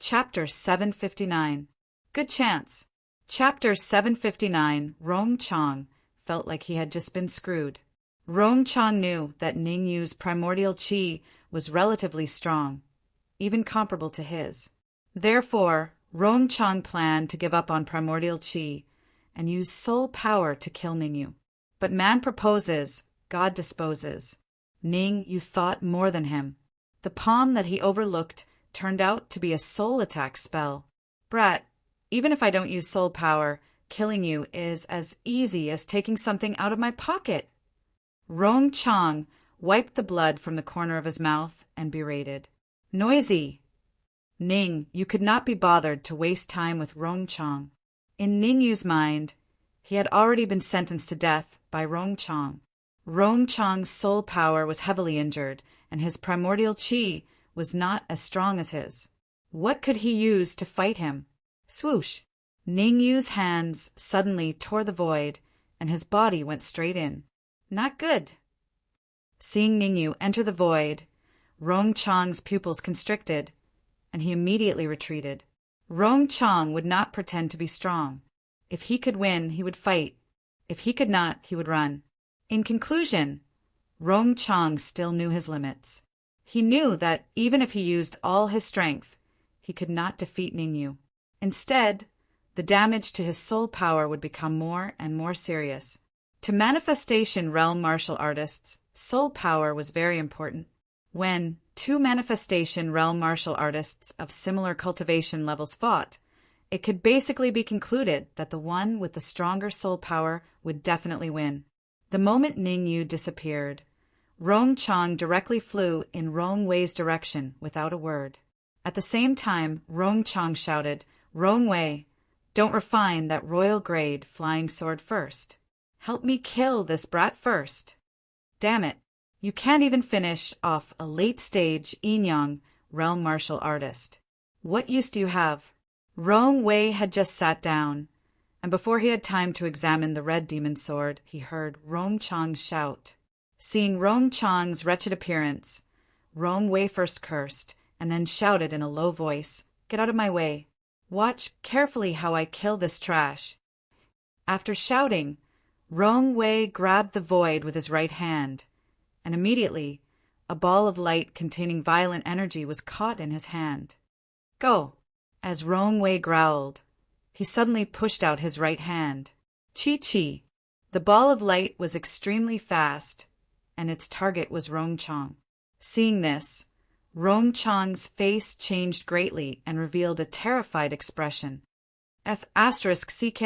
Chapter 759. Good chance. Chapter 759. Rong Chong felt like he had just been screwed. Rong Chong knew that Ning Yu's primordial qi was relatively strong, even comparable to his. Therefore, Rong Chong planned to give up on primordial qi and use soul power to kill Ning Yu. But man proposes, God disposes. Ning Yu thought more than him. The palm that he overlooked turned out to be a soul attack spell. Brat, even if I don't use soul power, killing you is as easy as taking something out of my pocket. Rong Chong wiped the blood from the corner of his mouth and berated. Noisy! Ning Yu could not be bothered to waste time with Rong Chong. In Ning Yu's mind, he had already been sentenced to death by Rong Chong. Rong Chong's soul power was heavily injured, and his primordial qi was not as strong as his. What could he use to fight him? Swoosh! Ning Yu's hands suddenly tore the void, and his body went straight in. Not good. Seeing Ning Yu enter the void, Rong Chong's pupils constricted, and he immediately retreated. Rong Chong would not pretend to be strong. If he could win, he would fight. If he could not, he would run. In conclusion, Rong Chong still knew his limits. He knew that even if he used all his strength, he could not defeat Ning Yu. Instead, the damage to his soul power would become more and more serious. To manifestation realm martial artists, soul power was very important. When two manifestation realm martial artists of similar cultivation levels fought, it could basically be concluded that the one with the stronger soul power would definitely win. The moment Ning Yu disappeared, Rong Chong directly flew in Rong Wei's direction without a word. At the same time, Rong Chong shouted, Rong Wei, don't refine that royal grade flying sword first. Help me kill this brat first. Damn it, you can't even finish off a late-stage yin-yang realm martial artist. What use do you have? Rong Wei had just sat down, and before he had time to examine the red demon sword, he heard Rong Chong shout. Seeing Rong Chong's wretched appearance, Rong Wei first cursed, and then shouted in a low voice, Get out of my way. Watch carefully how I kill this trash. After shouting, Rong Wei grabbed the void with his right hand, and immediately, a ball of light containing violent energy was caught in his hand. Go! As Rong Wei growled, he suddenly pushed out his right hand. Chi-chi! The ball of light was extremely fast, and its target was Rong Chong. Seeing this, Rong Chong's face changed greatly and revealed a terrified expression. F***CK.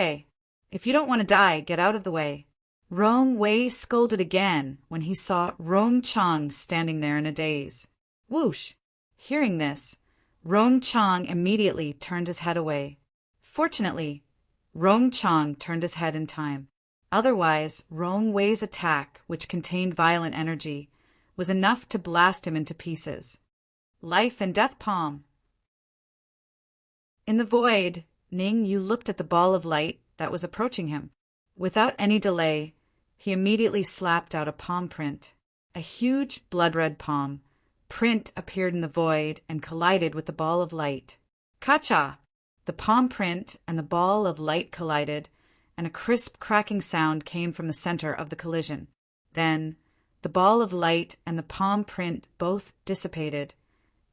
If you don't want to die, get out of the way. Rong Wei scolded again when he saw Rong Chong standing there in a daze. Whoosh! Hearing this, Rong Chong immediately turned his head away. Fortunately, Rong Chong turned his head in time. Otherwise, Rong Wei's attack, which contained violent energy, was enough to blast him into pieces. Life and death palm. In the void, Ning Yu looked at the ball of light that was approaching him. Without any delay, he immediately slapped out a palm print. A huge blood-red palm print appeared in the void and collided with the ball of light. Kacha! The palm print and the ball of light collided, and a crisp cracking sound came from the center of the collision. Then, the ball of light and the palm print both dissipated,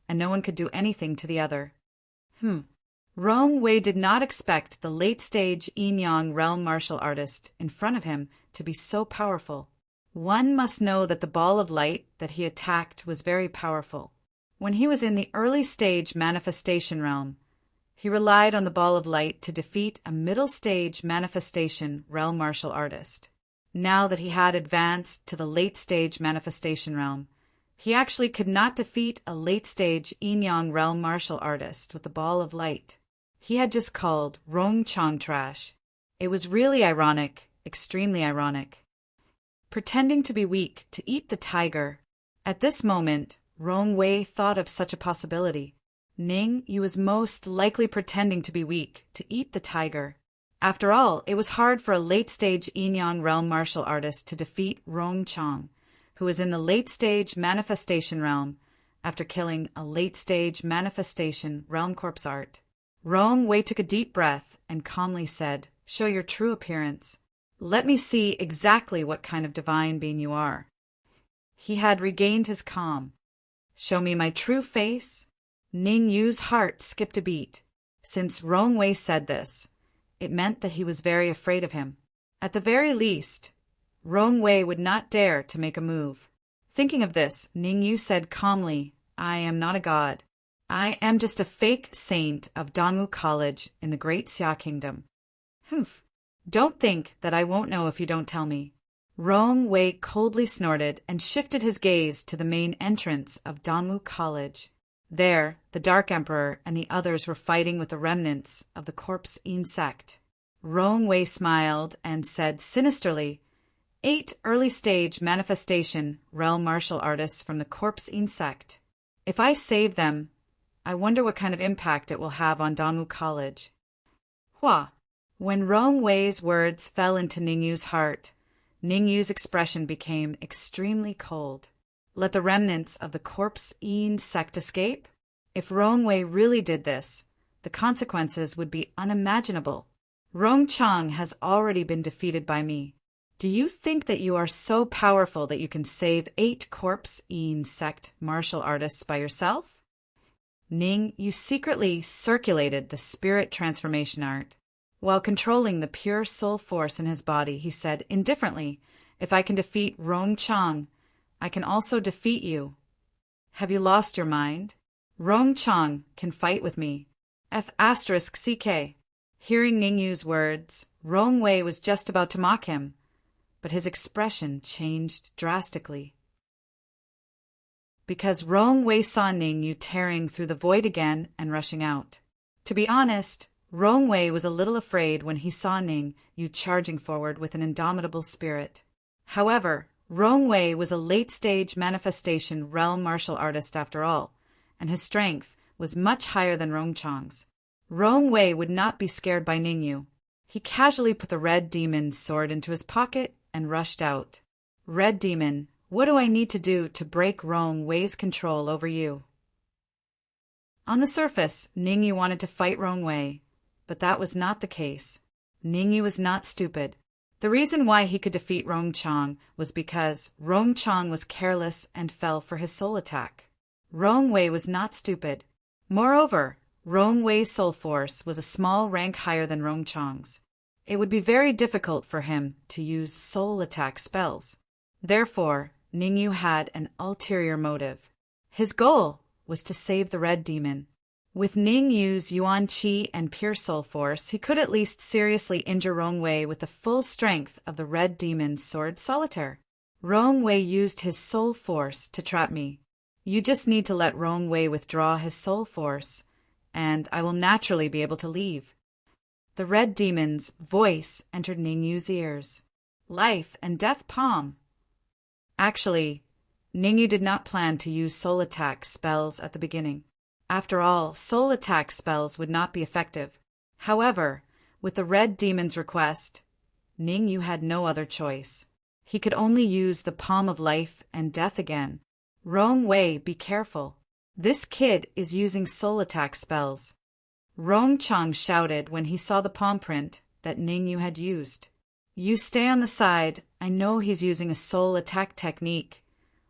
and no one could do anything to the other. Rong Wei did not expect the late-stage yin-yang realm martial artist in front of him to be so powerful. One must know that the ball of light that he attacked was very powerful. When he was in the early-stage manifestation realm, he relied on the ball of light to defeat a middle-stage manifestation realm martial artist. Now that he had advanced to the late-stage manifestation realm, he actually could not defeat a late-stage yin-yang realm martial artist with the ball of light. He had just called Rong Chong trash. It was really ironic, extremely ironic. Pretending to be weak to eat the tiger. At this moment, Rong Wei thought of such a possibility. Ning Yu was most likely pretending to be weak to eat the tiger. After all, it was hard for a late-stage yin-yang realm martial artist to defeat Rong Chong, who was in the late-stage manifestation realm after killing a late-stage manifestation realm corpse art. Rong Wei took a deep breath and calmly said, "Show your true appearance. Let me see exactly what kind of divine being you are." He had regained his calm. "Show me my true face?" Ning Yu's heart skipped a beat. Since Rong Wei said this, it meant that he was very afraid of him. At the very least, Rong Wei would not dare to make a move. Thinking of this, Ning Yu said calmly, "I am not a god. I am just a fake saint of Danwu College in the Great Xia Kingdom." "Humph. Don't think that I won't know if you don't tell me." Rong Wei coldly snorted and shifted his gaze to the main entrance of Danwu College. There, the Dark Emperor and the others were fighting with the remnants of the Corpse Yin sect. Rong Wei smiled and said sinisterly, 8 early-stage manifestation realm martial artists from the Corpse Yin sect. If I save them, I wonder what kind of impact it will have on Danwu College." Hua! When Rong Wei's words fell into Ning Yu's heart, Ning Yu's expression became extremely cold. Let the remnants of the Corpse Yin sect escape? If Rong Wei really did this, the consequences would be unimaginable. Rong Chang has already been defeated by me. Do you think that you are so powerful that you can save 8 Corpse Yin sect martial artists by yourself? Ning, you secretly circulated the spirit transformation art. While controlling the pure soul force in his body, he said indifferently, "If I can defeat Rong Chang, I can also defeat you. Have you lost your mind? Rong Chang can fight with me. F***CK. Hearing Ning Yu's words, Rong Wei was just about to mock him, but his expression changed drastically. Because Rong Wei saw Ning Yu tearing through the void again and rushing out. To be honest, Rong Wei was a little afraid when he saw Ning Yu charging forward with an indomitable spirit. However, Rong Wei was a late-stage manifestation realm martial artist after all, and his strength was much higher than Rong Chang's. Rong Wei would not be scared by Ning Yu. He casually put the Red Demon's sword into his pocket and rushed out. "Red Demon, what do I need to do to break Rong Wei's control over you?" On the surface, Ning Yu wanted to fight Rong Wei, but that was not the case. Ning Yu was not stupid. The reason why he could defeat Rong Chang was because Rong Chang was careless and fell for his soul attack. Rong Wei was not stupid. Moreover, Rong Wei's soul force was a small rank higher than Rong Chang's. It would be very difficult for him to use soul attack spells. Therefore, Ning Yu had an ulterior motive. His goal was to save the Red Demon. With Ning Yu's Yuan Qi and pure soul force, he could at least seriously injure Rong Wei with the full strength of the Red Demon's sword solitaire. Rong Wei used his soul force to trap me. You just need to let Rong Wei withdraw his soul force, and I will naturally be able to leave. The Red Demon's voice entered Ning Yu's ears. Life and death palm. Actually, Ning Yu did not plan to use soul attack spells at the beginning. After all, soul attack spells would not be effective. However, with the Red Demon's request, Ning Yu had no other choice. He could only use the palm of life and death again. Rong Wei, be careful. This kid is using soul attack spells. Rong Chang shouted when he saw the palm print that Ning Yu had used. You stay on the side. I know he's using a soul attack technique.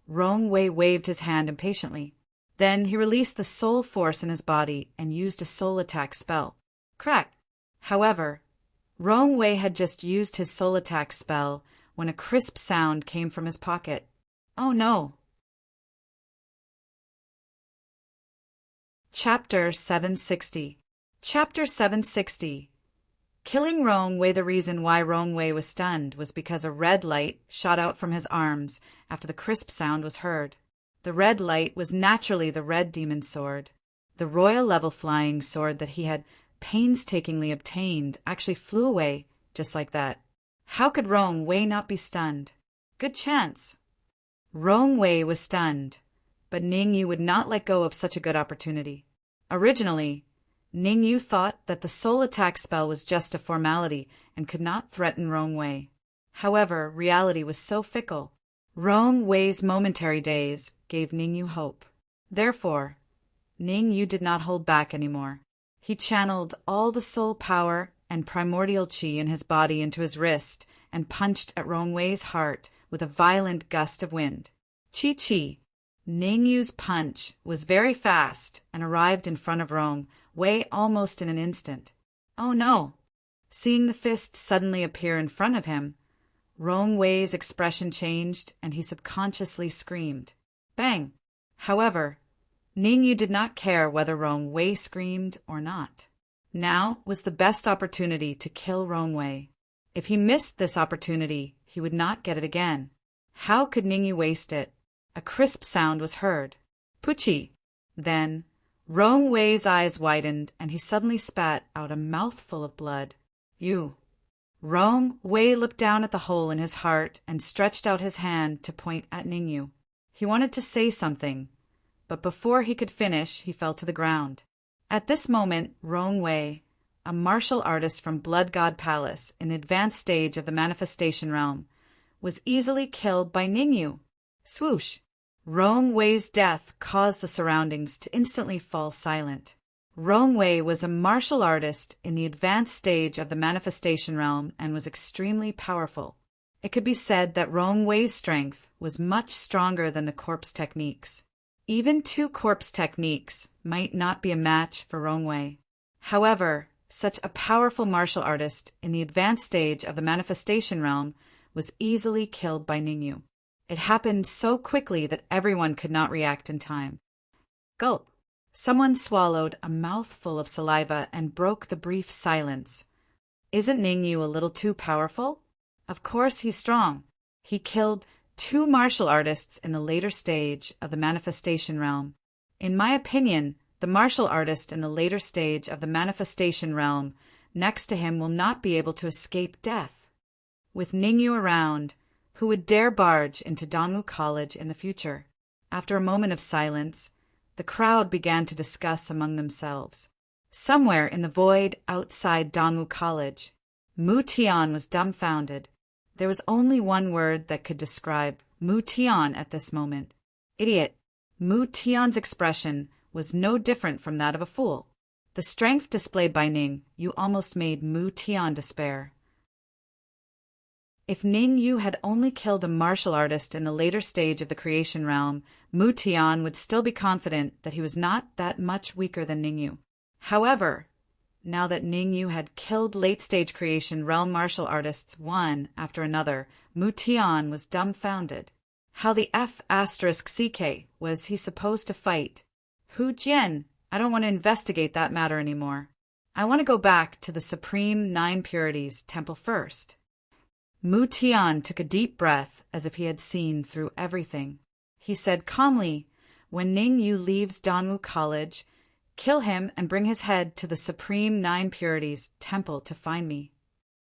Rong Wei waved his hand impatiently. Then he released the soul force in his body and used a soul attack spell. Crack! However, Rong Wei had just used his soul attack spell when a crisp sound came from his pocket. Oh no! Chapter 760. Chapter 760. Killing Rong Wei. The reason why Rong Wei was stunned was because a red light shot out from his arms after the crisp sound was heard. The red light was naturally the Red Demon's sword. The royal level flying sword that he had painstakingly obtained actually flew away just like that. How could Rong Wei not be stunned? Good chance. Rong Wei was stunned, but Ning Yu would not let go of such a good opportunity. Originally, Ning Yu thought that the soul attack spell was just a formality and could not threaten Rong Wei. However, reality was so fickle. Rong Wei's momentary daze gave Ning Yu hope. Therefore, Ning Yu did not hold back anymore. He channeled all the soul power and primordial qi in his body into his wrist and punched at Rong Wei's heart with a violent gust of wind. Chi. Ning Yu's punch was very fast and arrived in front of Rong Wei almost in an instant. Oh no! Seeing the fist suddenly appear in front of him, Rong Wei's expression changed and he subconsciously screamed. Bang! However, Ning Yu did not care whether Rong Wei screamed or not. Now was the best opportunity to kill Rong Wei. If he missed this opportunity, he would not get it again. How could Ning Yu waste it? A crisp sound was heard. Puchi! Then, Rong Wei's eyes widened and he suddenly spat out a mouthful of blood. You! Rong Wei looked down at the hole in his heart and stretched out his hand to point at Ning Yu. He wanted to say something, but before he could finish, he fell to the ground. At this moment, Rong Wei, a martial artist from Blood God Palace in the advanced stage of the manifestation realm, was easily killed by Ning Yu. Swoosh! Rong Wei's death caused the surroundings to instantly fall silent. Rong Wei was a martial artist in the advanced stage of the manifestation realm and was extremely powerful. It could be said that Rong Wei's strength was much stronger than the corpse techniques. Even 2 corpse techniques might not be a match for Rong Wei. However, such a powerful martial artist in the advanced stage of the manifestation realm was easily killed by Ning Yu. It happened so quickly that everyone could not react in time. Gulp! Someone swallowed a mouthful of saliva and broke the brief silence. Isn't Ning Yu a little too powerful? Of course he's strong. He killed 2 martial artists in the later stage of the manifestation realm. In my opinion, the martial artist in the later stage of the manifestation realm next to him will not be able to escape death. With Ning Yu around, who would dare barge into Danwu College in the future? After a moment of silence, the crowd began to discuss among themselves. Somewhere in the void outside Danwu College, Mu Tian was dumbfounded. There was only one word that could describe Mu Tian at this moment. Idiot. Mu Tian's expression was no different from that of a fool. The strength displayed by Ning Yu almost made Mu Tian despair. If Ning Yu had only killed a martial artist in the later stage of the creation realm, Mu Tian would still be confident that he was not that much weaker than Ning Yu. However, now that Ning Yu had killed late-stage creation realm martial artists one after another, Mu Tian was dumbfounded. How the F***CK was he supposed to fight? Hu Jian, I don't want to investigate that matter anymore. I want to go back to the Supreme 9 Purities Temple first. Mu Tian took a deep breath as if he had seen through everything. He said calmly, when Ning Yu leaves Danwu College, kill him and bring his head to the Supreme 9 Purities Temple to find me.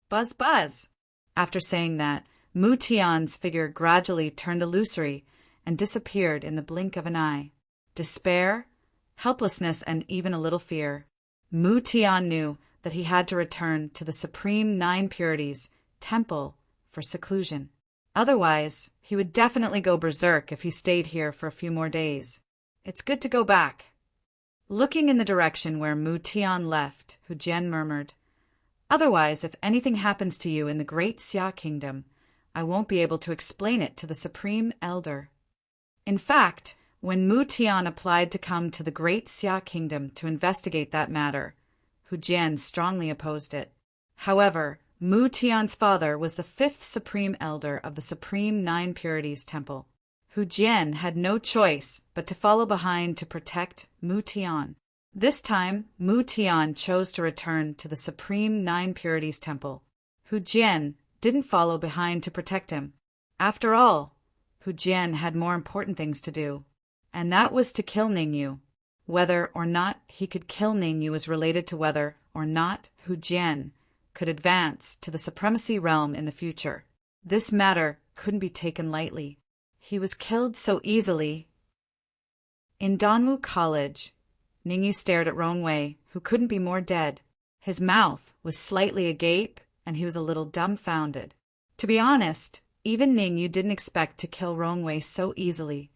Buzz buzz! After saying that, Mu Tian's figure gradually turned illusory and disappeared in the blink of an eye. Despair, helplessness, and even a little fear. Mu Tian knew that he had to return to the Supreme 9 Purities Temple for seclusion. Otherwise, he would definitely go berserk if he stayed here for a few more days. It's good to go back. Looking in the direction where Mu Tian left, Hu Jian murmured, Otherwise, if anything happens to you in the Great Xia Kingdom, I won't be able to explain it to the Supreme Elder. In fact, when Mu Tian applied to come to the Great Xia Kingdom to investigate that matter, Hu Jian strongly opposed it. However, Mu Tian's father was the 5th Supreme Elder of the Supreme 9 Purities Temple. Hu Jian had no choice but to follow behind to protect Mu Tian. This time, Mu Tian chose to return to the Supreme 9 Purities Temple. Hu Jian didn't follow behind to protect him. After all, Hu Jian had more important things to do, and that was to kill Ning Yu. Whether or not he could kill Ning Yu was related to whether or not Hu Jian could advance to the supremacy realm in the future. This matter couldn't be taken lightly. He was killed so easily. In Danwu College, Ning Yu stared at Rong Wei, who couldn't be more dead. His mouth was slightly agape, and he was a little dumbfounded. To be honest, even Ning Yu didn't expect to kill Rong Wei so easily.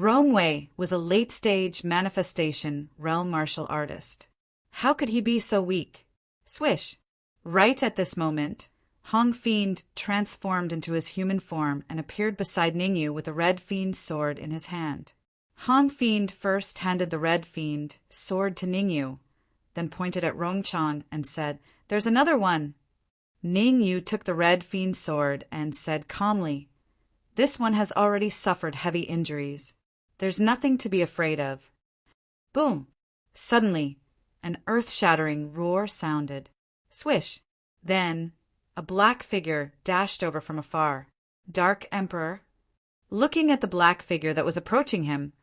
Rong Wei was a late-stage manifestation realm martial artist. How could he be so weak? Swish! Right at this moment, Hong Fiend transformed into his human form and appeared beside Ningyu with a red fiend sword in his hand. Hong Fiend first handed the red fiend sword to Ningyu, then pointed at Rongchang and said, "There's another one." Ningyu took the red fiend sword and said calmly, "This one has already suffered heavy injuries. There's nothing to be afraid of." Boom! Suddenly, an earth-shattering roar sounded. Swish! Then, a black figure dashed over from afar. Dark Emperor. Looking at the black figure that was approaching him,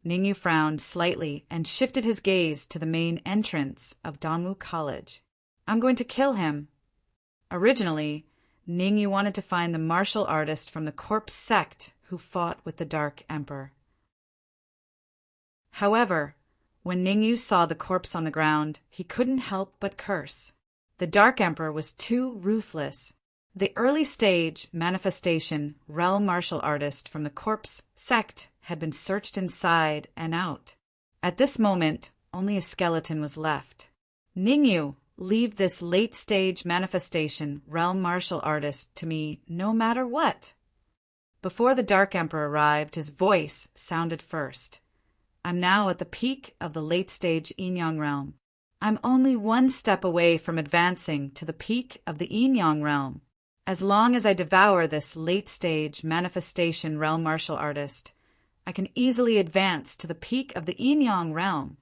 Ningyu frowned slightly and shifted his gaze to the main entrance of Danwu College. "I'm going to kill him." Originally, Ningyu wanted to find the martial artist from the corpse sect who fought with the Dark Emperor. However, when Ningyu saw the corpse on the ground, he couldn't help but curse. The Dark Emperor was too ruthless. The early-stage manifestation realm martial artist from the corpse sect had been searched inside and out. At this moment, only a skeleton was left. "Ningyu, leave this late-stage manifestation realm martial artist to me no matter what." Before the Dark Emperor arrived, his voice sounded first. "I'm now at the peak of the late-stage Yin-Yang realm. I'm only one step away from advancing to the peak of the Yin-Yang realm. As long as I devour this late-stage manifestation realm martial artist, I can easily advance to the peak of the Yin-Yang realm."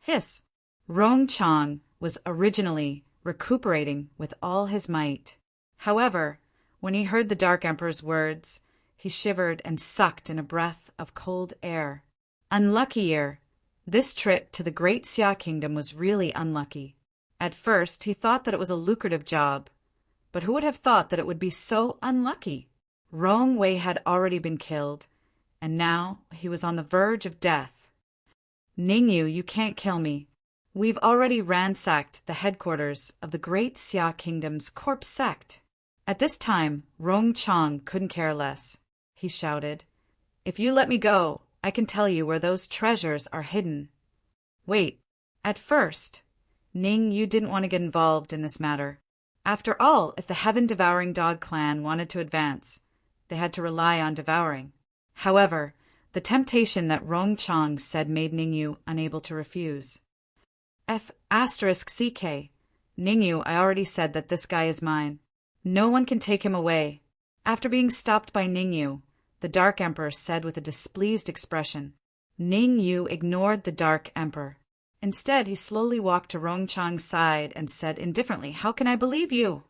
Hiss! Rongchang was originally recuperating with all his might. However, when he heard the Dark Emperor's words, he shivered and sucked in a breath of cold air. Unluckier! This trip to the Great Xia Kingdom was really unlucky. At first, he thought that it was a lucrative job, but who would have thought that it would be so unlucky? Rong Wei had already been killed, and now he was on the verge of death. "Ningyu, you can't kill me. We've already ransacked the headquarters of the Great Xia Kingdom's corpse sect." At this time, Rongchang couldn't care less. He shouted, "If you let me go, I can tell you where those treasures are hidden." Wait, at first, Ningyu didn't want to get involved in this matter. After all, if the Heaven-Devouring Dog clan wanted to advance, they had to rely on devouring. However, the temptation that Rongchang said made Ningyu unable to refuse. F***CK. Ningyu, I already said that this guy is mine. No one can take him away. After being stopped by Ningyu, the Dark Emperor said with a displeased expression. Ningyu ignored the Dark Emperor. Instead, he slowly walked to Rongchang's side and said indifferently, "How can I believe you?"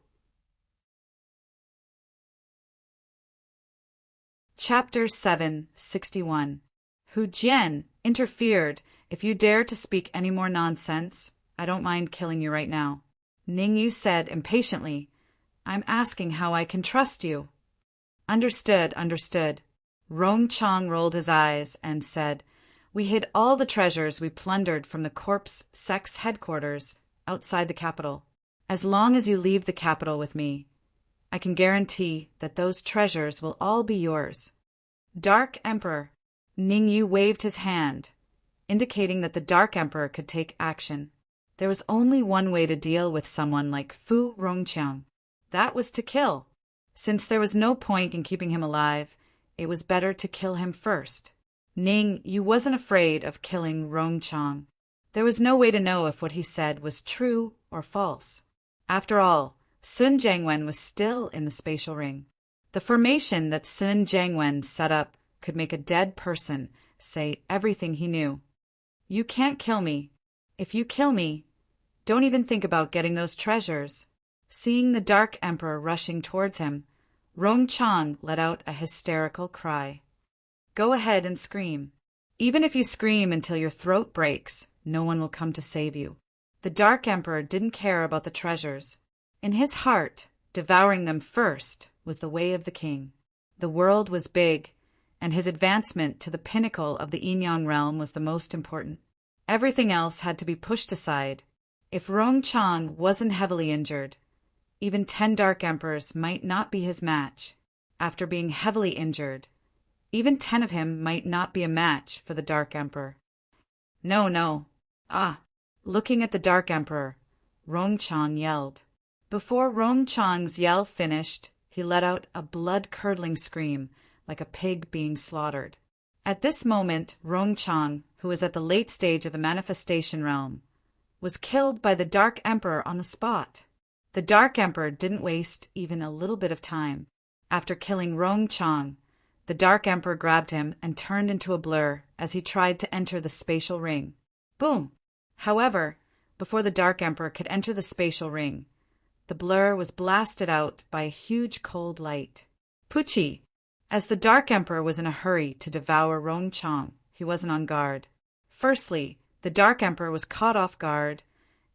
Chapter 761. Hu Jian interfered. "If you dare to speak any more nonsense, I don't mind killing you right now." Ningyu said impatiently, "I'm asking how I can trust you." Understood. Rongchang rolled his eyes and said, "We hid all the treasures we plundered from the corpse sect's headquarters outside the capital. As long as you leave the capital with me, I can guarantee that those treasures will all be yours." Dark Emperor. Ningyu waved his hand, indicating that the Dark Emperor could take action. There was only one way to deal with someone like Fu Rongchang. That was to kill. Since there was no point in keeping him alive, it was better to kill him first. Ningyu wasn't afraid of killing Rongchang. There was no way to know if what he said was true or false. After all, Sun Jiangwen was still in the spatial ring. The formation that Sun Jiangwen set up could make a dead person say everything he knew. "You can't kill me. If you kill me, don't even think about getting those treasures." Seeing the Dark Emperor rushing towards him, Rongchang let out a hysterical cry. "Go ahead and scream. Even if you scream until your throat breaks, no one will come to save you." The Dark Emperor didn't care about the treasures. In his heart, devouring them first was the way of the king. The world was big, and his advancement to the pinnacle of the Yin-Yang realm was the most important. Everything else had to be pushed aside. If Rongchang wasn't heavily injured, even 10 Dark Emperors might not be his match. After being heavily injured, Even 10 of him might not be a match for the Dark Emperor. No, no. Ah! Looking at the Dark Emperor, Rongchang yelled. Before Rongchang's yell finished, he let out a blood-curdling scream, like a pig being slaughtered. At this moment, Rongchang, who was at the late stage of the manifestation realm, was killed by the Dark Emperor on the spot. The Dark Emperor didn't waste even a little bit of time. After killing Rongchang, the Dark Emperor grabbed him and turned into a blur as he tried to enter the spatial ring. Boom! However, before the Dark Emperor could enter the spatial ring, the blur was blasted out by a huge cold light. Pucci! As the Dark Emperor was in a hurry to devour Rongchang, he wasn't on guard. Firstly, the Dark Emperor was caught off guard,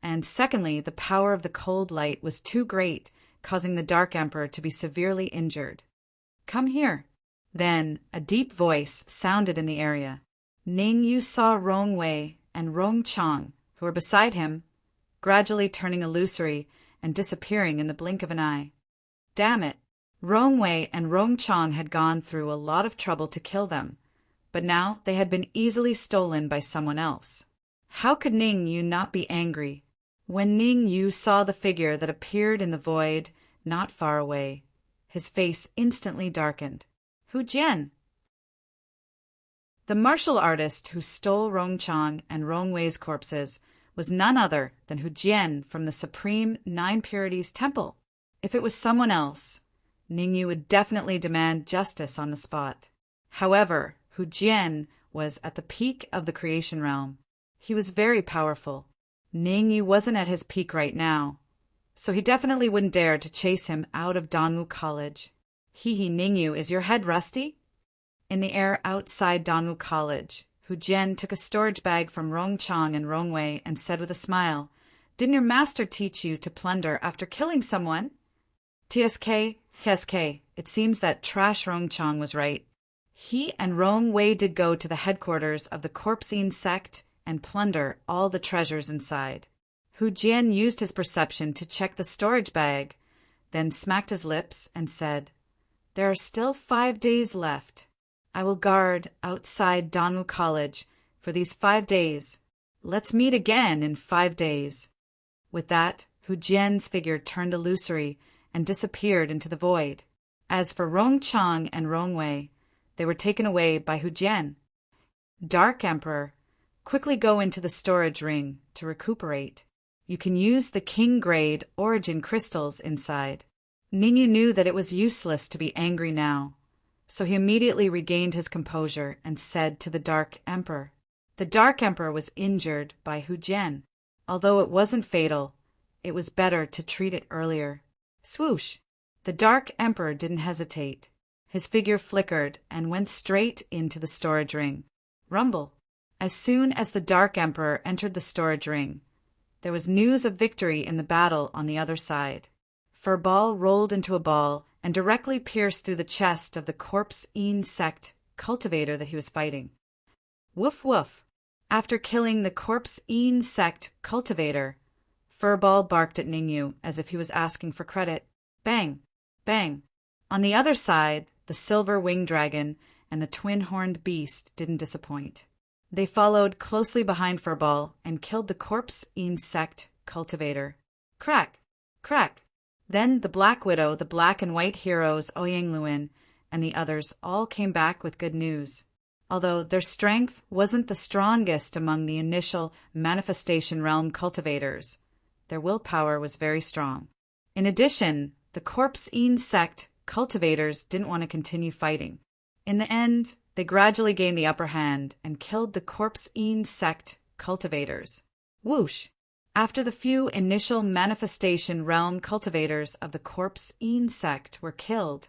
and secondly, the power of the cold light was too great, causing the Dark Emperor to be severely injured. Come here. Then a deep voice sounded in the area. Ning Yu saw Rong Wei and Rongchang, who were beside him, gradually turning illusory and disappearing in the blink of an eye. Damn it! Rong Wei and Rongchang had gone through a lot of trouble to kill them, but now they had been easily stolen by someone else. How could Ning Yu not be angry? When Ning Yu saw the figure that appeared in the void not far away, his face instantly darkened. Hu Jian! The martial artist who stole Rongchang and Rong Wei's corpses was none other than Hu Jian from the Supreme Nine Purities Temple. If it was someone else, Ning Yu would definitely demand justice on the spot. However, Hu Jian was at the peak of the creation realm. He was very powerful. Ning Yu wasn't at his peak right now, so he definitely wouldn't dare to chase him out of Danwu College. Hee Ning Yu, is your head rusty? In the air outside Danwu College, Hu Jian took a storage bag from Rongchang and Rong Wei and said with a smile, "Didn't your master teach you to plunder after killing someone?" TSK, it seems that Trash Rongchang was right. He and Rong Wei did go to the headquarters of the Corpsine sect and plunder all the treasures inside. Hu Jian used his perception to check the storage bag, then smacked his lips and said, "There are still 5 days left. I will guard outside Danwu College for these 5 days. Let's meet again in 5 days." With that, Hu Jian's figure turned illusory and disappeared into the void. As for Rongchang and Rong Wei, they were taken away by Hu Jian. Dark Emperor, quickly go into the storage ring to recuperate. You can use the king-grade origin crystals inside. Ningyu knew that it was useless to be angry now, so he immediately regained his composure and said to the Dark Emperor. The Dark Emperor was injured by Hu Jian. Although it wasn't fatal, it was better to treat it earlier. Swoosh! The Dark Emperor didn't hesitate. His figure flickered and went straight into the storage ring. Rumble! As soon as the Dark Emperor entered the storage ring, there was news of victory in the battle on the other side. Furball rolled into a ball and directly pierced through the chest of the Corpsine sect cultivator that he was fighting. Woof woof! After killing the Corpsine sect cultivator, Furball barked at Ningyu as if he was asking for credit. Bang! Bang! On the other side, the silver winged dragon and the twin-horned beast didn't disappoint. They followed closely behind Furball and killed the Corpsine sect cultivator. Crack! Crack! Then the Black Widow, the Black and White heroes Ouyang Luin, and the others all came back with good news. Although their strength wasn't the strongest among the initial manifestation realm cultivators, their willpower was very strong. In addition, the Corpsine sect cultivators didn't want to continue fighting. In the end, they gradually gained the upper hand and killed the Corpsine sect cultivators. Whoosh! After the few initial manifestation realm cultivators of the Corpsine sect were killed,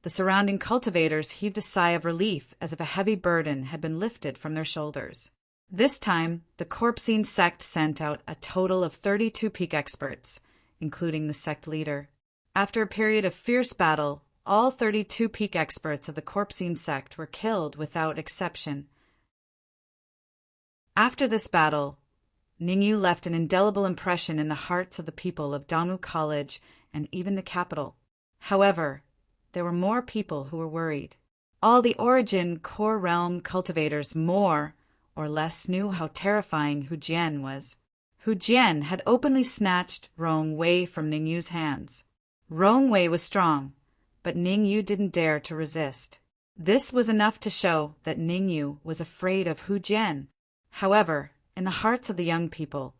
the surrounding cultivators heaved a sigh of relief as if a heavy burden had been lifted from their shoulders. This time, the Corpsine sect sent out a total of 32 peak experts, including the sect leader. After a period of fierce battle, all 32 peak experts of the Corpsine sect were killed without exception. After this battle, Ningyu left an indelible impression in the hearts of the people of Danwu College and even the capital. However, there were more people who were worried. All the Origin Core Realm cultivators more or less knew how terrifying Hu Jian was. Hu Jian had openly snatched Rong Wei from Ningyu's hands. Rong Wei was strong, but Ningyu didn't dare to resist. This was enough to show that Ningyu was afraid of Hu Jian. However, in the hearts of the young people,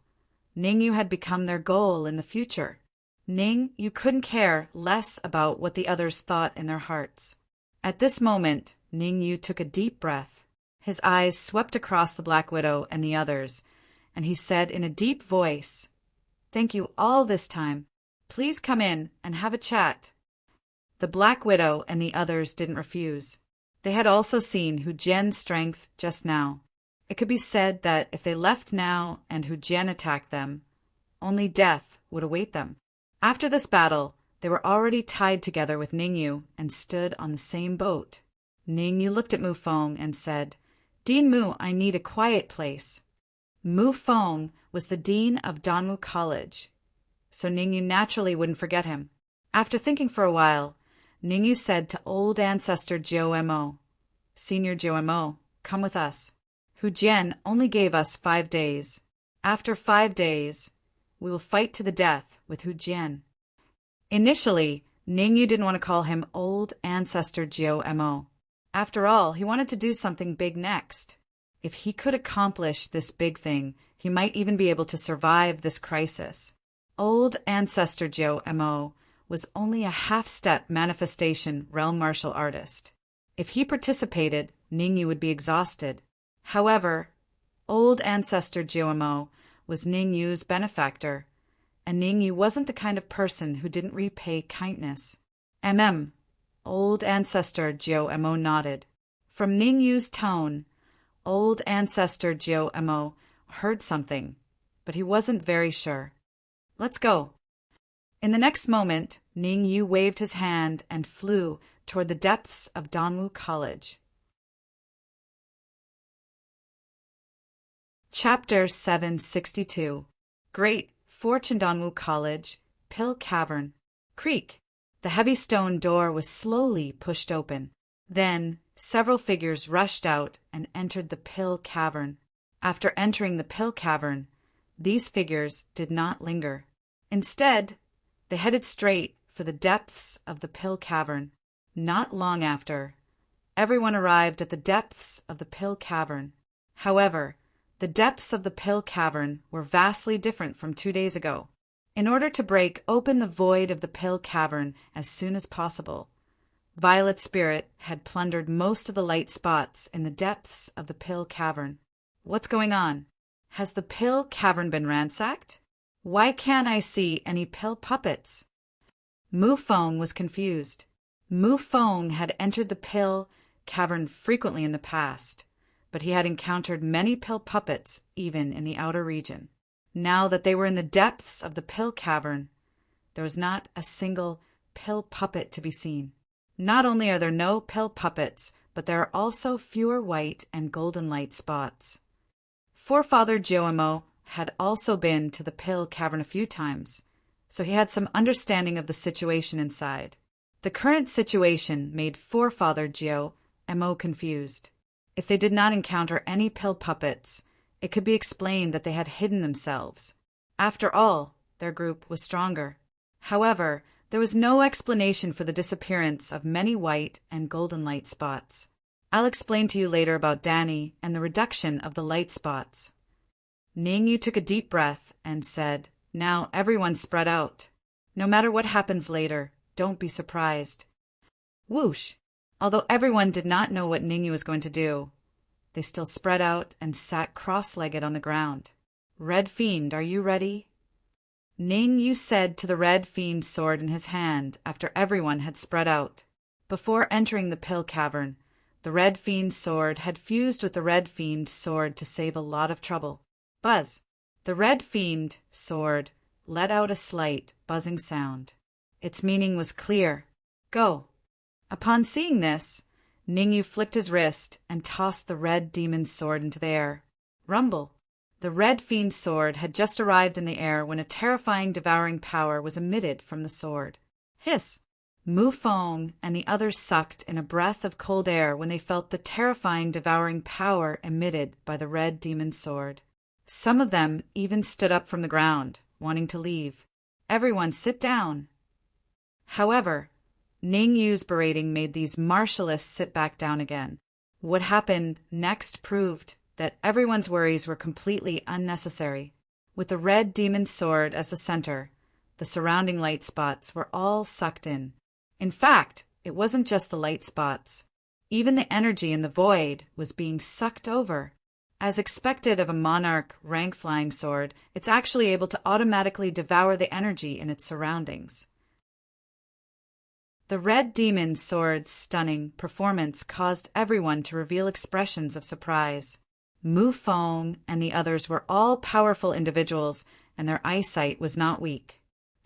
Ningyu had become their goal in the future. Ningyu couldn't care less about what the others thought in their hearts. At this moment, Ningyu took a deep breath. His eyes swept across the Black Widow and the others, and he said in a deep voice, "Thank you all this time. Please come in and have a chat." The Black Widow and the others didn't refuse. They had also seen Hu Jian's strength just now. It could be said that if they left now and Hu Jian attacked them, only death would await them. After this battle, they were already tied together with Ningyu and stood on the same boat. Ningyu looked at Mu Feng and said, "Dean Mu, I need a quiet place." Mu Feng was the dean of Danwu College, so Ningyu naturally wouldn't forget him. After thinking for a while, Ningyu said to old ancestor Jiu Mo, "Senior Jiu Mo, come with us. Hu Jian only gave us 5 days. After 5 days, we will fight to the death with Hu Jian." Initially, Ningyu didn't want to call him old ancestor Jiu Mo. After all, he wanted to do something big next. If he could accomplish this big thing, he might even be able to survive this crisis. Old ancestor Jiu Mo was only a half-step manifestation realm martial artist. If he participated, Ningyu would be exhausted. However, old ancestor Jiu Mo was Ningyu's benefactor, and Ningyu wasn't the kind of person who didn't repay kindness. Old ancestor Jiu Mo nodded. From Ningyu's tone, old ancestor Jiu Mo heard something, but he wasn't very sure. "Let's go." In the next moment, Ningyu waved his hand and flew toward the depths of Danwu College. Chapter 762. Great Fortune Danwu College, Pill Cavern. Creak. The heavy stone door was slowly pushed open. Then, several figures rushed out and entered the Pill Cavern. After entering the Pill Cavern, these figures did not linger. Instead, they headed straight for the depths of the Pill Cavern. Not long after, everyone arrived at the depths of the Pill Cavern. However, the depths of the Pill Cavern were vastly different from 2 days ago. In order to break open the void of the Pill Cavern as soon as possible, Violet Spirit had plundered most of the light spots in the depths of the Pill Cavern. What's going on? Has the Pill Cavern been ransacked? Why can't I see any pill puppets? Mu Feng was confused. Mu Feng had entered the Pill Cavern frequently in the past, but he had encountered many pill puppets even in the outer region. Now that they were in the depths of the Pill Cavern, there was not a single pill puppet to be seen. Not only are there no pill puppets, but there are also fewer white and golden light spots. Forefather Jiu had also been to the Pill Cavern a few times, so he had some understanding of the situation inside. The current situation made Forefather Jiu confused. If they did not encounter any pill puppets, it could be explained that they had hidden themselves. After all, their group was stronger. However, there was no explanation for the disappearance of many white and golden light spots. I'll explain to you later about Danny and the reduction of the light spots. Ningyu took a deep breath and said, "Now everyone spread out. No matter what happens later, don't be surprised." Whoosh! Although everyone did not know what Ningyu was going to do, they still spread out and sat cross-legged on the ground. "Red Fiend, are you ready?" Ningyu said to the Red Fiend's sword in his hand after everyone had spread out. Before entering the Pill Cavern, the Red Fiend's sword had fused with the Red Fiend's sword to save a lot of trouble. Buzz! The Red Fiend sword let out a slight, buzzing sound. Its meaning was clear. Go! Upon seeing this, Ningyu flicked his wrist and tossed the Red Demon's sword into the air. Rumble! The Red Fiend's sword had just arrived in the air when a terrifying devouring power was emitted from the sword. Hiss! Mu Feng and the others sucked in a breath of cold air when they felt the terrifying devouring power emitted by the red demon's sword. Some of them even stood up from the ground, wanting to leave. Everyone sit down. However, Ning Yu's berating made these martialists sit back down again. What happened next proved that everyone's worries were completely unnecessary. With the red demon's sword as the center, the surrounding light spots were all sucked in. In fact, it wasn't just the light spots. Even the energy in the void was being sucked over. As expected of a monarch rank flying sword, it's actually able to automatically devour the energy in its surroundings. The red demon's sword's stunning performance caused everyone to reveal expressions of surprise. Mu Feng and the others were all powerful individuals, and their eyesight was not weak.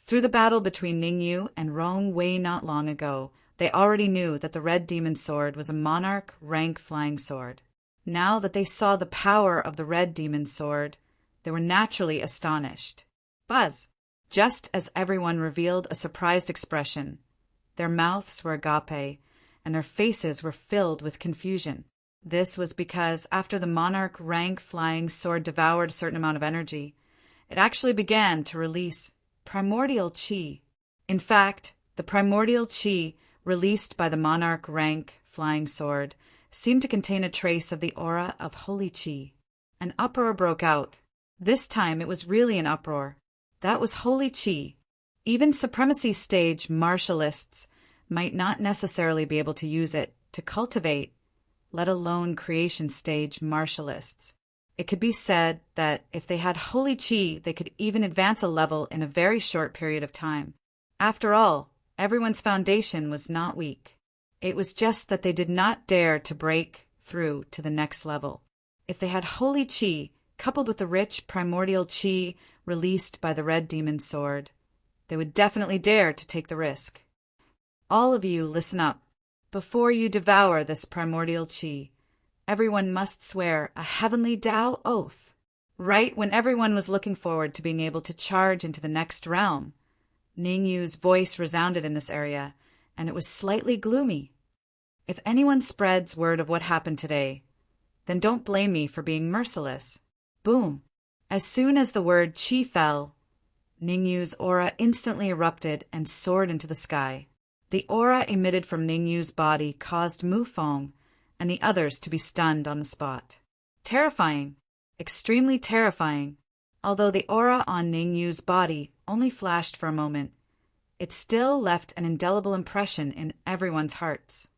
Through the battle between Ning Yu and Rong Wei not long ago, they already knew that the red demon's sword was a monarch rank flying sword. Now that they saw the power of the red demon's sword, they were naturally astonished. Buzz! Just as everyone revealed a surprised expression, their mouths were agape, and their faces were filled with confusion. This was because after the monarch rank flying sword devoured a certain amount of energy, it actually began to release primordial qi. In fact, the primordial qi released by the monarch rank flying sword seemed to contain a trace of the aura of holy qi. An uproar broke out. This time it was really an uproar. That was holy qi. Even supremacy stage martialists might not necessarily be able to use it to cultivate, let alone creation stage martialists. It could be said that if they had holy qi, they could even advance a level in a very short period of time. After all, everyone's foundation was not weak. It was just that they did not dare to break through to the next level. If they had holy qi, coupled with the rich primordial qi released by the red demon's sword, they would definitely dare to take the risk. All of you, listen up. Before you devour this primordial qi, everyone must swear a heavenly Tao oath. Right when everyone was looking forward to being able to charge into the next realm, Ning Yu's voice resounded in this area, and it was slightly gloomy. If anyone spreads word of what happened today, then don't blame me for being merciless. Boom! As soon as the word qi fell, Ning Yu's aura instantly erupted and soared into the sky. The aura emitted from Ning Yu's body caused Mu Feng and the others to be stunned on the spot. Terrifying. Extremely terrifying. Although the aura on Ning Yu's body only flashed for a moment, it still left an indelible impression in everyone's hearts.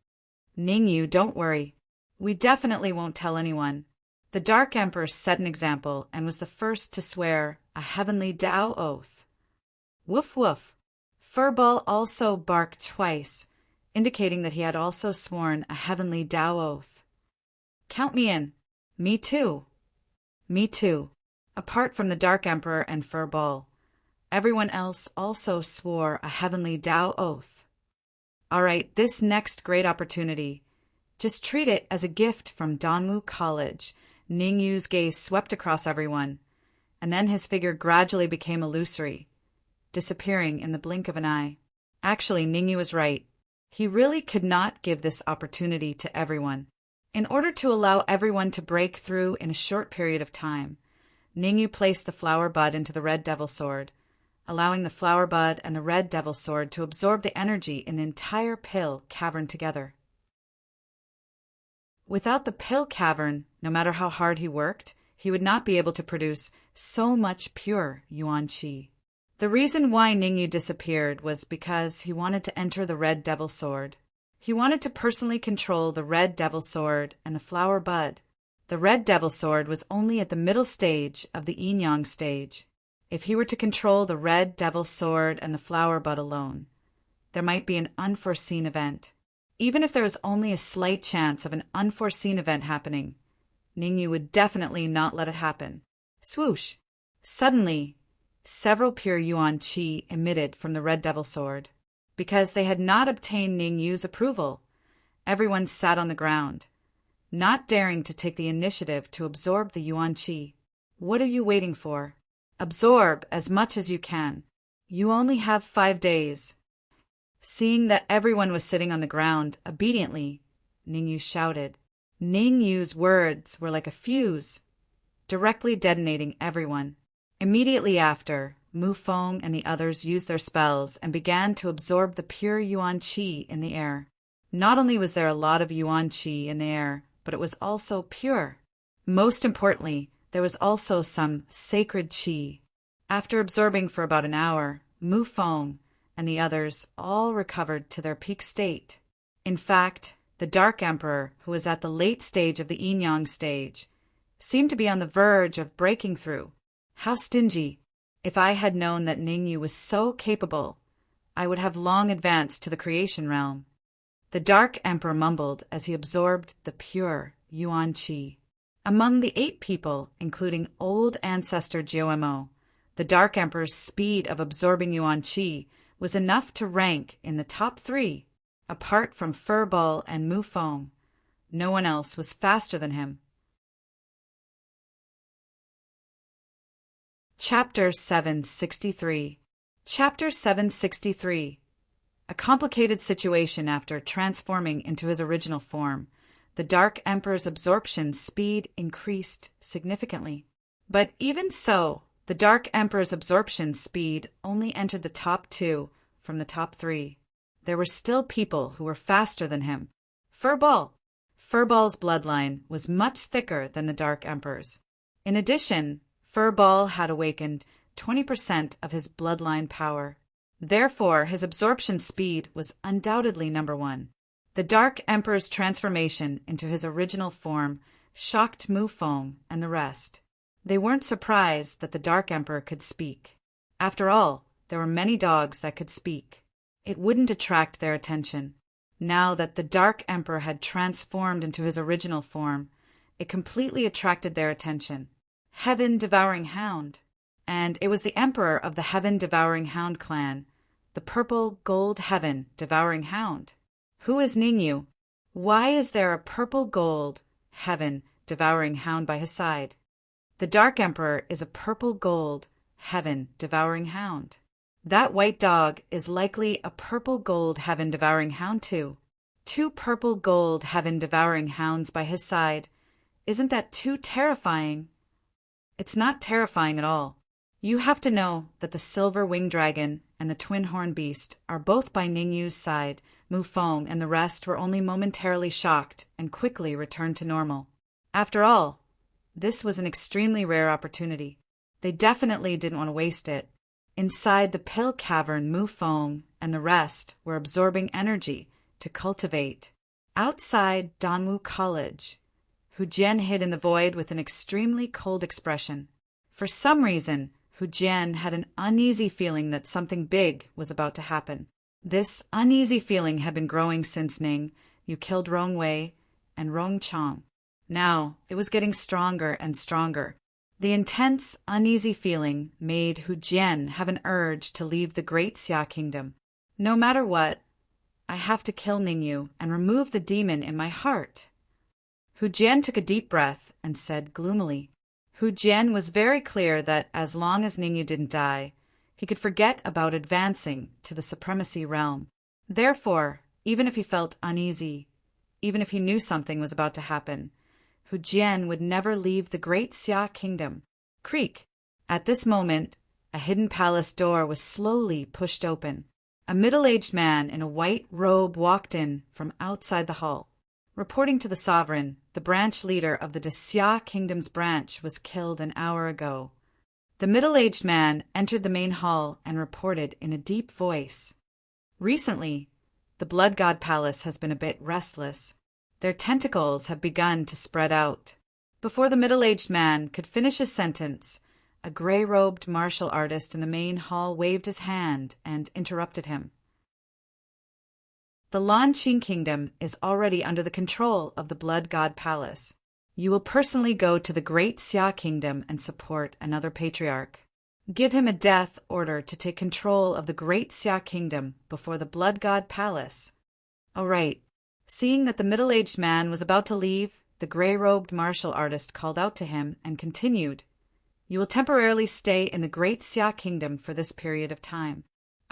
Ning Yu, don't worry. We definitely won't tell anyone. The Dark Emperor set an example and was the first to swear a heavenly Tao oath. Woof woof. Furball also barked twice, indicating that he had also sworn a heavenly Tao oath. Count me in. Me too. Me too. Apart from the Dark Emperor and Furball, everyone else also swore a heavenly Tao oath. All right, this next great opportunity, just treat it as a gift from Danwu College. Ning Yu's gaze swept across everyone, and then his figure gradually became illusory, disappearing in the blink of an eye. Actually, Ning Yu was right. He really could not give this opportunity to everyone. In order to allow everyone to break through in a short period of time, Ning Yu placed the flower bud into the red devil sword, allowing the flower bud and the red devil sword to absorb the energy in the entire pill cavern together. Without the pill cavern, no matter how hard he worked, he would not be able to produce so much pure yuan qi. The reason why Ning Yu disappeared was because he wanted to enter the red devil sword. He wanted to personally control the red devil sword and the flower bud. The red devil sword was only at the middle stage of the yin-yang stage. If he were to control the red devil sword and the flower bud alone, there might be an unforeseen event. Even if there was only a slight chance of an unforeseen event happening, Ning Yu would definitely not let it happen. Swoosh! Suddenly, several pure yuan qi emitted from the red devil sword. Because they had not obtained Ning Yu's approval, everyone sat on the ground, not daring to take the initiative to absorb the yuan qi. What are you waiting for? Absorb as much as you can. You only have 5 days. Seeing that everyone was sitting on the ground, obediently, Ningyu shouted. Ningyu's words were like a fuse, directly detonating everyone. Immediately after, Mufeng and the others used their spells and began to absorb the pure yuan qi in the air. Not only was there a lot of yuan qi in the air, but it was also pure. Most importantly, there was also some sacred qi. After absorbing for about an hour, Mufeng and the others all recovered to their peak state. In fact, the Dark Emperor, who was at the late stage of the yin-yang stage, seemed to be on the verge of breaking through. How stingy! If I had known that Ningyu was so capable, I would have long advanced to the creation realm. The Dark Emperor mumbled as he absorbed the pure yuan qi. Among the 8 people, including old ancestor Jiuemo, the Dark Emperor's speed of absorbing yuan qi was enough to rank in the top 3. Apart from Furball and Mufeng, no one else was faster than him. Chapter 763. Chapter 763. A complicated situation after transforming into his original form. The Dark Emperor's absorption speed increased significantly. But even so, the Dark Emperor's absorption speed only entered the top 2 from the top 3. There were still people who were faster than him. Furball. Furball's bloodline was much thicker than the Dark Emperor's. In addition, Furball had awakened 20% of his bloodline power. Therefore, his absorption speed was undoubtedly number 1. The Dark Emperor's transformation into his original form shocked Mufeng and the rest. They weren't surprised that the Dark Emperor could speak. After all, there were many dogs that could speak. It wouldn't attract their attention. Now that the Dark Emperor had transformed into his original form, it completely attracted their attention. Heaven-devouring hound. And it was the Emperor of the Heaven-devouring hound clan, the purple gold Heaven-devouring hound. Who is Ningyu? Why is there a purple gold Heaven-devouring hound by his side? The Dark Emperor is a purple gold Heaven-devouring hound. That white dog is likely a purple gold Heaven-devouring hound too. 2 purple gold Heaven-devouring hounds by his side. Isn't that too terrifying? It's not terrifying at all. You have to know that the silver winged dragon and the twin horn beast are both by Ningyu's side. Mufeng and the rest were only momentarily shocked and quickly returned to normal. After all, this was an extremely rare opportunity. They definitely didn't want to waste it. Inside the pill cavern, Mufeng and the rest were absorbing energy to cultivate. Outside Danwu College, Hu Jian hid in the void with an extremely cold expression. For some reason, Hu Jian had an uneasy feeling that something big was about to happen. This uneasy feeling had been growing since Ning, you killed Rong Wei and Rong Chang. Now it was getting stronger and stronger. The intense, uneasy feeling made Hu Jian have an urge to leave the Great Xia Kingdom. No matter what, I have to kill Ningyu and remove the demon in my heart. Hu Jian took a deep breath and said gloomily. Hu Jian was very clear that as long as Ningyu didn't die, he could forget about advancing to the supremacy realm. Therefore, even if he felt uneasy, even if he knew something was about to happen, Hu Jian would never leave the Great Xia Kingdom. Creak! At this moment, a hidden palace door was slowly pushed open. A middle-aged man in a white robe walked in from outside the hall. Reporting to the sovereign, the branch leader of the Xia Kingdom's branch was killed an hour ago. The middle-aged man entered the main hall and reported in a deep voice. Recently, the Blood God Palace has been a bit restless. Their tentacles have begun to spread out. Before the middle-aged man could finish his sentence, a gray-robed martial artist in the main hall waved his hand and interrupted him. The Lanqing Kingdom is already under the control of the Blood God Palace. You will personally go to the Great Xia Kingdom and support another patriarch. Give him a death order to take control of the Great Xia Kingdom before the Blood God Palace. All right. Seeing that the middle-aged man was about to leave, the gray-robed martial artist called out to him and continued, You will temporarily stay in the Great Xia Kingdom for this period of time.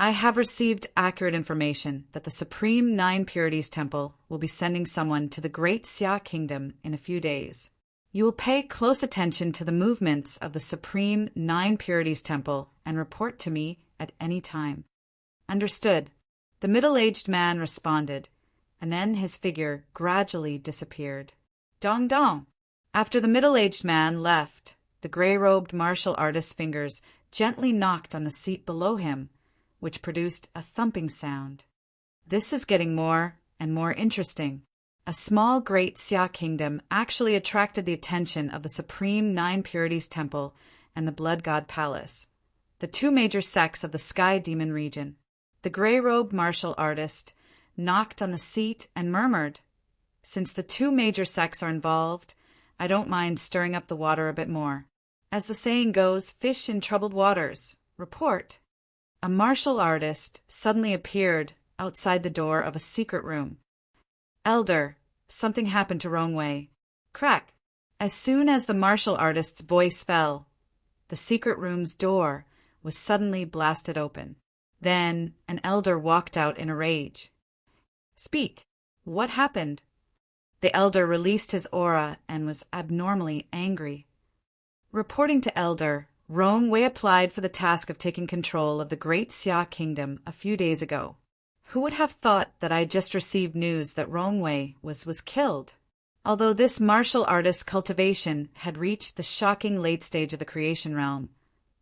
I have received accurate information that the Supreme Nine Purities Temple will be sending someone to the Great Xia Kingdom in a few days. You will pay close attention to the movements of the Supreme Nine Purities Temple and report to me at any time. Understood. The middle-aged man responded, and then his figure gradually disappeared. Dong dong! After the middle-aged man left, the gray-robed martial artist's fingers gently knocked on the seat below him, which produced a thumping sound. This is getting more and more interesting. A small Great Xia Kingdom actually attracted the attention of the Supreme Nine Purities Temple and the Blood God Palace, the two major sects of the Sky Demon region. The gray-robed martial artist knocked on the seat and murmured, "Since the two major sects are involved, I don't mind stirring up the water a bit more. As the saying goes, fish in troubled waters. Report." A martial artist suddenly appeared outside the door of a secret room. "Elder, something happened to Rongwei." Crack! As soon as the martial artist's voice fell, the secret room's door was suddenly blasted open. Then an elder walked out in a rage. "Speak. What happened?" The elder released his aura and was abnormally angry. Reporting to Elder, Rongwei applied for the task of taking control of the Great Xia Kingdom a few days ago. Who would have thought that I had just received news that Rongwei was killed? Although this martial artist's cultivation had reached the shocking late stage of the creation realm,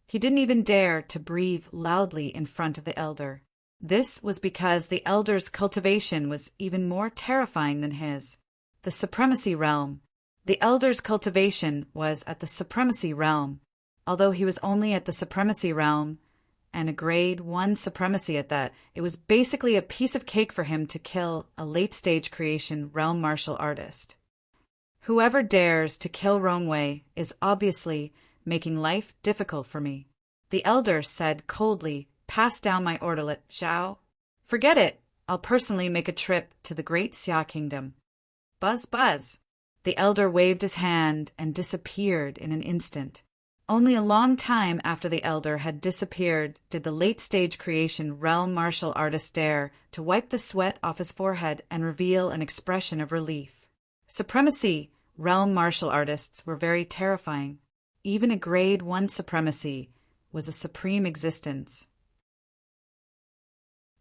he didn't even dare to breathe loudly in front of the elder. This was because the elder's cultivation was even more terrifying than his. The supremacy realm. The elder's cultivation was at the supremacy realm. Although he was only at the supremacy realm, and a grade 1 supremacy at that, it was basically a piece of cake for him to kill a late-stage creation realm martial artist. Whoever dares to kill Rongwei is obviously making life difficult for me. The elder said coldly, "Pass down my orderlet, Zhao." "Forget it. I'll personally make a trip to the Great Xia Kingdom." Buzz, buzz. The elder waved his hand and disappeared in an instant. Only a long time after the elder had disappeared did the late-stage creation realm martial artist dare to wipe the sweat off his forehead and reveal an expression of relief. Supremacy realm martial artists were very terrifying. Even a grade 1 supremacy was a supreme existence.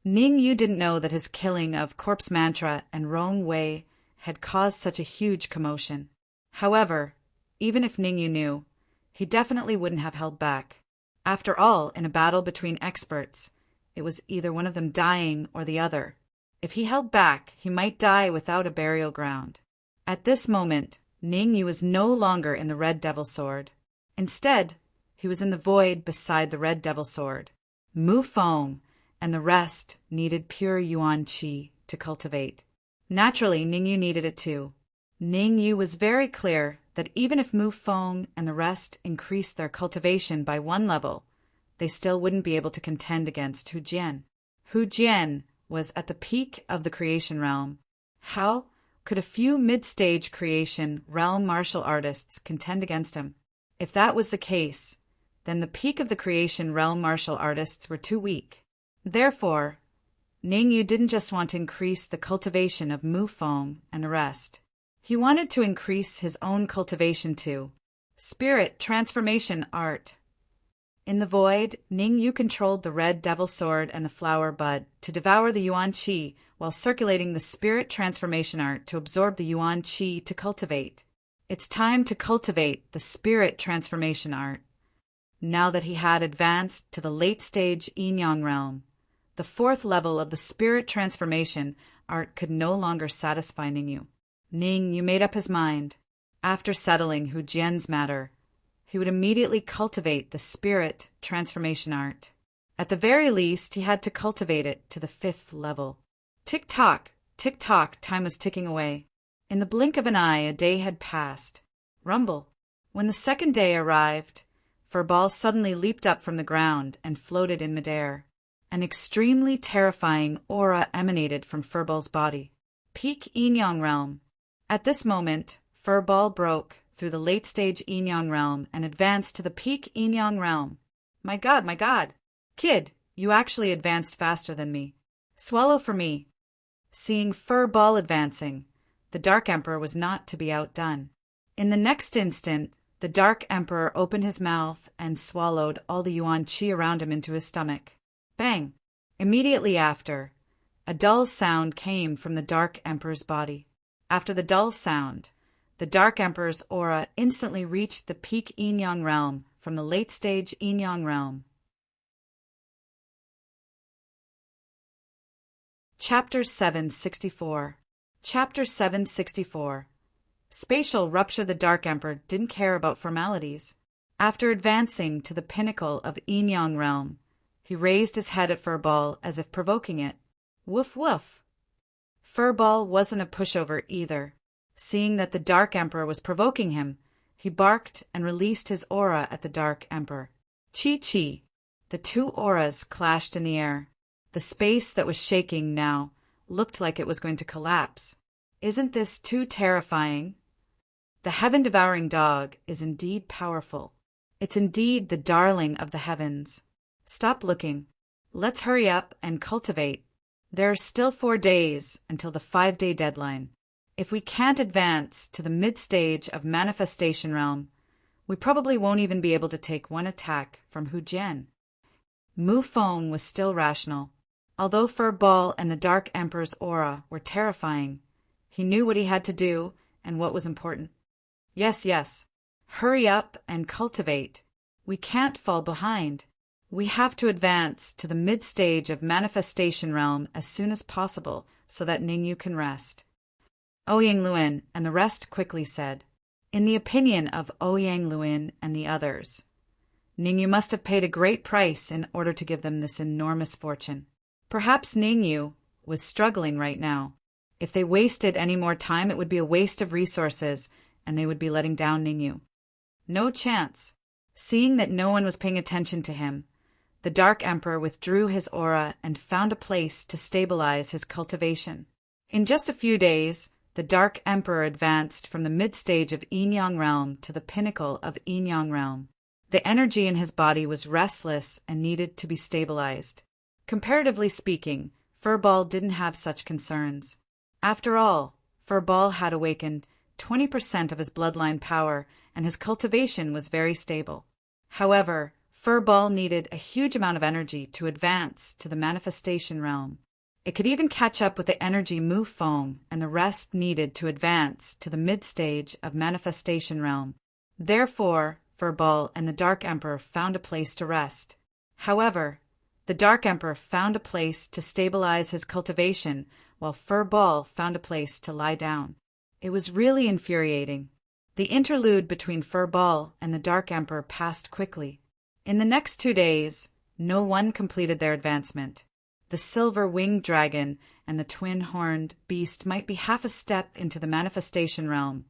Ning Yu didn't know that his killing of Corpse Mantra and Rongwei had caused such a huge commotion. However, even if Ning Yu knew, he definitely wouldn't have held back. After all, in a battle between experts, it was either one of them dying or the other. If he held back, he might die without a burial ground. At this moment, Ning Yu was no longer in the Red Devil Sword. Instead, he was in the void beside the Red Devil Sword. Mu Feng and the rest needed pure Yuan Qi to cultivate. Naturally, Ning Yu needed it too. Ning Yu was very clear that even if Mu Feng and the rest increased their cultivation by 1 level, they still wouldn't be able to contend against Hu Jian. Hu Jian was at the peak of the creation realm. How could a few mid-stage creation realm martial artists contend against him? If that was the case, then the peak of the creation realm martial artists were too weak. Therefore, Ning Yu didn't just want to increase the cultivation of Mu Feng and the rest. He wanted to increase his own cultivation too. Spirit transformation art. In the void, Ning Yu controlled the Red Devil Sword and the Flower Bud to devour the Yuan Qi while circulating the Spirit transformation art to absorb the Yuan Qi to cultivate. It's time to cultivate the Spirit transformation art. Now that he had advanced to the late-stage Yin-Yang realm, the 4th level of the Spirit transformation art could no longer satisfy Ning Yu. Ning Yu made up his mind. After settling Hu Jian's matter, he would immediately cultivate the Spirit transformation art. At the very least, he had to cultivate it to the 5th level. Tick-tock, time was ticking away. In the blink of an eye, a day had passed. Rumble. When the 2nd day arrived, Furball suddenly leaped up from the ground and floated in midair. An extremely terrifying aura emanated from Furball's body. Peak Yin-Yang realm. At this moment, Furball broke through the late-stage Yin-Yang realm and advanced to the peak Yin-Yang realm. My God! Kid, You actually advanced faster than me. Swallow for me. Seeing Fur Ball advancing, the Dark Emperor was not to be outdone. In the next instant, the Dark Emperor opened his mouth and swallowed all the yuan qi around him into his stomach. Bang! Immediately after, a dull sound came from the Dark Emperor's body. After the dull sound, the Dark Emperor's aura instantly reached the peak yin-yang realm from the late-stage yin-yang realm. Chapter 764. Chapter 764. Spatial Rupture. The Dark Emperor didn't care about formalities. After advancing to the pinnacle of yin-yang realm, he raised his head at Fur Ball as if provoking it. Woof woof. Fur Ball wasn't a pushover either. Seeing that the Dark Emperor was provoking him, he barked and released his aura at the Dark Emperor. Chi-chi. The two auras clashed in the air. The space that was shaking now looked like it was going to collapse. Isn't this too terrifying? The heaven-devouring dog is indeed powerful. It's indeed the darling of the heavens. Stop looking. Let's hurry up and cultivate. There are still 4 days until the 5-day deadline. If we can't advance to the mid-stage of manifestation realm, we probably won't even be able to take one attack from Hu Jian. Mu Feng was still rational. Although Fur Ball and the Dark Emperor's aura were terrifying, he knew what he had to do and what was important. Yes. Hurry up and cultivate. We can't fall behind. We have to advance to the mid-stage of manifestation realm as soon as possible so that Ningyu can rest. Ouyang Luin and the rest quickly said, in the opinion of Ouyang Luin and the others, Ningyu must have paid a great price in order to give them this enormous fortune. Perhaps Ningyu was struggling right now. If they wasted any more time, it would be a waste of resources, and they would be letting down Ningyu. No chance. Seeing that no one was paying attention to him, the Dark Emperor withdrew his aura and found a place to stabilize his cultivation. In just a few days, the Dark Emperor advanced from the mid-stage of yin-yang realm to the pinnacle of yin-yang realm. The energy in his body was restless and needed to be stabilized. Comparatively speaking, Fur Ball didn't have such concerns. After all, Fur Ball had awakened 20% of his bloodline power, and his cultivation was very stable. However, Fur Ball needed a huge amount of energy to advance to the manifestation realm. It could even catch up with the energy Mu Feng and the rest needed to advance to the mid-stage of manifestation realm. Therefore, Fur Ball and the Dark Emperor found a place to rest. However, the Dark Emperor found a place to stabilize his cultivation, while Fur Ball found a place to lie down. It was really infuriating. The interlude between Fur Ball and the Dark Emperor passed quickly. In the next 2 days, no one completed their advancement. The silver-winged dragon and the twin-horned beast might be half a step into the manifestation realm,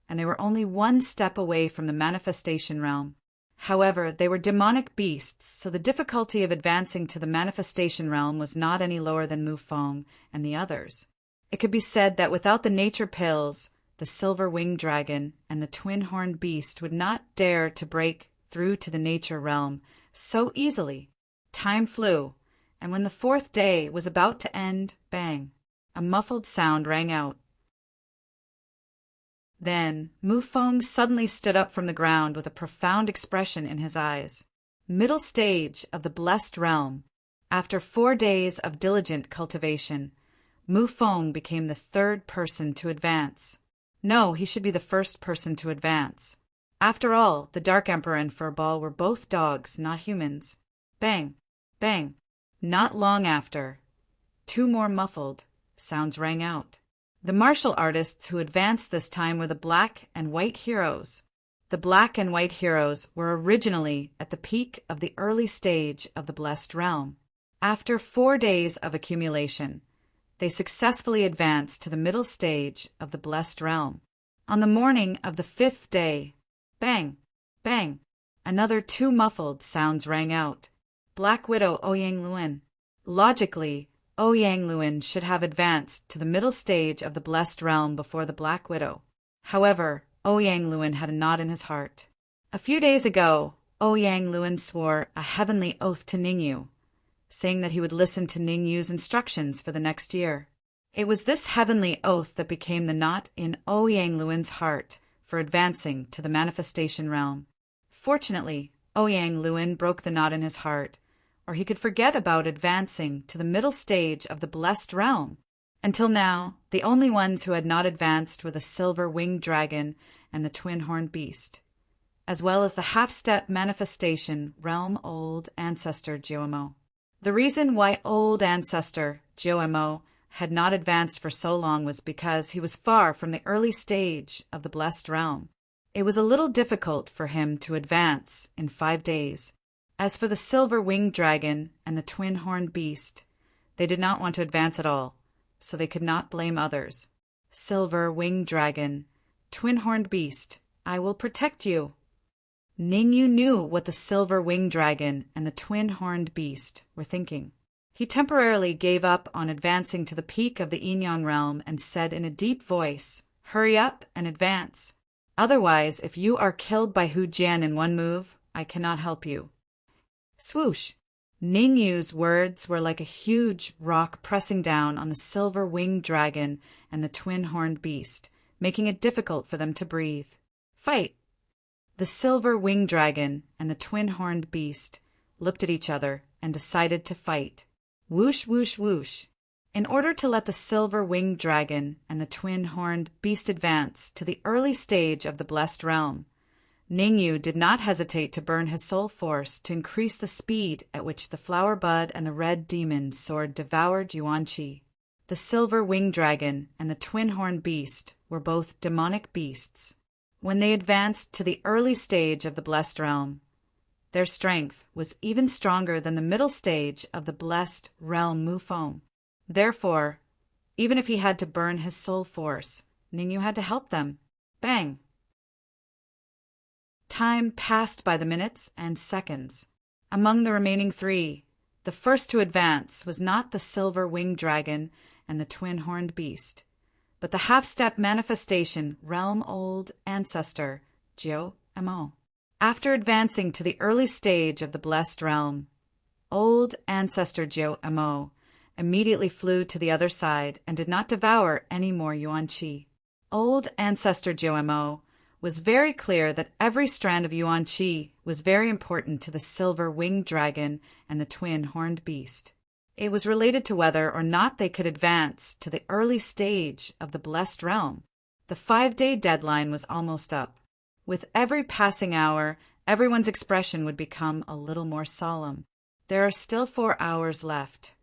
and they were only 1 step away from the manifestation realm. However, they were demonic beasts, so the difficulty of advancing to the manifestation realm was not any lower than Mu Feng and the others. It could be said that without the nature pills, the silver-winged dragon and the twin-horned beast would not dare to break through to the nature realm so easily. Time flew, and when the 4th day was about to end, bang, a muffled sound rang out. Then, Mu Feng suddenly stood up from the ground with a profound expression in his eyes. Middle stage of the blessed realm. After 4 days of diligent cultivation, Mu Feng became the 3rd person to advance. No, he should be the 1st person to advance. After all, the Dark Emperor and Fur Ball were both dogs, not humans. Bang, bang. Not long after, 2 more muffled sounds rang out. The martial artists who advanced this time were the Black and White Heroes. The Black and White Heroes were originally at the peak of the early stage of the Blessed Realm. After 4 days of accumulation, they successfully advanced to the middle stage of the Blessed Realm. On the morning of the 5th day, bang, bang, another 2 muffled sounds rang out. Black Widow Ouyang Luin. Logically, Ouyang Luin should have advanced to the middle stage of the Blessed Realm before the Black Widow. However, Ouyang Luin had a knot in his heart. A few days ago, Ouyang Luin swore a heavenly oath to Ningyu saying that he would listen to Ning Yu's instructions for the next year. It was this heavenly oath that became the knot in Ouyang Luin's heart for advancing to the manifestation realm. Fortunately, Ouyang Luin broke the knot in his heart, or he could forget about advancing to the middle stage of the blessed realm. Until now, the only ones who had not advanced were the silver-winged dragon and the twin-horned beast, as well as the half-step manifestation realm old ancestor Jiuemo. The reason why old ancestor Jiuemo had not advanced for so long was because he was far from the early stage of the blessed realm. It was a little difficult for him to advance in 5 days. As for the silver-winged dragon and the twin-horned beast, they did not want to advance at all, so they could not blame others. Silver-winged dragon, twin-horned beast, I will protect you. Ning Yu knew what the silver-winged dragon and the twin-horned beast were thinking. He temporarily gave up on advancing to the peak of the Yinyang realm and said in a deep voice, "Hurry up and advance. Otherwise, if you are killed by Hu Jian in one move, I cannot help you." Swoosh! Ning Yu's words were like a huge rock pressing down on the silver-winged dragon and the twin-horned beast, making it difficult for them to breathe. Fight! The silver-winged dragon and the twin-horned beast looked at each other and decided to fight. Whoosh, whoosh, whoosh. In order to let the silver-winged dragon and the twin-horned beast advance to the early stage of the blessed realm, Ning Yu did not hesitate to burn his soul force to increase the speed at which the flower bud and the red demon sword devoured Yuan Qi. The silver-winged dragon and the twin-horned beast were both demonic beasts. When they advanced to the early stage of the blessed realm, their strength was even stronger than the middle stage of the blessed realm Mufeng. Therefore, even if he had to burn his soul force, Ning Yu had to help them. Bang! Time passed by the minutes and seconds. Among the remaining 3, the first to advance was not the silver-winged dragon and the twin-horned beast, but the half-step manifestation realm old ancestor Jiuemo. After advancing to the early stage of the blessed realm, old ancestor Jiuemo immediately flew to the other side and did not devour any more Yuan Qi. Old ancestor Jiuemo was very clear that every strand of Yuan Qi was very important to the silver-winged dragon and the twin-horned beast. It was related to whether or not they could advance to the early stage of the blessed realm. The 5-day deadline was almost up. With every passing hour, everyone's expression would become a little more solemn. There are still 4 hours left.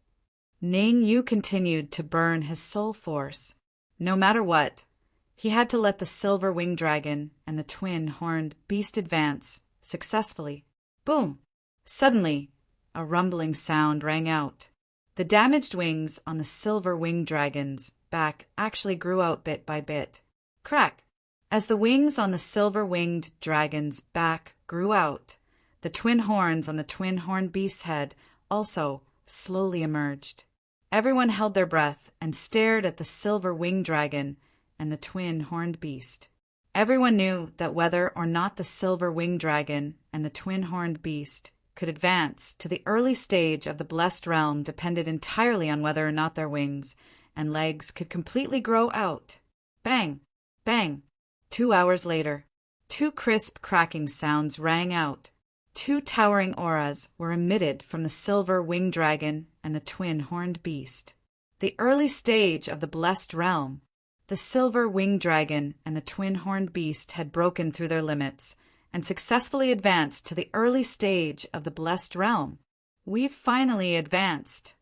Ning Yu continued to burn his soul force. No matter what, he had to let the silver-winged dragon and the twin-horned beast advance successfully. Boom! Suddenly, a rumbling sound rang out. The damaged wings on the silver-winged dragon's back actually grew out bit by bit. Crack! As the wings on the silver-winged dragon's back grew out, the twin horns on the twin-horned beast's head also slowly emerged. Everyone held their breath and stared at the silver-winged dragon and the twin-horned beast. Everyone knew that whether or not the silver-winged dragon and the twin-horned beast could advance to the early stage of the blessed realm depended entirely on whether or not their wings and legs could completely grow out. Bang! Bang! 2 hours later, 2 crisp cracking sounds rang out. 2 towering auras were emitted from the silver-winged dragon and the twin-horned beast. The early stage of the blessed realm. The silver-winged dragon and the twin-horned beast had broken through their limits and successfully advanced to the early stage of the blessed realm. We've finally advanced.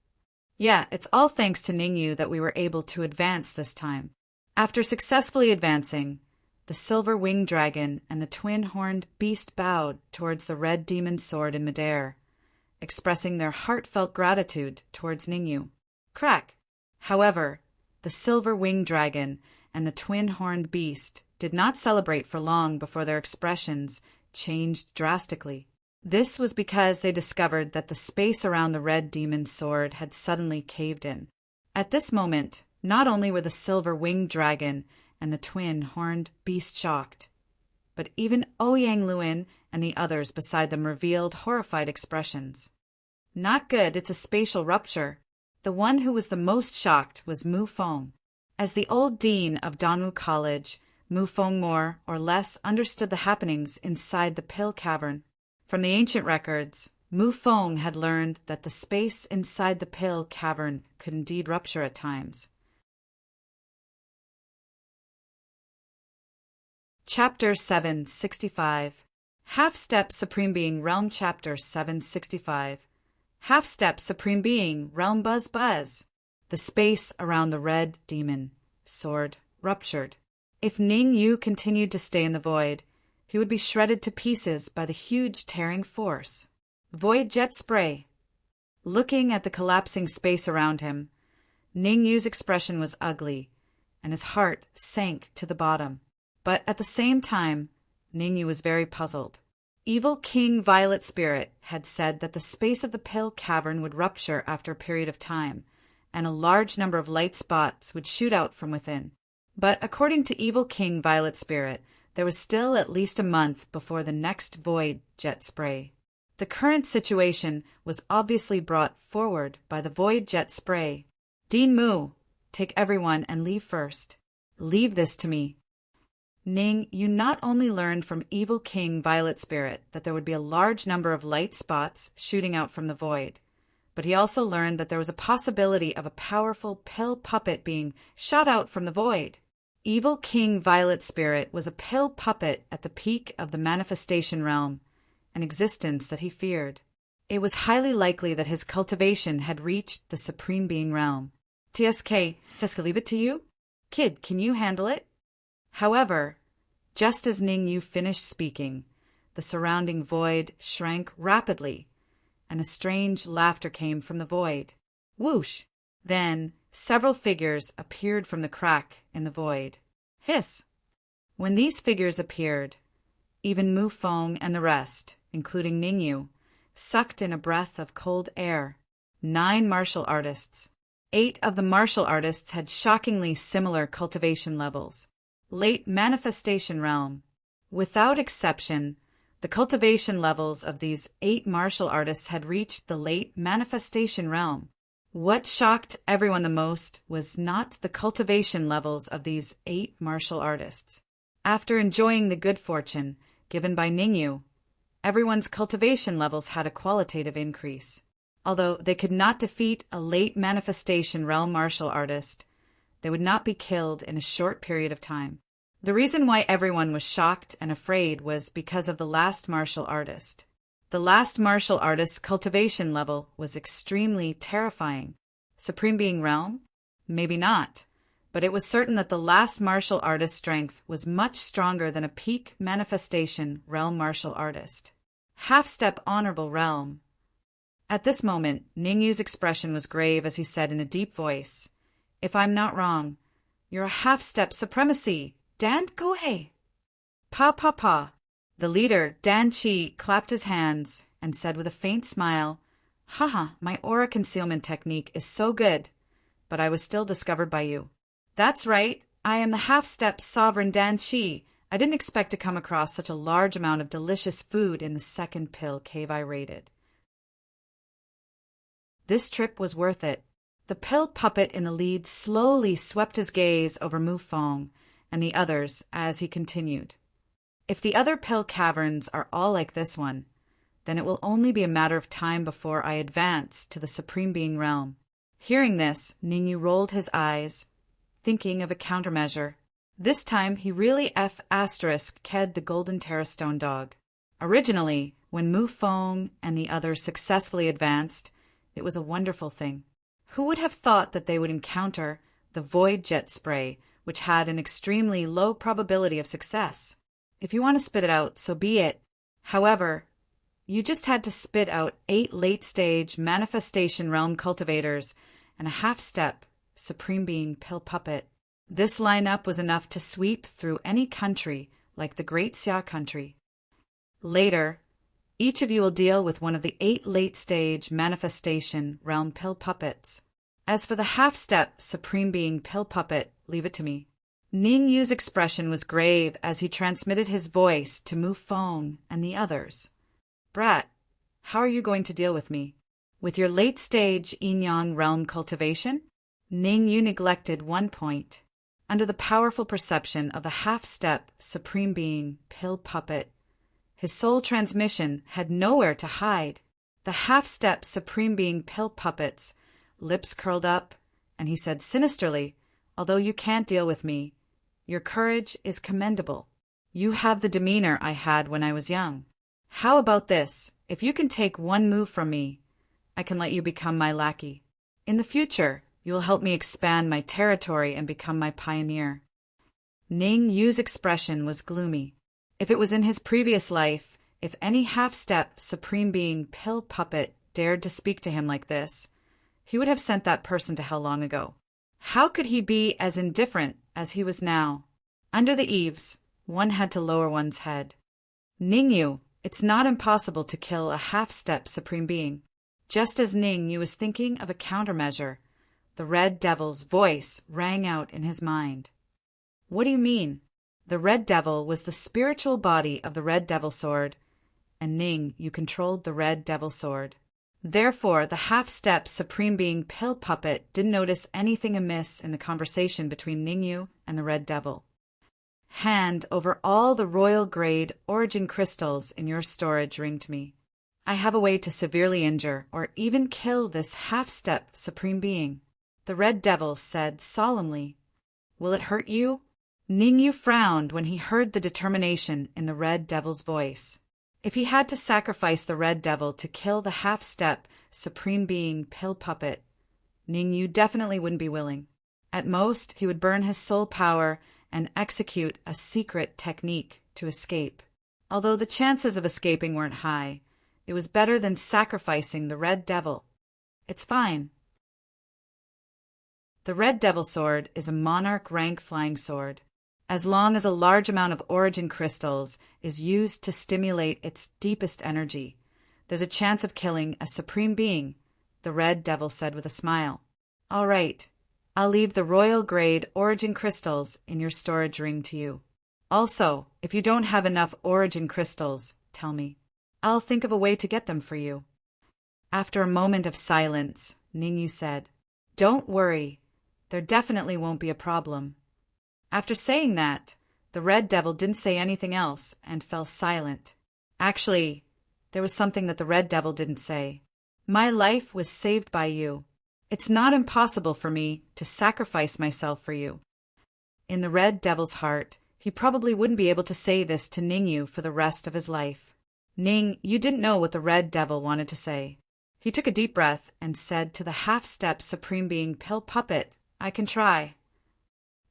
Yeah, it's all thanks to Ning Yu that we were able to advance this time. After successfully advancing, the silver-winged dragon and the twin-horned beast bowed towards the red demon sword in midair, expressing their heartfelt gratitude towards Ning Yu. Crack! However, the silver-winged dragon and the twin-horned beast did not celebrate for long before their expressions changed drastically. This was because they discovered that the space around the red demon's sword had suddenly caved in. At this moment, not only were the silver-winged dragon and the twin-horned beast shocked, but even Ouyang Luin and the others beside them revealed horrified expressions. Not good, it's a spatial rupture. The one who was the most shocked was Mu Fong. As the old dean of Danwu College, Mu Fong more or less understood the happenings inside the pill cavern. From the ancient records, Mu Fong had learned that the space inside the pill cavern could indeed rupture at times. Chapter 765. Half-Step Supreme Being Realm Chapter 765. Half-Step Supreme Being Realm Buzz Buzz. The space around the red demon sword ruptured. If Ning Yu continued to stay in the void, he would be shredded to pieces by the huge tearing force. Void jet spray. Looking at the collapsing space around him, Ning Yu's expression was ugly, and his heart sank to the bottom. But at the same time, Ning Yu was very puzzled. Evil King Violet Spirit had said that the space of the pill cavern would rupture after a period of time, and a large number of light spots would shoot out from within. But according to Evil King Violet Spirit, there was still at least a month before the next void jet spray. The current situation was obviously brought forward by the void jet spray. Dean Mu, take everyone and leave first. Leave this to me. Ning, you not only learned from Evil King Violet Spirit that there would be a large number of light spots shooting out from the void, but he also learned that there was a possibility of a powerful pill puppet being shot out from the void. Evil King Violet Spirit was a pill puppet at the peak of the manifestation realm, an existence that he feared. It was highly likely that his cultivation had reached the Supreme Being realm. TSK, let's leave it to you? Kid, can you handle it? However, just as Ning Yu finished speaking, the surrounding void shrank rapidly, and a strange laughter came from the void. Whoosh! Then several figures appeared from the crack in the void. Hiss! When these figures appeared, even Mu Fong and the rest, including Ning Yu, sucked in a breath of cold air. 9 martial artists. 8 of the martial artists had shockingly similar cultivation levels. Late manifestation realm. Without exception, the cultivation levels of these 8 martial artists had reached the late manifestation realm. What shocked everyone the most was not the cultivation levels of these 8 martial artists. After enjoying the good fortune given by Ning Yu, everyone's cultivation levels had a qualitative increase. Although they could not defeat a late manifestation realm martial artist, they would not be killed in a short period of time. The reason why everyone was shocked and afraid was because of the last martial artist. The last martial artist's cultivation level was extremely terrifying. Supreme Being Realm? Maybe not, but it was certain that the last martial artist's strength was much stronger than a peak manifestation realm martial artist. Half-step honorable realm. At this moment, Ning Yu's expression was grave as he said in a deep voice, "If I'm not wrong, you're a half-step supremacy, Dan Gohei." Pa pa pa. The leader, Dan Chi, clapped his hands and said with a faint smile, "Haha, my aura concealment technique is so good, but I was still discovered by you." "That's right, I am the half-step sovereign Dan Chi. I didn't expect to come across such a large amount of delicious food in the second pill cave I raided. This trip was worth it." The pill puppet in the lead slowly swept his gaze over Mu Fong and the others as he continued. "If the other pill caverns are all like this one, then it will only be a matter of time before I advance to the Supreme Being realm." Hearing this, Ning Yu rolled his eyes, thinking of a countermeasure. This time he really Ked the Golden Terrastone dog. Originally, when Mu Fong and the others successfully advanced, it was a wonderful thing. Who would have thought that they would encounter the void jet spray, which had an extremely low probability of success? If you want to spit it out, so be it. However, you just had to spit out 8 late-stage manifestation realm cultivators and a half-step Supreme Being pill puppet. This lineup was enough to sweep through any country like the Great Xia country. Later, each of you will deal with one of the 8 late-stage manifestation realm pill puppets. As for the half-step Supreme Being pill puppet, leave it to me. Ning Yu's expression was grave as he transmitted his voice to Mu Fong and the others. "Brat, how are you going to deal with me?" With your late-stage yin-yang realm cultivation, Ning Yu neglected one point. Under the powerful perception of the half-step Supreme Being pill puppet, his soul transmission had nowhere to hide. The half-step Supreme Being pill puppet's lips curled up, and he said sinisterly, "Although you can't deal with me, your courage is commendable. You have the demeanor I had when I was young. How about this? If you can take one move from me, I can let you become my lackey. In the future, you will help me expand my territory and become my pioneer." Ning Yu's expression was gloomy. If it was in his previous life, if any half-step Supreme Being pill puppet dared to speak to him like this, he would have sent that person to hell long ago. How could he be as indifferent as he was now? Under the eaves, one had to lower one's head. Ning Yu, it's not impossible to kill a half-step Supreme Being. Just as Ning Yu was thinking of a countermeasure, the Red Devil's voice rang out in his mind. What do you mean? The Red Devil was the spiritual body of the Red Devil Sword, and Ning Yu controlled the Red Devil Sword. Therefore, the half-step Supreme Being pill puppet didn't notice anything amiss in the conversation between Ning Yu and the Red Devil. "Hand over all the royal-grade origin crystals in your storage ring to me. I have a way to severely injure or even kill this half-step Supreme Being," the Red Devil said solemnly. "Will it hurt you?" Ning Yu frowned when he heard the determination in the Red Devil's voice. If he had to sacrifice the Red Devil to kill the half-step Supreme Being pill puppet, Ning Yu definitely wouldn't be willing. At most, he would burn his soul power and execute a secret technique to escape. Although the chances of escaping weren't high, it was better than sacrificing the Red Devil. It's fine. The Red Devil Sword is a monarch rank flying sword. As long as a large amount of origin crystals is used to stimulate its deepest energy, there's a chance of killing a Supreme Being, the Red Devil said with a smile. All right, I'll leave the royal grade origin crystals in your storage ring to you. Also, if you don't have enough origin crystals, tell me. I'll think of a way to get them for you. After a moment of silence, Ning Yu said, "Don't worry, there definitely won't be a problem." After saying that, the Red Devil didn't say anything else and fell silent. Actually, there was something that the Red Devil didn't say. "My life was saved by you. It's not impossible for me to sacrifice myself for you." In the Red Devil's heart, he probably wouldn't be able to say this to Ning Yu for the rest of his life. Ning Yu didn't know what the Red Devil wanted to say. He took a deep breath and said to the half-step Supreme Being pill puppet, "I can try."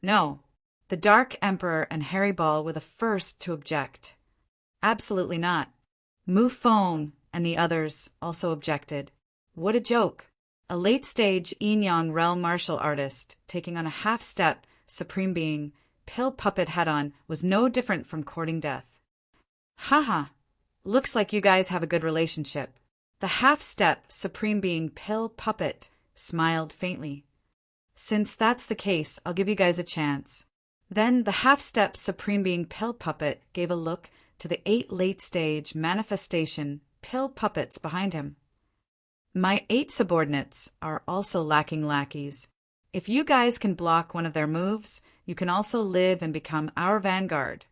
No. The Dark Emperor and Harry Ball were the first to object. Absolutely not. Mu Feng and the others also objected. What a joke. A late-stage yin-yang realm martial artist taking on a half-step Supreme Being pill puppet head-on was no different from courting death. Haha, looks like you guys have a good relationship. The half-step Supreme Being pill puppet smiled faintly. Since that's the case, I'll give you guys a chance. Then the half-step Supreme Being pill puppet gave a look to the 8 late-stage manifestation pill puppets behind him. My 8 subordinates are also lacking lackeys. If you guys can block one of their moves, you can also live and become our vanguard,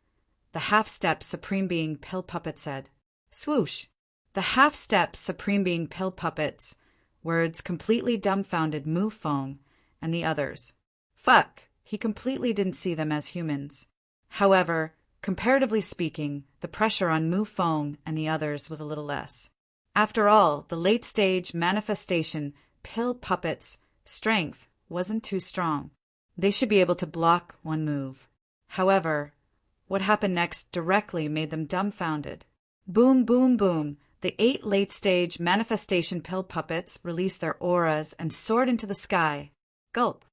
the half-step Supreme Being pill puppet said. Swoosh! The half-step Supreme Being pill puppet's words completely dumbfounded Mu Feng and the others. Fuck! He completely didn't see them as humans. However, comparatively speaking, the pressure on Mu Feng and the others was a little less. After all, the late-stage manifestation pill puppet's strength wasn't too strong. They should be able to block one move. However, what happened next directly made them dumbfounded. Boom, boom, boom. The 8 late-stage manifestation pill puppets released their auras and soared into the sky. Gulp.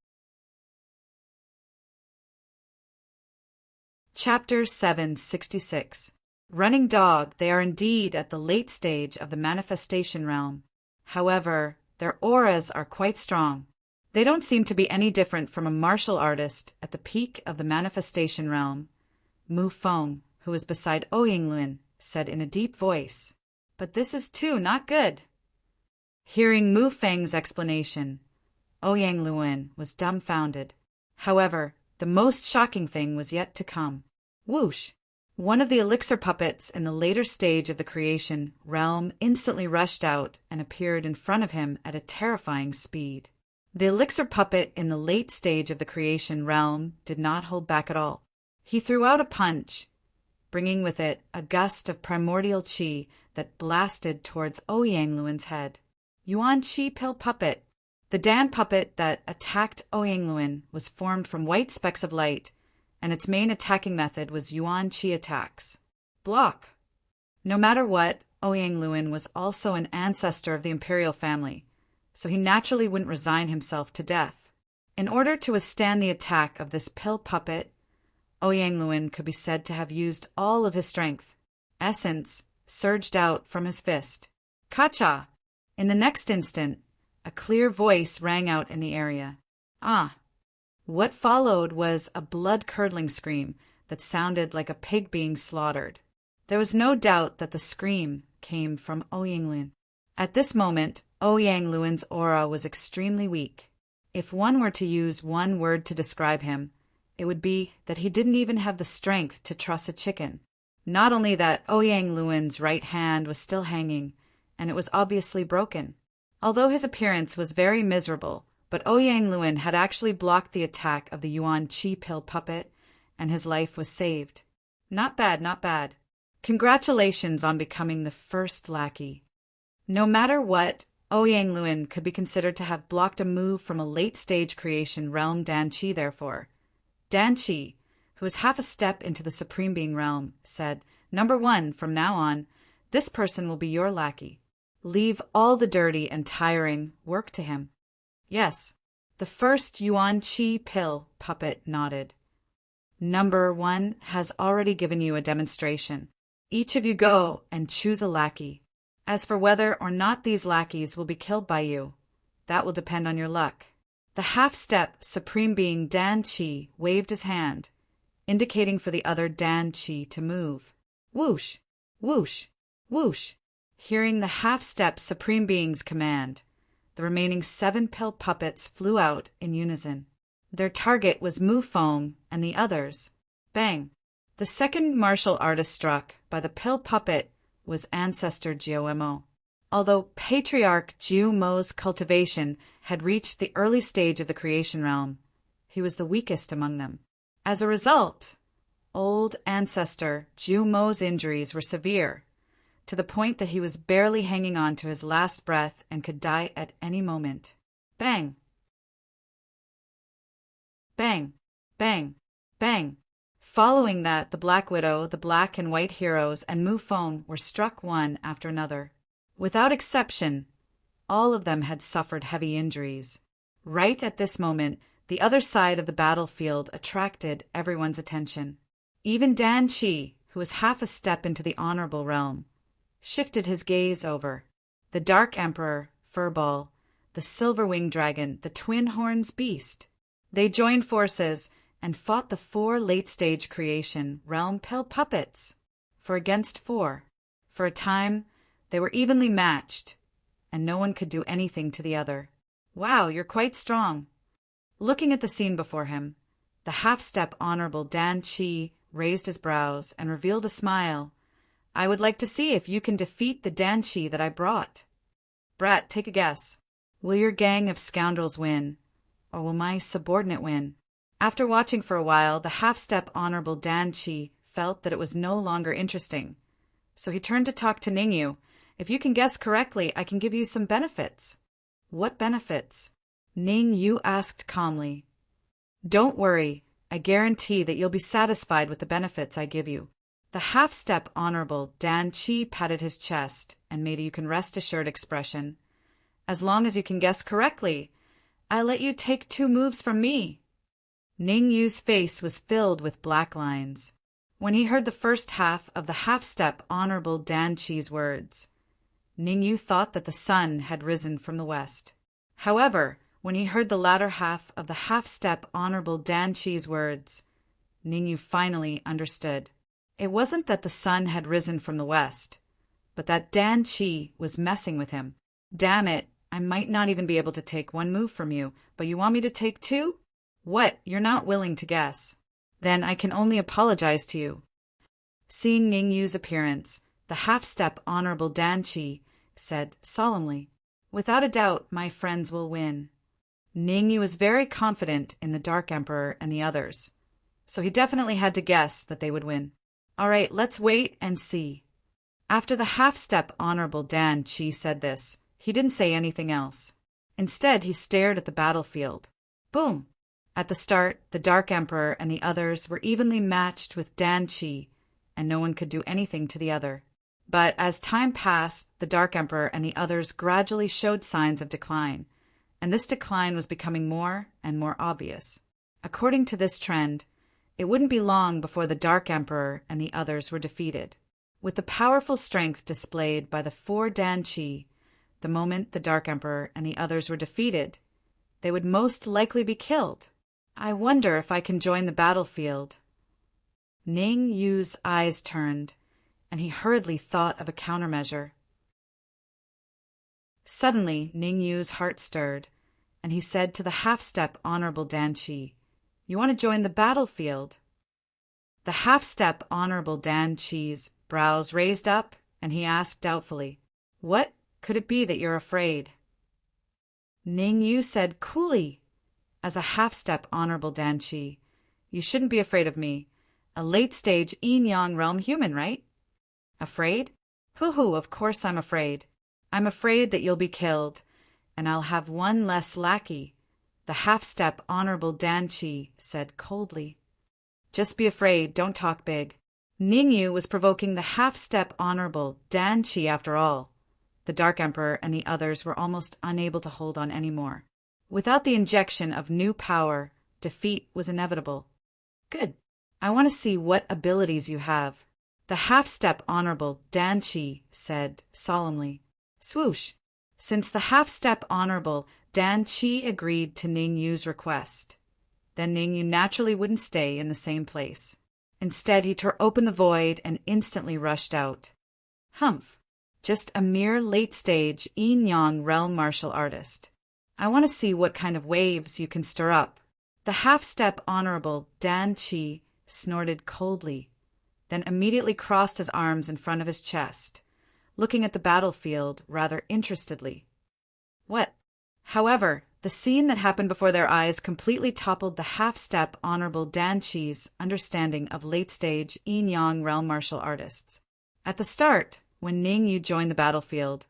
Chapter 766. Running Dog. They are indeed at the late stage of the manifestation realm. However, their auras are quite strong. They don't seem to be any different from a martial artist at the peak of the manifestation realm. Mu Feng, who was beside O Yinglin, said in a deep voice, "But this is too not good." Hearing Mu Feng's explanation, Ouyang Luan was dumbfounded. However, the most shocking thing was yet to come. Whoosh! One of the elixir puppets in the later stage of the creation realm instantly rushed out and appeared in front of him at a terrifying speed. The elixir puppet in the late stage of the creation realm did not hold back at all. He threw out a punch, bringing with it a gust of primordial qi that blasted towards Ouyang Luan's head. Yuan Qi Pill Puppet. The Dan puppet that attacked Ouyang Luan was formed from white specks of light, and its main attacking method was Yuan Qi attacks. Block. No matter what, Ouyang Luan was also an ancestor of the imperial family, so he naturally wouldn't resign himself to death. In order to withstand the attack of this pill puppet, Ouyang Luan could be said to have used all of his strength. Essence surged out from his fist. Kacha! In the next instant, a clear voice rang out in the area. Ah! What followed was a blood-curdling scream that sounded like a pig being slaughtered. There was no doubt that the scream came from Ouyang Luan. At this moment, Ouyang Luan's aura was extremely weak. If one were to use one word to describe him, it would be that he didn't even have the strength to truss a chicken. Not only that, Ouyang Luan's right hand was still hanging, and it was obviously broken. Although his appearance was very miserable, but Ouyang Luan had actually blocked the attack of the Yuan Qi Pill puppet, and his life was saved. Not bad, not bad. Congratulations on becoming the first lackey. No matter what, Ouyang Luan could be considered to have blocked a move from a late-stage creation realm Dan Qi, therefore. Dan Qi, who was half a step into the Supreme Being realm, said, "Number 1, from now on, this person will be your lackey. Leave all the dirty and tiring work to him." Yes, the first Yuan Qi Pill puppet nodded. "Number 1 has already given you a demonstration. Each of you go and choose a lackey. As for whether or not these lackeys will be killed by you, that will depend on your luck." The half-step Supreme Being Dan Qi waved his hand, indicating for the other Dan Qi to move. Whoosh! Whoosh! Whoosh! Hearing the half-step Supreme Being's command, the remaining 7 pill puppets flew out in unison. Their target was Mu Feng and the others. Bang! The second martial artist struck by the pill puppet was Ancestor Jiumo. Although Patriarch Jiu Mo's cultivation had reached the early stage of the creation realm, he was the weakest among them. As a result, old Ancestor Jiu Mo's injuries were severe, to the point that he was barely hanging on to his last breath and could die at any moment. Bang! Bang! Bang! Bang! Following that, the Black Widow, the Black and White Heroes, and Mu Feng were struck one after another. Without exception, all of them had suffered heavy injuries. Right at this moment, the other side of the battlefield attracted everyone's attention. Even Dan Qi, who was half a step into the honorable realm, shifted his gaze over. The Dark Emperor, Furball, the Silver-Winged Dragon, the Twin Horns Beast. They joined forces and fought the 4 late-stage creation realm pill puppets, 4 against 4. For a time, they were evenly matched, and no one could do anything to the other. Wow, you're quite strong. Looking at the scene before him, the half-step Honorable Dan Qi raised his brows and revealed a smile. "I would like to see if you can defeat the Dan Qi that I brought. Brat, take a guess. Will your gang of scoundrels win, or will my subordinate win?" After watching for a while, the half-step Honorable Dan Qi felt that it was no longer interesting, so he turned to talk to Ningyu. "If you can guess correctly, I can give you some benefits." "What benefits?" Ningyu asked calmly. "Don't worry, I guarantee that you'll be satisfied with the benefits I give you." The half-step Honorable Dan Qi patted his chest and made a "you can rest assured" expression. "As long as you can guess correctly, I'll let you take 2 moves from me." Ningyu's face was filled with black lines when he heard the first half of the half-step Honorable Dan Qi's words. Ningyu thought that the sun had risen from the west. However, when he heard the latter half of the half-step Honorable Dan Qi's words, Ningyu finally understood. It wasn't that the sun had risen from the west, but that Dan Qi was messing with him. Damn it, I might not even be able to take one move from you, but you want me to take two? What? You're not willing to guess. Then I can only apologize to you. Seeing Ning Yu's appearance, the half-step Honorable Dan Qi said solemnly, "Without a doubt, my friends will win." Ning Yu was very confident in the Dark Emperor and the others, so he definitely had to guess that they would win. All right, let's wait and see. After the half-step Honorable Dan Qi said this, he didn't say anything else. Instead, he stared at the battlefield. Boom! At the start, the Dark Emperor and the others were evenly matched with Dan Qi, and no one could do anything to the other. But as time passed, the Dark Emperor and the others gradually showed signs of decline, and this decline was becoming more and more obvious. According to this trend, it wouldn't be long before the Dark Emperor and the others were defeated. With the powerful strength displayed by the four Dan Qi, the moment the Dark Emperor and the others were defeated, they would most likely be killed. I wonder if I can join the battlefield. Ning Yu's eyes turned, and he hurriedly thought of a countermeasure. Suddenly, Ning Yu's heart stirred, and he said to the half-step Honorable Dan Qi, "You want to join the battlefield?" The half-step Honorable Dan Qi's brows raised up, and he asked doubtfully, "What could it be that you're afraid?" Ning Yu said coolly, as a half-step Honorable Dan Qi, "You shouldn't be afraid of me. A late-stage yin-yang realm human, right?" "Afraid? Hoo-hoo, of course I'm afraid. I'm afraid that you'll be killed, and I'll have one less lackey," the half-step Honorable Dan Qi said coldly. "Just be afraid, don't talk big." Ning Yu was provoking the half-step Honorable Dan Qi after all. The Dark Emperor and the others were almost unable to hold on anymore. Without the injection of new power, defeat was inevitable. "Good. I want to see what abilities you have," the half-step Honorable Dan Qi said solemnly. Swoosh! Since the half-step Honorable Dan Qi agreed to Ning Yu's request, then Ning Yu naturally wouldn't stay in the same place. Instead, he tore open the void and instantly rushed out. Humph! Just a mere late-stage yin-yang realm martial artist. I want to see what kind of waves you can stir up. The half-step Honorable Dan Qi snorted coldly, then immediately crossed his arms in front of his chest, looking at the battlefield rather interestedly. What? However, the scene that happened before their eyes completely toppled the half-step Honorable Dan Qi's understanding of late-stage yin-yang realm martial artists. At the start, when Ning Yu joined the battlefield,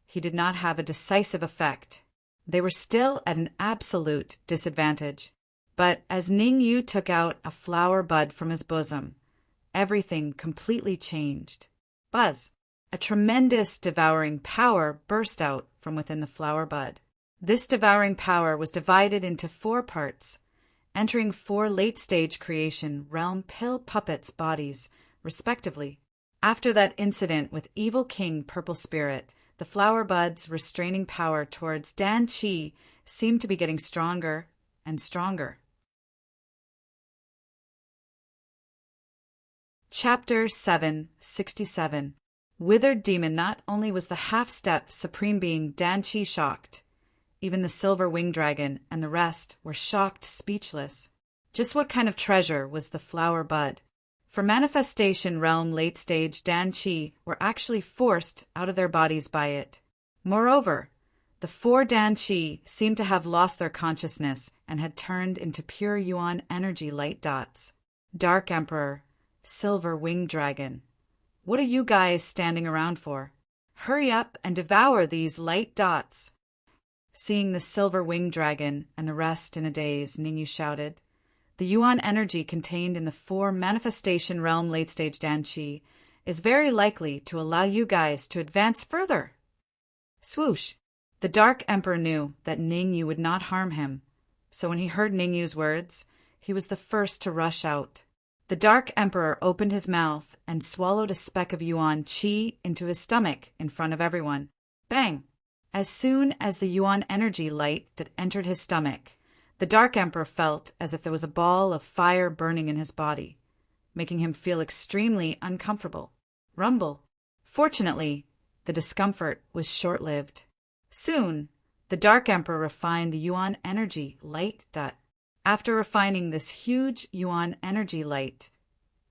he did not have a decisive effect. They were still at an absolute disadvantage. But as Ning Yu took out a flower bud from his bosom, everything completely changed. Buzz! A tremendous devouring power burst out from within the flower bud. This devouring power was divided into 4 parts, entering 4 late-stage creation realm pill puppets' bodies, respectively. After that incident with Evil King Purple Spirit, the flower bud's restraining power towards Dan Qi seemed to be getting stronger and stronger. Chapter 767. Withered Demon. Not only was the half-step Supreme Being Dan Qi shocked, even the Silver Winged Dragon and the rest were shocked speechless. Just what kind of treasure was the flower bud? For manifestation realm late-stage Dan Qi were actually forced out of their bodies by it. Moreover, the 4 Dan Qi seemed to have lost their consciousness and had turned into pure Yuan energy light dots. Dark Emperor, Silver Winged Dragon, what are you guys standing around for? Hurry up and devour these light dots. Seeing the Silver Winged Dragon and the rest in a daze, Ning Yu shouted, "The Yuan energy contained in the 4 manifestation realm late-stage Dan Qi is very likely to allow you guys to advance further." Swoosh! The Dark Emperor knew that Ning Yu would not harm him, so when he heard Ning Yu's words, he was the first to rush out. The Dark Emperor opened his mouth and swallowed a speck of Yuan Qi into his stomach in front of everyone. Bang! As soon as the Yuan energy light that entered his stomach, the Dark Emperor felt as if there was a ball of fire burning in his body, making him feel extremely uncomfortable. Rumble! Fortunately, the discomfort was short-lived. Soon, The Dark Emperor refined the Yuan energy light. After refining this huge Yuan energy light,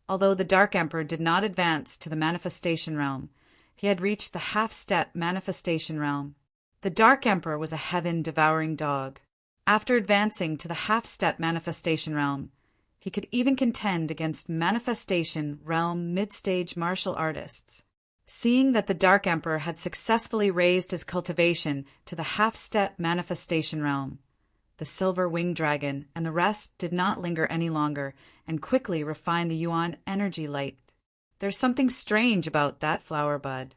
although the Dark Emperor did not advance to the manifestation realm, he had reached the half-step manifestation realm. The Dark Emperor was a heaven-devouring dog. After advancing to the half-step manifestation realm, he could even contend against manifestation realm mid-stage martial artists. Seeing that the Dark Emperor had successfully raised his cultivation to the half-step manifestation realm, the Silver Winged Dragon and the rest did not linger any longer and quickly refined the Yuan energy light. There's something strange about that flower bud.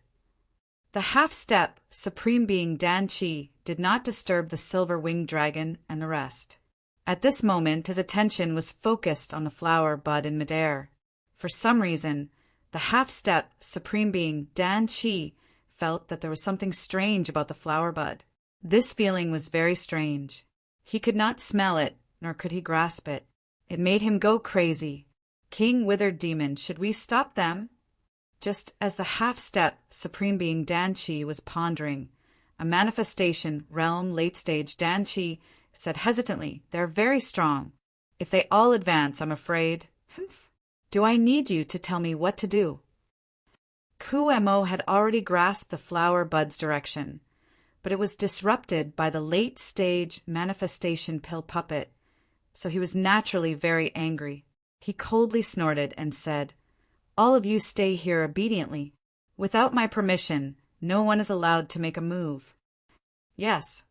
The half-step Supreme Being Dan Qi did not disturb the Silver Winged Dragon and the rest. At this moment, his attention was focused on the flower bud in midair. For some reason, the half-step Supreme Being Dan Qi felt that there was something strange about the flower bud. This feeling was very strange. He could not smell it, nor could he grasp it. It made him go crazy. King Withered Demon, should we stop them? Just as the half-step Supreme Being Dan Qi was pondering, a manifestation realm late-stage Dan Qi said hesitantly, "They're very strong. If they all advance, I'm afraid. Do I need you to tell me what to do?" Kumo had already grasped the flower bud's direction, but it was disrupted by the late-stage manifestation pill puppet, so he was naturally very angry. He coldly snorted and said, "All of you stay here obediently. Without my permission, no one is allowed to make a move." Yes.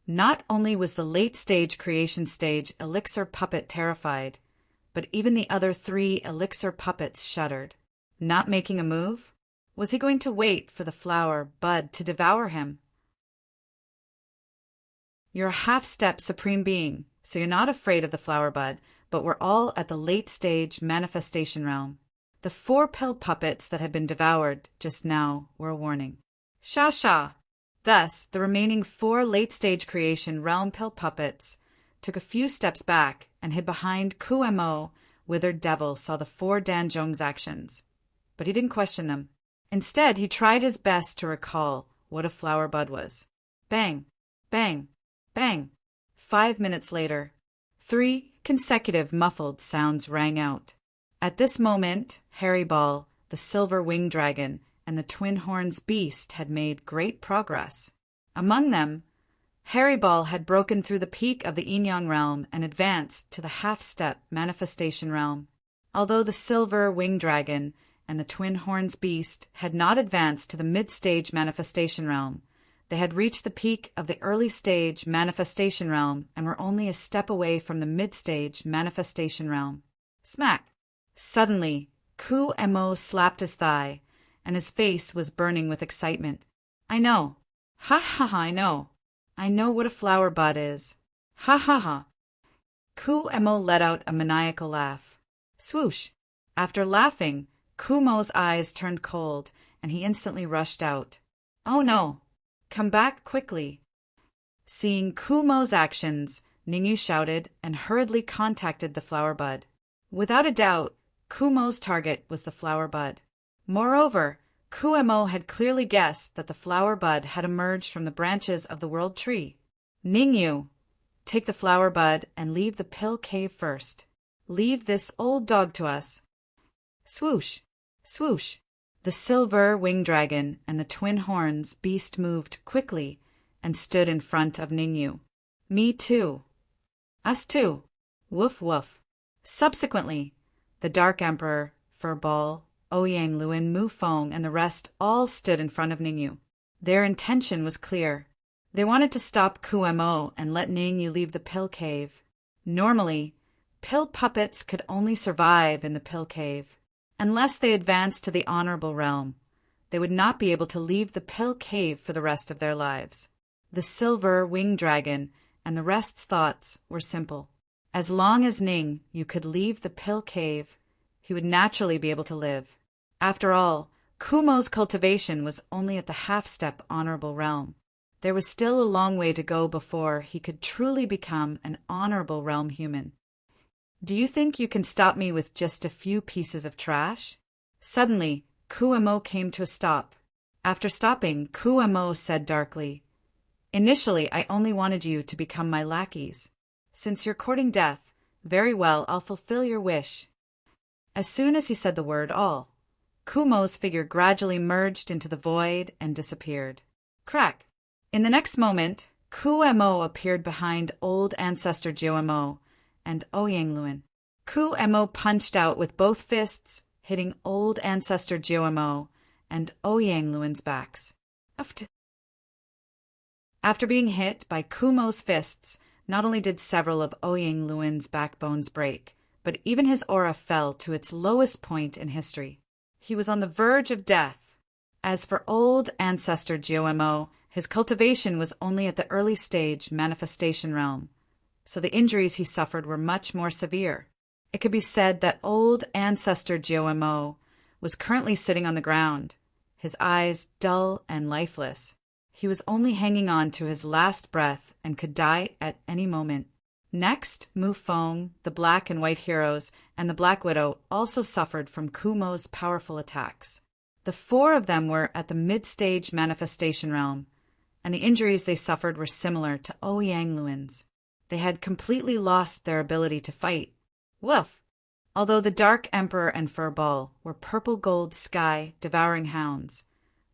Not only was the late-stage creation stage elixir puppet terrified, but even the other 3 elixir puppets shuddered. Not making a move? Was he going to wait for the flower bud to devour him? You're a half-step Supreme Being, so you're not afraid of the flower bud, but we're all at the late-stage manifestation realm. The 4 pill puppets that had been devoured just now were a warning. Sha. Thus, the remaining 4 late-stage creation realm pill puppets took a few steps back and hid behind Kumo. Withered Devil saw the 4 Danzhong's actions, but he didn't question them. Instead, he tried his best to recall what a flower bud was. Bang, bang, bang. 5 minutes later, 3 consecutive muffled sounds rang out. At this moment, Harry Ball, the Silver Winged Dragon, and the Twin Horns Beast had made great progress. Among them, Harry Ball had broken through the peak of the Yin-Yang realm and advanced to the half-step manifestation realm. Although the Silver Winged Dragon and the Twin Horns Beast had not advanced to the mid-stage manifestation realm, they had reached the peak of the early-stage manifestation realm and were only a step away from the mid-stage manifestation realm. Smack! Suddenly, Kumo slapped his thigh, and his face was burning with excitement. "I know. Ha, I know. I know what a flower bud is. Ha. Kumo let out a maniacal laugh. Swoosh! After laughing, Kumo's eyes turned cold, and he instantly rushed out. "Oh no! Come back quickly!" Seeing Kumo's actions, Ningyu shouted and hurriedly contacted the flower bud. Without a doubt, Kumo's target was the flower bud. Moreover, Kumo had clearly guessed that the flower bud had emerged from the branches of the world tree. "Ningyu, take the flower bud and leave the pill cave first. Leave this old dog to us." Swoosh! Swoosh! The Silver Winged Dragon and the Twin Horns Beast moved quickly and stood in front of Ningyu. "Me too." "Us too." Woof woof. Subsequently, the Dark Emperor, Furball, Ouyang Luin, Mufong, and the rest all stood in front of Ningyu. Their intention was clear. They wanted to stop Kumo and let Ningyu leave the pill cave. Normally, pill puppets could only survive in the pill cave. Unless they advanced to the honorable realm, they would not be able to leave the pill cave for the rest of their lives. The Silver Winged Dragon and the rest's thoughts were simple. As long as Ningyu could leave the pill cave, he would naturally be able to live. After all, Kumo's cultivation was only at the half-step honorable realm. There was still a long way to go before he could truly become an honorable realm human. "Do you think you can stop me with just a few pieces of trash?" Suddenly, Kumo came to a stop. After stopping, Kumo said darkly, Initially, I only wanted you to become my lackeys. Since you're courting death, very well, I'll fulfill your wish." As soon as he said the word all, Kumo's figure gradually merged into the void and disappeared. Crack! In the next moment, Kumo appeared behind old ancestor Jomo and Oyangluen. Kumo punched out with both fists, hitting old ancestor Jomo and Oyangluen's backs. After being hit by Kumo's fists, not only did several of Oyangluen's backbones break, but even his aura fell to its lowest point in history. He was on the verge of death. As for old ancestor Jomo, his cultivation was only at the early stage manifestation realm, so the injuries he suffered were much more severe. It could be said that old ancestor Jomo was currently sitting on the ground, his eyes dull and lifeless. He was only hanging on to his last breath and could die at any moment. Next, Mufong, the Black and White Heroes, and the Black Widow also suffered from Kumo's powerful attacks. The four of them were at the mid-stage manifestation realm, and the injuries they suffered were similar to Oyangluen's. They had completely lost their ability to fight. Woof! Although the Dark Emperor and Furball were purple-gold sky devouring hounds,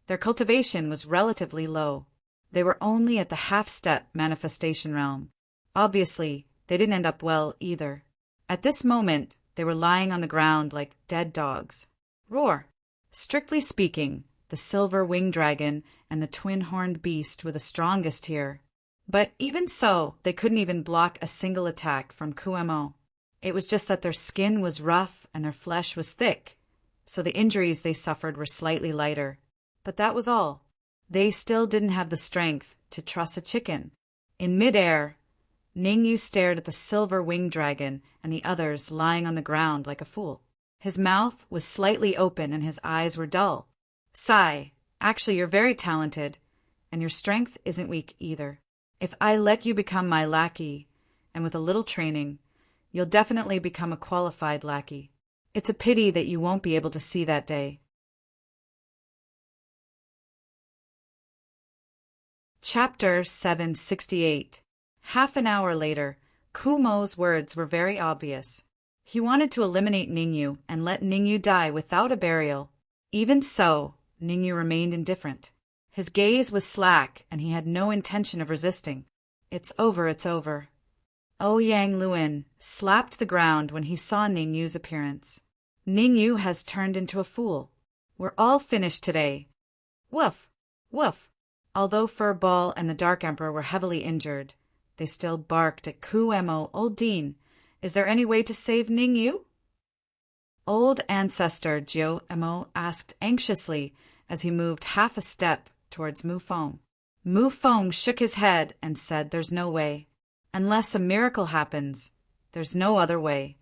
their cultivation was relatively low. They were only at the half-step manifestation realm. Obviously, they didn't end up well either. At this moment, they were lying on the ground like dead dogs. Roar! Strictly speaking, the silver winged dragon and the twin-horned beast were the strongest here. But even so, they couldn't even block a single attack from Kumo. It was just that their skin was rough and their flesh was thick, so the injuries they suffered were slightly lighter. But that was all. They still didn't have the strength to truss a chicken. In midair, Ningyu stared at the silver winged dragon and the others lying on the ground like a fool. His mouth was slightly open and his eyes were dull. "Sigh, actually you're very talented, and your strength isn't weak either. If I let you become my lackey, and with a little training, you'll definitely become a qualified lackey. It's a pity that you won't be able to see that day." Chapter 768. Half an hour later, Kumo's words were very obvious. He wanted to eliminate Ningyu and let Ningyu die without a burial. Even so, Ningyu remained indifferent. His gaze was slack and he had no intention of resisting. It's over, it's over. Oyangluen slapped the ground when he saw Ningyu's appearance. "Ningyu has turned into a fool. We're all finished today." Woof! Woof! Although Furball and the Dark Emperor were heavily injured, they still barked at Kumo. "Old Dean, is there any way to save Ningyu?" Old ancestor Jomo asked anxiously as he moved half a step towards Mufong. Mufong shook his head and said there's no way. Unless a miracle happens, there's no other way.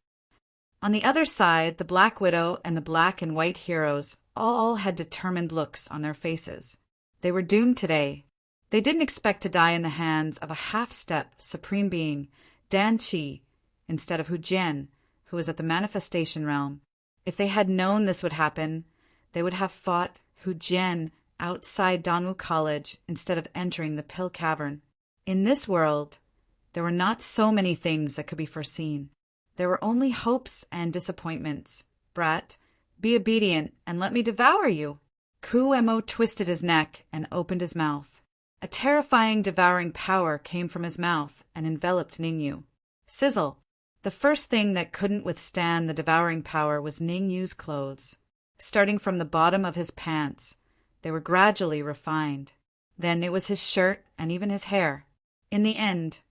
On the other side, the Black Widow and the Black and White Heroes all had determined looks on their faces. They were doomed today. They didn't expect to die in the hands of a half-step supreme being, Dan Chi, instead of Hu Jian, who was at the manifestation realm. If they had known this would happen, they would have fought Hu Jian outside Danwu College instead of entering the Pill Cavern. In this world, there were not so many things that could be foreseen. There were only hopes and disappointments. "Brat, be obedient and let me devour you." Kumo twisted his neck and opened his mouth. A terrifying devouring power came from his mouth and enveloped Ningyu. Sizzle! The first thing that couldn't withstand the devouring power was Ningyu's clothes. Starting from the bottom of his pants, they were gradually refined. Then it was his shirt and even his hair. In the end,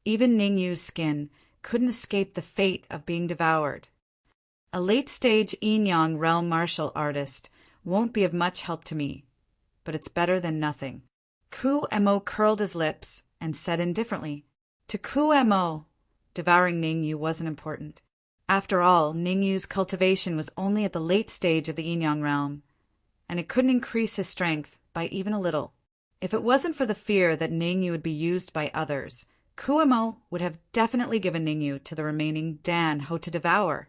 even Ningyu's skin couldn't escape the fate of being devoured. A late-stage Yin-Yang realm martial artist won't be of much help to me, but it's better than nothing. Kumo curled his lips and said indifferently. To Kumo, devouring Ningyu wasn't important. After all, Ningyu's cultivation was only at the late stage of the Yin-Yang realm, and it couldn't increase his strength by even a little. If it wasn't for the fear that Ningyu would be used by others, Kumo would have definitely given Ningyu to the remaining Dan Ho to devour.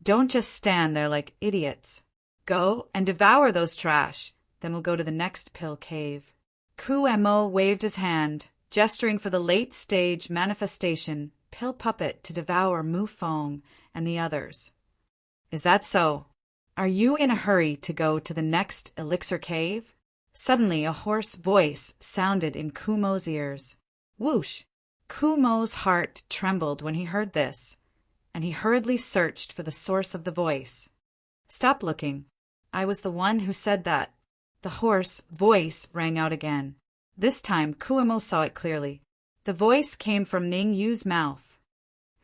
Don't just stand there like idiots. Go and devour those trash, then we'll go to the next pill cave. Kumo waved his hand, gesturing for the late-stage manifestation pill puppet to devour Mu Fong and the others. Is that so? Are you in a hurry to go to the next elixir cave? Suddenly a hoarse voice sounded in Kumo's ears. Whoosh! Kumo's heart trembled when he heard this, and he hurriedly searched for the source of the voice. Stop looking. I was the one who said that. The hoarse voice rang out again. This time Kumo saw it clearly. The voice came from Ning Yu's mouth.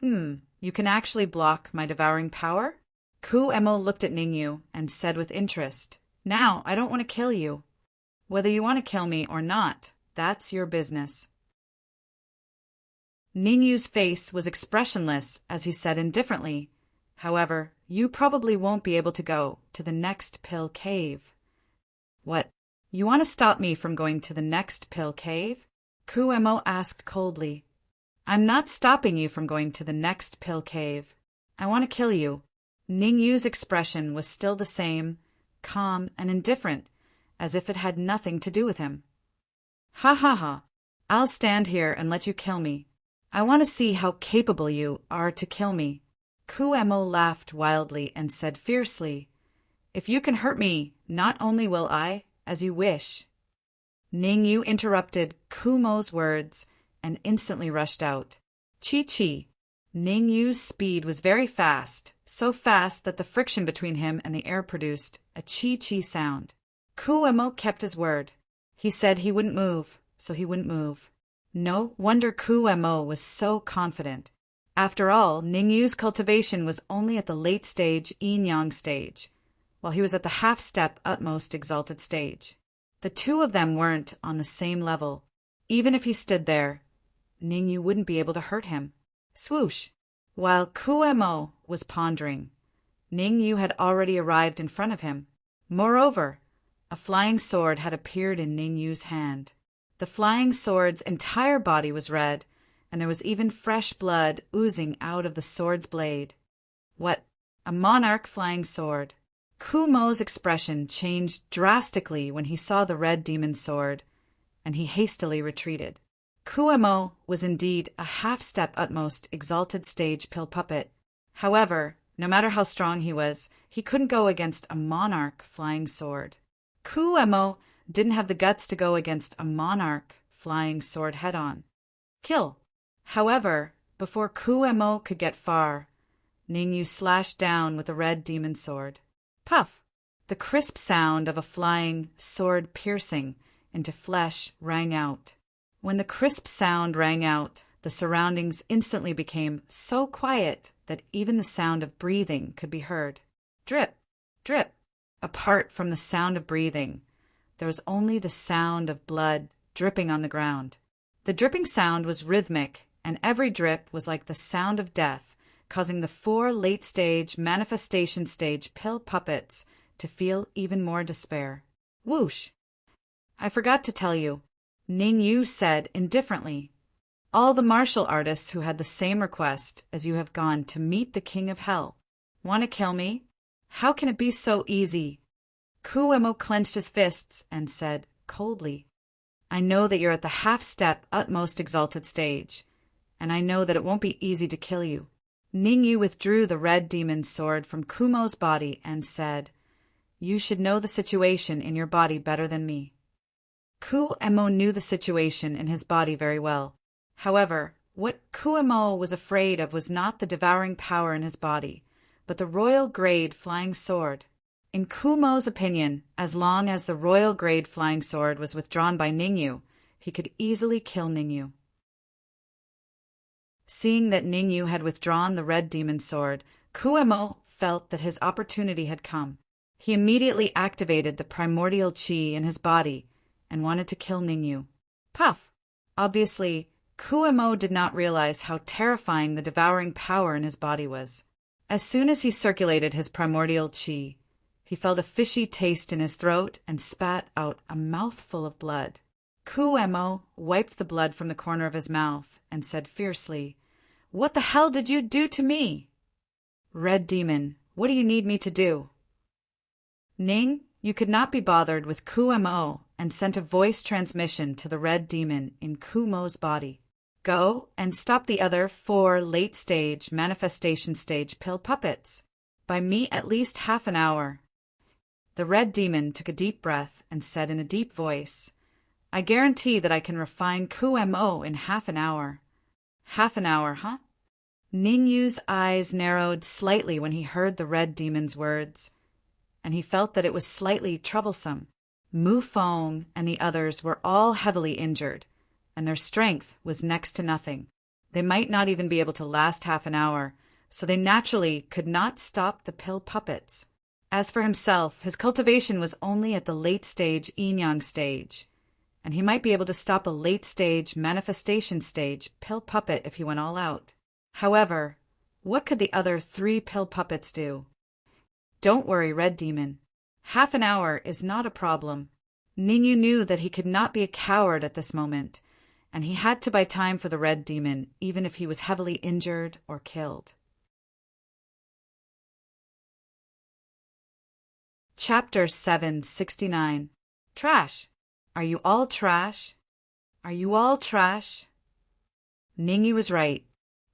You can actually block my devouring power? Kumo looked at Ning Yu and said with interest, Now, I don't want to kill you. Whether you want to kill me or not, that's your business. Ning Yu's face was expressionless as he said indifferently, However, you probably won't be able to go to the next pill cave. What? You want to stop me from going to the next pill cave? Kumo asked coldly. I'm not stopping you from going to the next pill cave. I want to kill you. Ning Yu's expression was still the same, calm and indifferent, as if it had nothing to do with him. Ha ha ha. I'll stand here and let you kill me. I want to see how capable you are to kill me. Kumo laughed wildly and said fiercely, If you can hurt me, not only will I, as you wish. Ning Yu interrupted Kumo's words and instantly rushed out. Chi-chi. Ning Yu's speed was very fast, so fast that the friction between him and the air produced a chi-chi sound. Kumo kept his word. He said he wouldn't move, so he wouldn't move. No wonder Kumo was so confident. After all, Ning Yu's cultivation was only at the late stage yin-yang stage, while he was at the half-step utmost exalted stage. The two of them weren't on the same level. Even if he stood there, Ning Yu wouldn't be able to hurt him. Swoosh! While Kumo was pondering, Ning Yu had already arrived in front of him. Moreover, a flying sword had appeared in Ning Yu's hand. The flying sword's entire body was red, and there was even fresh blood oozing out of the sword's blade. What? A monarch flying sword. Kumo's expression changed drastically when he saw the red demon sword, and he hastily retreated. Kumo was indeed a half-step utmost exalted stage pill puppet. However, no matter how strong he was, he couldn't go against a monarch flying sword. Kumo didn't have the guts to go against a monarch flying sword head-on. Kill! However, before Kumo could get far, Ning Yu slashed down with a red demon sword. Puff! The crisp sound of a flying sword piercing into flesh rang out. When the crisp sound rang out, the surroundings instantly became so quiet that even the sound of breathing could be heard. Drip! Drip! Apart from the sound of breathing, there was only the sound of blood dripping on the ground. The dripping sound was rhythmic, and every drip was like the sound of death, causing the 4 late-stage manifestation stage pill puppets to feel even more despair. Whoosh! I forgot to tell you, Ning Yu said indifferently. All the martial artists who had the same request as you have gone to meet the King of Hell. Want to kill me? How can it be so easy? Kumo clenched his fists and said coldly, I know that you're at the half-step utmost exalted stage, and I know that it won't be easy to kill you. Ning Yu withdrew the red demon's sword from Kumo's body and said, You should know the situation in your body better than me. Kumo knew the situation in his body very well. However, what Kumo was afraid of was not the devouring power in his body, but the royal-grade flying sword. In Kumo's opinion, as long as the royal-grade flying sword was withdrawn by Ning Yu, he could easily kill Ning Yu. Seeing that Ning Yu had withdrawn the red demon sword, Kumo felt that his opportunity had come. He immediately activated the primordial qi in his body and wanted to kill Ning Yu. Puff! Obviously, Kumo did not realize how terrifying the devouring power in his body was. As soon as he circulated his primordial qi, he felt a fishy taste in his throat and spat out a mouthful of blood. Kumo wiped the blood from the corner of his mouth and said fiercely, What the hell did you do to me? Red demon, what do you need me to do? Ning, you could not be bothered with Kumo and sent a voice transmission to the red demon in Kumo's body. Go and stop the other 4 late-stage manifestation stage pill puppets. By me at least half an hour. The red demon took a deep breath and said in a deep voice, I guarantee that I can refine Kumo in half an hour. Half an hour, huh? Ningyu's eyes narrowed slightly when he heard the red demon's words, and he felt that it was slightly troublesome. Mu Feng and the others were all heavily injured, and their strength was next to nothing. They might not even be able to last half an hour, so they naturally could not stop the pill puppets. As for himself, his cultivation was only at the late-stage yin-yang stage, and he might be able to stop a late-stage manifestation stage pill puppet if he went all out. However, what could the other 3 pill puppets do? Don't worry, Red Demon. Half an hour is not a problem. Ningyu knew that he could not be a coward at this moment, and he had to buy time for the Red Demon, even if he was heavily injured or killed. Chapter 769. Trash. Are you all trash? Are you all trash? Ningyu was right.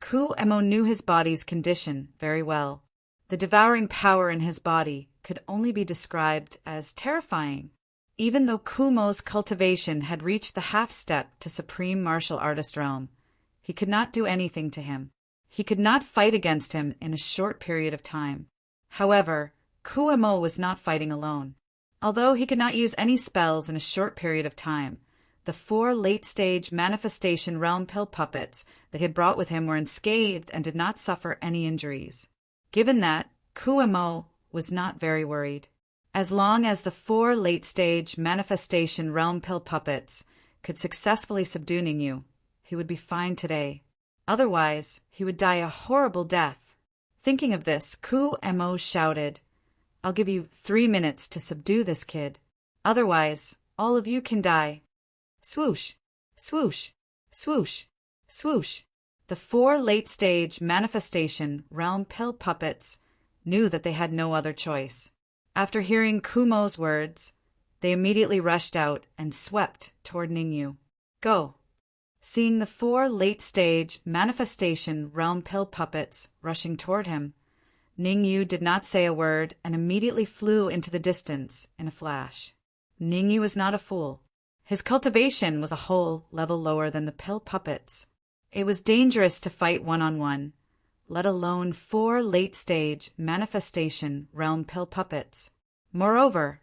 Kumo knew his body's condition very well. The devouring power in his body could only be described as terrifying. Even though Kumo's cultivation had reached the half-step to supreme martial artist realm, he could not do anything to him. He could not fight against him in a short period of time. However, Kumo was not fighting alone. Although he could not use any spells in a short period of time, the 4 late-stage manifestation realm pill puppets that he had brought with him were unscathed and did not suffer any injuries. Given that, Kumo was not very worried. As long as the 4 late-stage manifestation realm pill puppets could successfully subdue Ningyu, he would be fine today. Otherwise, he would die a horrible death. Thinking of this, Kumo shouted, I'll give you 3 minutes to subdue this kid. Otherwise, all of you can die. Swoosh, swoosh, swoosh, swoosh. The 4 late-stage manifestation realm pill puppets knew that they had no other choice. After hearing Kumo's words, they immediately rushed out and swept toward Ningyu. Go. Seeing the 4 late-stage manifestation realm pill puppets rushing toward him, Ningyu did not say a word and immediately flew into the distance in a flash. Ningyu was not a fool. His cultivation was a whole level lower than the pill puppets. It was dangerous to fight one-on-one, let alone 4 late-stage manifestation realm pill puppets. Moreover,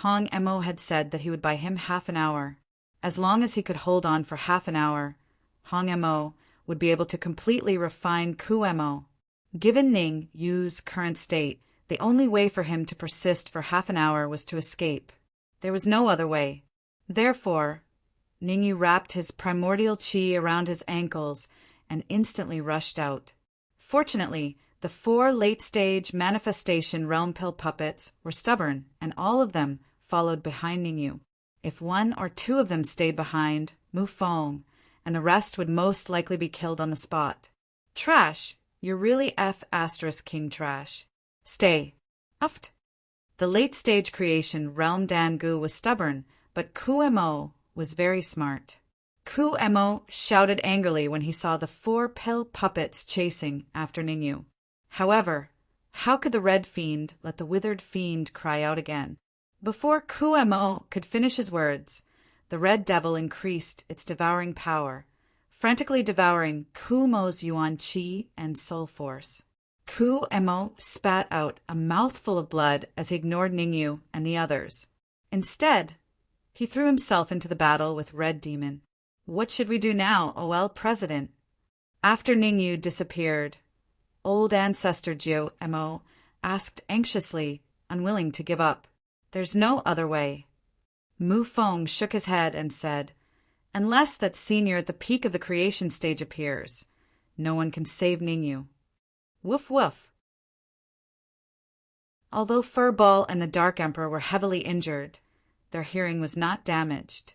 Hong Mo had said that he would buy him half an hour. As long as he could hold on for half an hour, Hong Mo would be able to completely refine Kumo. Given Ning Yu's current state, the only way for him to persist for half an hour was to escape. There was no other way. Therefore, Ningyu wrapped his primordial qi around his ankles and instantly rushed out. Fortunately, the 4 late-stage manifestation realm pill puppets were stubborn, and all of them followed behind Ningyu. If 1 or 2 of them stayed behind, Mu Feng, and the rest would most likely be killed on the spot. Trash, you're really F*King trash. Stay. Uft. The late-stage creation realm Dangu was stubborn, but Kumo was very smart. Kumo shouted angrily when he saw the 4 pill puppets chasing after Ningyu. However, how could the red fiend let the withered fiend cry out again? Before Kumo could finish his words, the red devil increased its devouring power, frantically devouring Kumo's yuan qi and soul force. Kumo spat out a mouthful of blood as he ignored Ningyu and the others. Instead, he threw himself into the battle with Red Demon. What should we do now, OL President? After Ningyu disappeared, old ancestor Mo asked anxiously, unwilling to give up. There's no other way. Mu Feng shook his head and said, unless that senior at the peak of the creation stage appears, no one can save Ningyu. Woof woof. Although Furball and the Dark Emperor were heavily injured, their hearing was not damaged,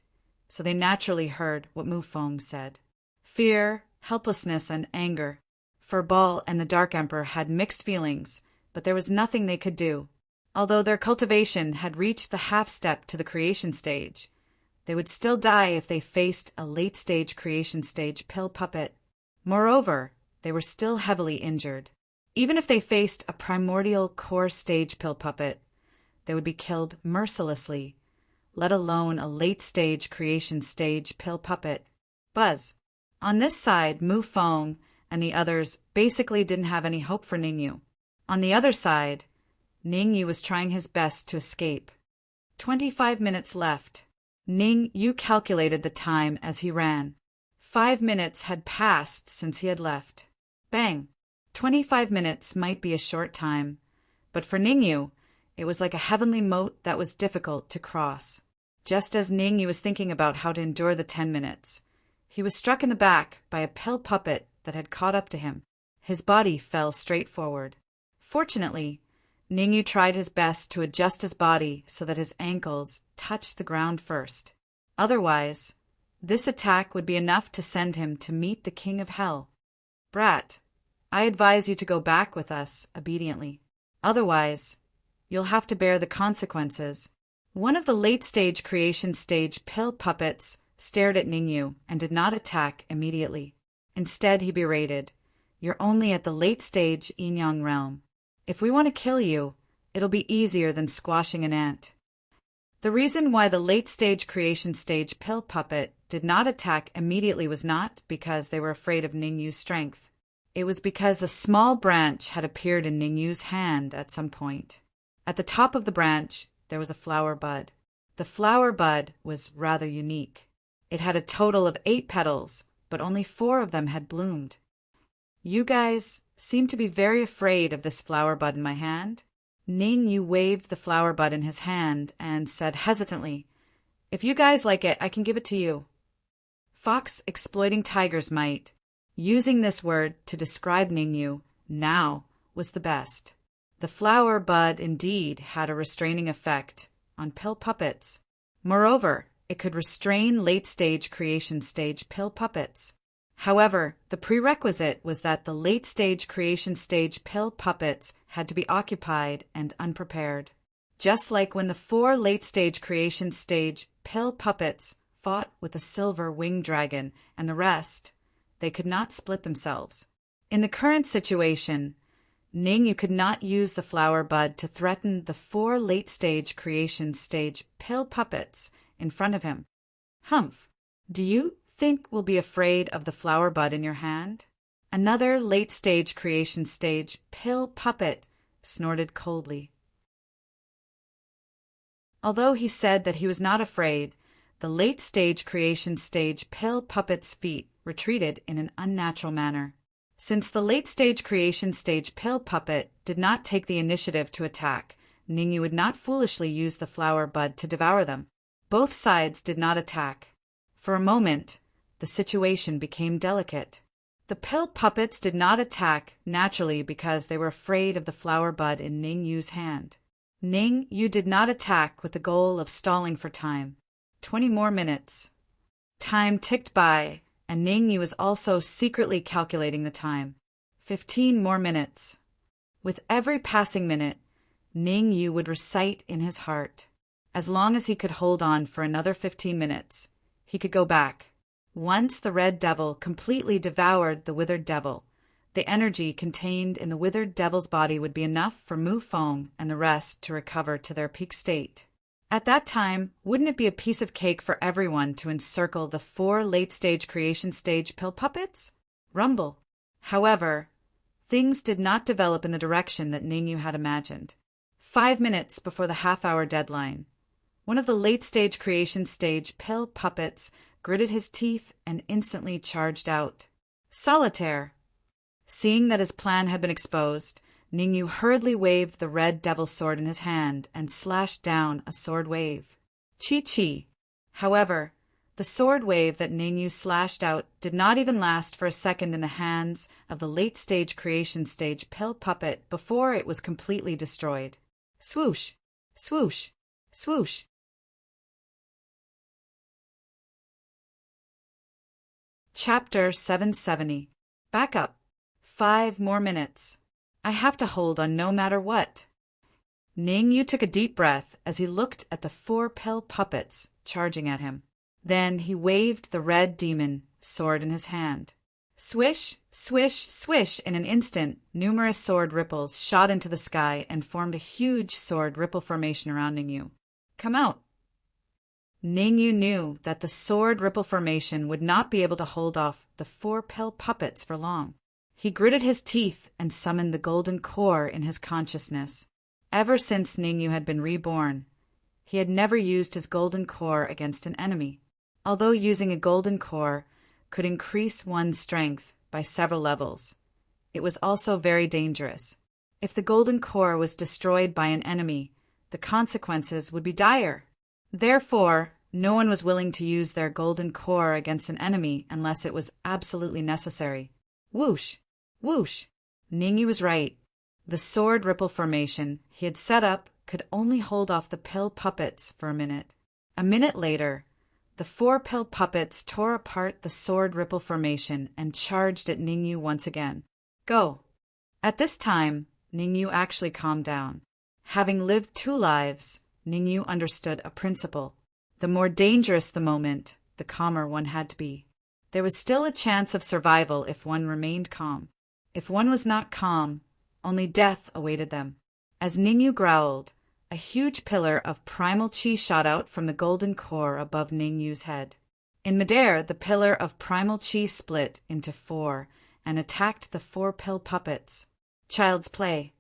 so they naturally heard what Mu Feng said. Fear, helplessness, and anger. Furball and the Dark Emperor had mixed feelings, but there was nothing they could do. Although their cultivation had reached the half-step to the creation stage, They would still die if they faced a late-stage creation stage pill puppet. Moreover, they were still heavily injured. Even if they faced a primordial core stage pill puppet, they would be killed mercilessly, let alone a late-stage creation stage pill puppet. Buzz. On this side, Mu Feng and the others basically didn't have any hope for Ningyu. On the other side, Ningyu was trying his best to escape. 25 minutes left. Ningyu calculated the time as he ran. 5 minutes had passed since he had left. Bang! 25 minutes might be a short time, but for Ningyu, it was like a heavenly moat that was difficult to cross. Just as Ningyu was thinking about how to endure the 10 minutes, he was struck in the back by a pill puppet that had caught up to him. His body fell straight forward. Fortunately, Ningyu tried his best to adjust his body so that his ankles touched the ground first. Otherwise, this attack would be enough to send him to meet the King of Hell. Brat, I advise you to go back with us obediently. Otherwise, you'll have to bear the consequences. One of the late-stage creation stage pill puppets stared at Ningyu and did not attack immediately. Instead, he berated, "You're only at the late-stage yin-yang realm. If we want to kill you, it'll be easier than squashing an ant." The reason why the late-stage creation stage pill puppet did not attack immediately was not because they were afraid of Ningyu's strength. It was because a small branch had appeared in Ningyu's hand at some point. At the top of the branch, there was a flower bud. The flower bud was rather unique. It had a total of 8 petals, but only 4 of them had bloomed. "You guys seem to be very afraid of this flower bud in my hand." Ningyu waved the flower bud in his hand and said hesitantly, "If you guys like it, I can give it to you." Fox exploiting tiger's might, using this word to describe Ningyu now was the best. The flower bud indeed had a restraining effect on pill puppets. Moreover, it could restrain late-stage creation stage pill puppets. However, the prerequisite was that the late-stage creation stage pill puppets had to be occupied and unprepared. Just like when the 4 late-stage creation stage pill puppets fought with the silver winged dragon and the rest, they could not split themselves. In the current situation, Ningyu could not use the flower bud to threaten the 4 late-stage creation stage pill puppets in front of him. Humph, do you think we'll be afraid of the flower bud in your hand? Another late-stage creation stage pill puppet snorted coldly. Although he said that he was not afraid, the late-stage creation stage pill puppet's feet retreated in an unnatural manner. Since the late-stage creation stage pill puppet did not take the initiative to attack, Ningyu would not foolishly use the flower bud to devour them. Both sides did not attack. For a moment, the situation became delicate. The pill puppets did not attack naturally because they were afraid of the flower bud in Ningyu's hand. Ningyu did not attack with the goal of stalling for time. 20 more minutes. Time ticked by, and Ningyu was also secretly calculating the time. 15 more minutes. With every passing minute, Ningyu would recite in his heart. As long as he could hold on for another 15 minutes, he could go back. Once the red devil completely devoured the withered devil, the energy contained in the withered devil's body would be enough for Mu Feng and the rest to recover to their peak state. At that time, wouldn't it be a piece of cake for everyone to encircle the 4 late-stage creation stage pill puppets? Rumble. However, things did not develop in the direction that Ningyu had imagined. 5 minutes before the half-hour deadline, one of the late-stage creation stage pill puppets gritted his teeth and instantly charged out. Solitaire! Seeing that his plan had been exposed, Ningyu hurriedly waved the red devil sword in his hand and slashed down a sword wave. Chi-chi! However, the sword wave that Ningyu slashed out did not even last for a second in the hands of the late-stage creation stage pill puppet before it was completely destroyed. Swoosh! Swoosh! Swoosh! Chapter 770. Back up. 5 more minutes. I have to hold on no matter what. Ningyu took a deep breath as he looked at the 4 pill puppets charging at him. Then he waved the red demon sword in his hand. Swish, swish, swish! In an instant, numerous sword ripples shot into the sky and formed a huge sword ripple formation around Ningyu. Come out! Ningyu knew that the sword ripple formation would not be able to hold off the 4 pill puppets for long. He gritted his teeth and summoned the golden core in his consciousness. Ever since Ningyu had been reborn, he had never used his golden core against an enemy. Although using a golden core could increase one's strength by several levels, it was also very dangerous. If the golden core was destroyed by an enemy, the consequences would be dire. Therefore, no one was willing to use their golden core against an enemy unless it was absolutely necessary. Whoosh! Whoosh! Ningyu was right. The sword ripple formation he had set up could only hold off the pill puppets for a minute. A minute later, the 4 pill puppets tore apart the sword ripple formation and charged at Ningyu once again. Go! At this time, Ningyu actually calmed down. Having lived 2 lives, Ningyu understood a principle. The more dangerous the moment, the calmer one had to be. There was still a chance of survival if one remained calm. If one was not calm, only death awaited them. As Ningyu growled, a huge pillar of primal chi shot out from the golden core above Ningyu's head. In midair, the pillar of primal chi split into 4 and attacked the 4 pill puppets. Child's play.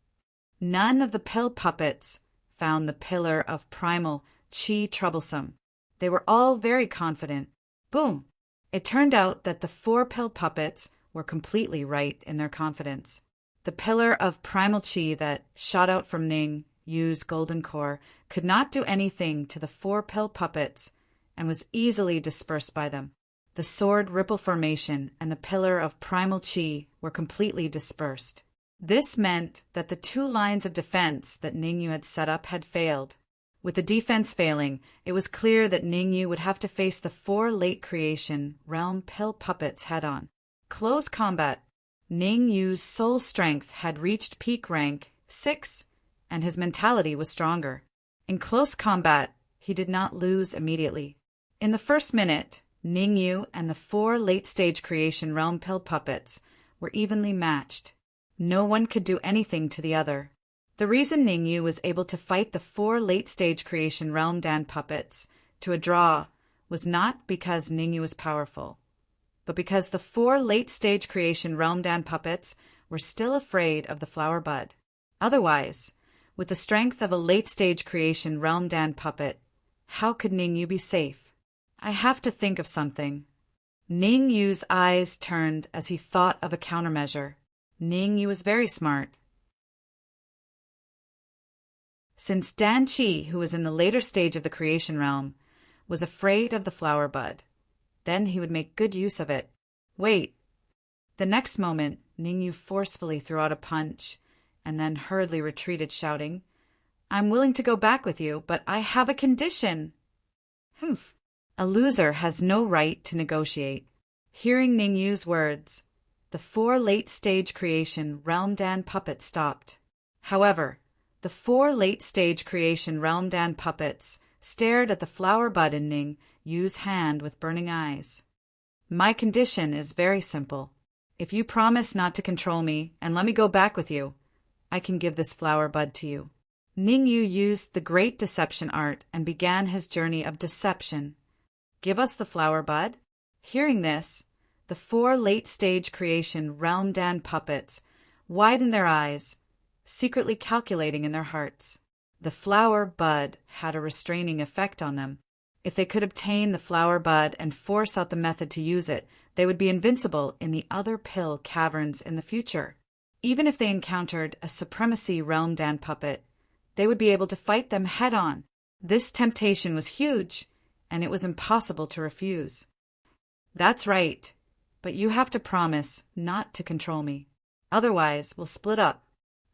None of the pill puppets found the pillar of primal chi troublesome. They were all very confident. Boom! It turned out that the 4 pill puppets were completely right in their confidence. The pillar of primal chi that shot out from Ningyu's golden core could not do anything to the 4 pill puppets and was easily dispersed by them. The sword ripple formation and the pillar of primal chi were completely dispersed. This meant that the 2 lines of defense that Ningyu had set up had failed. With the defense failing, it was clear that Ningyu would have to face the 4 late creation realm pill puppets head-on. Close combat. Ningyu's soul strength had reached peak rank 6, and his mentality was stronger. In close combat, he did not lose immediately. In the first minute, Ningyu and the 4 late-stage creation realm pill puppets were evenly matched. No one could do anything to the other. The reason Ningyu was able to fight the 4 late-stage creation realm Dan puppets to a draw was not because Ningyu was powerful, but because the 4 late-stage creation realm Dan puppets were still afraid of the flower bud. Otherwise, with the strength of a late-stage creation realm Dan puppet, how could Ningyu be safe? I have to think of something. Ningyu's eyes turned as he thought of a countermeasure. Ningyu was very smart. Since Dan Qi, who was in the later stage of the creation realm, was afraid of the flower bud, then he would make good use of it. Wait! The next moment, Ningyu forcefully threw out a punch and then hurriedly retreated, shouting, "I'm willing to go back with you, but I have a condition." Humph! A loser has no right to negotiate. Hearing Ningyu's words, the 4 late-stage creation realm Dan puppets stopped. However, the 4 late-stage creation realm Dan puppets stared at the flower bud in Ningyu's hand with burning eyes. My condition is very simple. If you promise not to control me and let me go back with you, I can give this flower bud to you. Ningyu used the great deception art and began his journey of deception. Give us the flower bud? Hearing this, the 4 late-stage creation realm Dan puppets widened their eyes, secretly calculating in their hearts. The flower bud had a restraining effect on them. If they could obtain the flower bud and force out the method to use it, they would be invincible in the other pill caverns in the future. Even if they encountered a supremacy realm Dan puppet, they would be able to fight them head-on. This temptation was huge, and it was impossible to refuse. That's right, but you have to promise not to control me. Otherwise, we'll split up.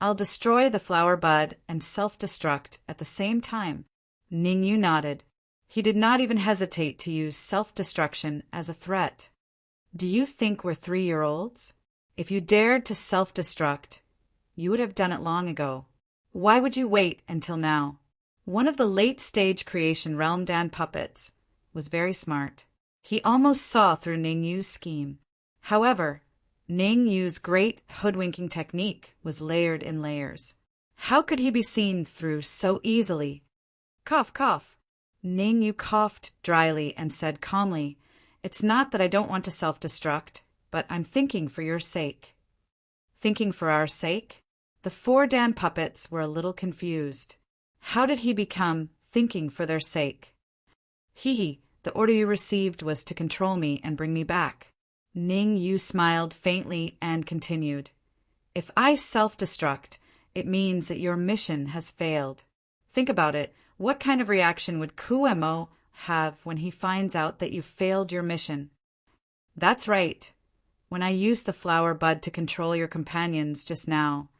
I'll destroy the flower bud and self-destruct at the same time. Ningyu nodded. He did not even hesitate to use self-destruction as a threat. Do you think we're 3-year-olds? If you dared to self-destruct, you would have done it long ago. Why would you wait until now? One of the late-stage creation realm Dan puppets was very smart. He almost saw through Ning Yu's scheme. However, Ning Yu's great hoodwinking technique was layered in layers. How could he be seen through so easily? Cough, cough. Ning Yu coughed dryly and said calmly, "It's not that I don't want to self-destruct, but I'm thinking for your sake." Thinking for our sake? The 4 Dan puppets were a little confused. How did he become thinking for their sake? Hee, the order you received was to control me and bring me back. Ning Yu smiled faintly and continued, "If I self-destruct, it means that your mission has failed. Think about it. What kind of reaction would Kuemo have when he finds out that you failed your mission?" "That's right. When I used the flower bud to control your companions just now,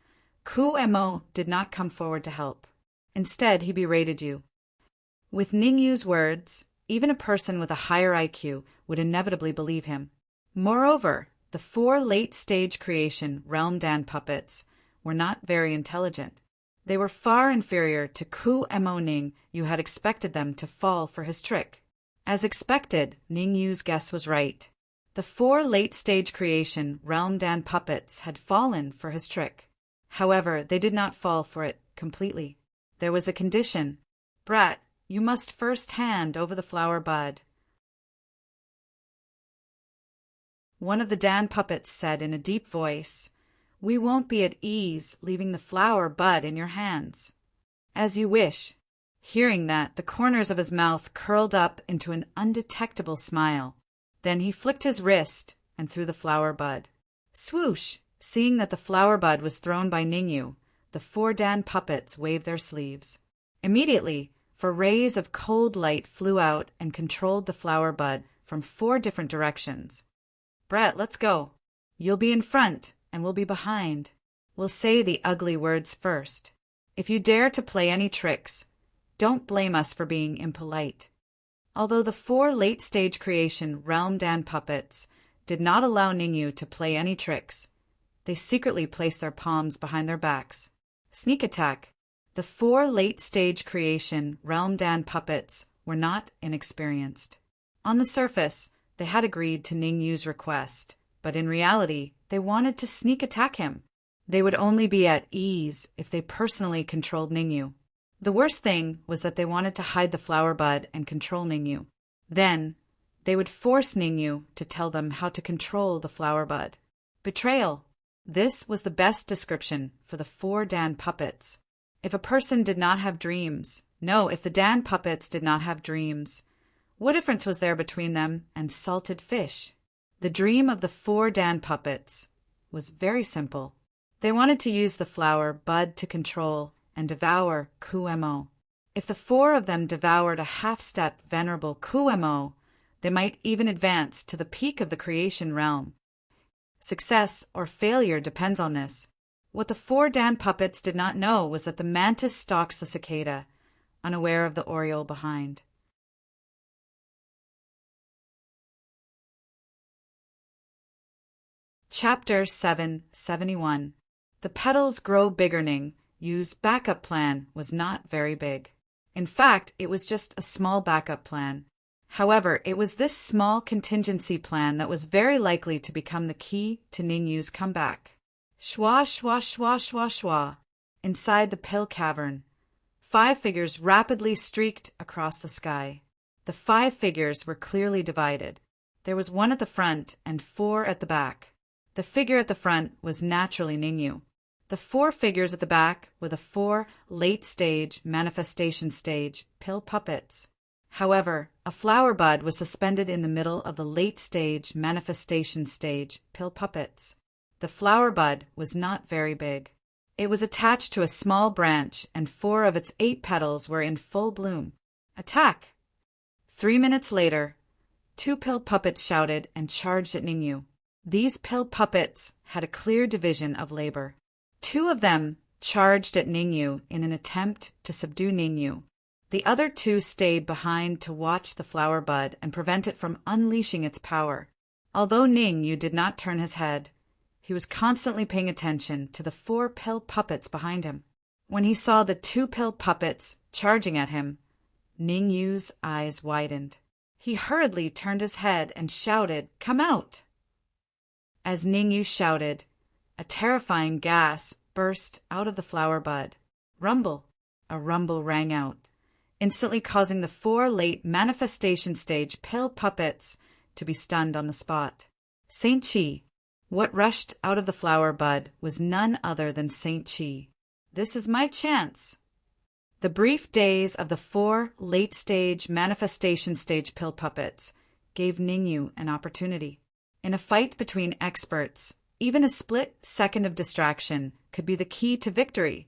Kuemo did not come forward to help. Instead, he berated you." With Ning Yu's words, even a person with a higher IQ would inevitably believe him. Moreover, the 4 late-stage creation Realm Dan puppets were not very intelligent. They were far inferior to Kuemo. Ning Yu had expected them to fall for his trick. As expected, Ning Yu's guess was right. The 4 late-stage creation Realm Dan puppets had fallen for his trick. However, they did not fall for it completely. There was a condition. "Brat, you must first hand over the flower bud." One of the Dan puppets said in a deep voice, "We won't be at ease leaving the flower bud in your hands." "As you wish." Hearing that, the corners of his mouth curled up into an undetectable smile. Then he flicked his wrist and threw the flower bud. Swoosh! Seeing that the flower bud was thrown by Ning Yu, the 4 Dan puppets waved their sleeves. Immediately, 4 rays of cold light flew out and controlled the flower bud from 4 different directions. "Brett, let's go. You'll be in front, and we'll be behind. We'll say the ugly words first. If you dare to play any tricks, don't blame us for being impolite." Although the 4 late-stage creation Realm Dan puppets did not allow Ning Yu to play any tricks, they secretly placed their palms behind their backs. Sneak attack. The 4 late-stage creation Realm Dan puppets were not inexperienced. On the surface, they had agreed to Ning Yu's request, but in reality, they wanted to sneak attack him. They would only be at ease if they personally controlled Ning Yu. The worst thing was that they wanted to hide the flower bud and control Ning Yu. Then, they would force Ning Yu to tell them how to control the flower bud. Betrayal. This was the best description for the 4 Dan puppets. If a person did not have dreams, if the Dan puppets did not have dreams, what difference was there between them and salted fish? The dream of the 4 Dan puppets was very simple. They wanted to use the flower bud to control and devour Kuemo. If the 4 of them devoured a half-step venerable Kuemo, they might even advance to the peak of the creation realm. Success or failure depends on this. What the 4 Dan puppets did not know was that the mantis stalks the cicada, unaware of the oriole behind. Chapter 771. The petals grow bigger. Ning Yu's backup plan was not very big. In fact, it was just a small backup plan. However, it was this small contingency plan that was very likely to become the key to Ning Yu's comeback. Shwa, shwa, shwa, shwa, shwa. Inside the pill cavern, 5 figures rapidly streaked across the sky. The 5 figures were clearly divided. There was 1 at the front and 4 at the back. The figure at the front was naturally Ning Yu. The 4 figures at the back were the 4 late-stage manifestation stage pill puppets. However, a flower bud was suspended in the middle of the late-stage manifestation stage pill puppets. The flower bud was not very big. It was attached to a small branch, and 4 of its 8 petals were in full bloom. Attack! 3 minutes later, 2 pill puppets shouted and charged at Ning Yu. These pill puppets had a clear division of labor. 2 of them charged at Ning Yu in an attempt to subdue Ning Yu. The other 2 stayed behind to watch the flower bud and prevent it from unleashing its power. Although Ning Yu did not turn his head, he was constantly paying attention to the 4 pill puppets behind him. When he saw the 2 pill puppets charging at him, Ning Yu's eyes widened. He hurriedly turned his head and shouted, "Come out!" As Ningyu shouted, a terrifying gasp burst out of the flower bud. Rumble! A rumble rang out, instantly causing the 4 late manifestation stage pill puppets to be stunned on the spot. Saint Chi. What rushed out of the flower bud was none other than Saint Chi. This is my chance. The brief days of the 4 late-stage manifestation stage pill puppets gave Ningyu an opportunity. In a fight between experts, even a split second of distraction could be the key to victory,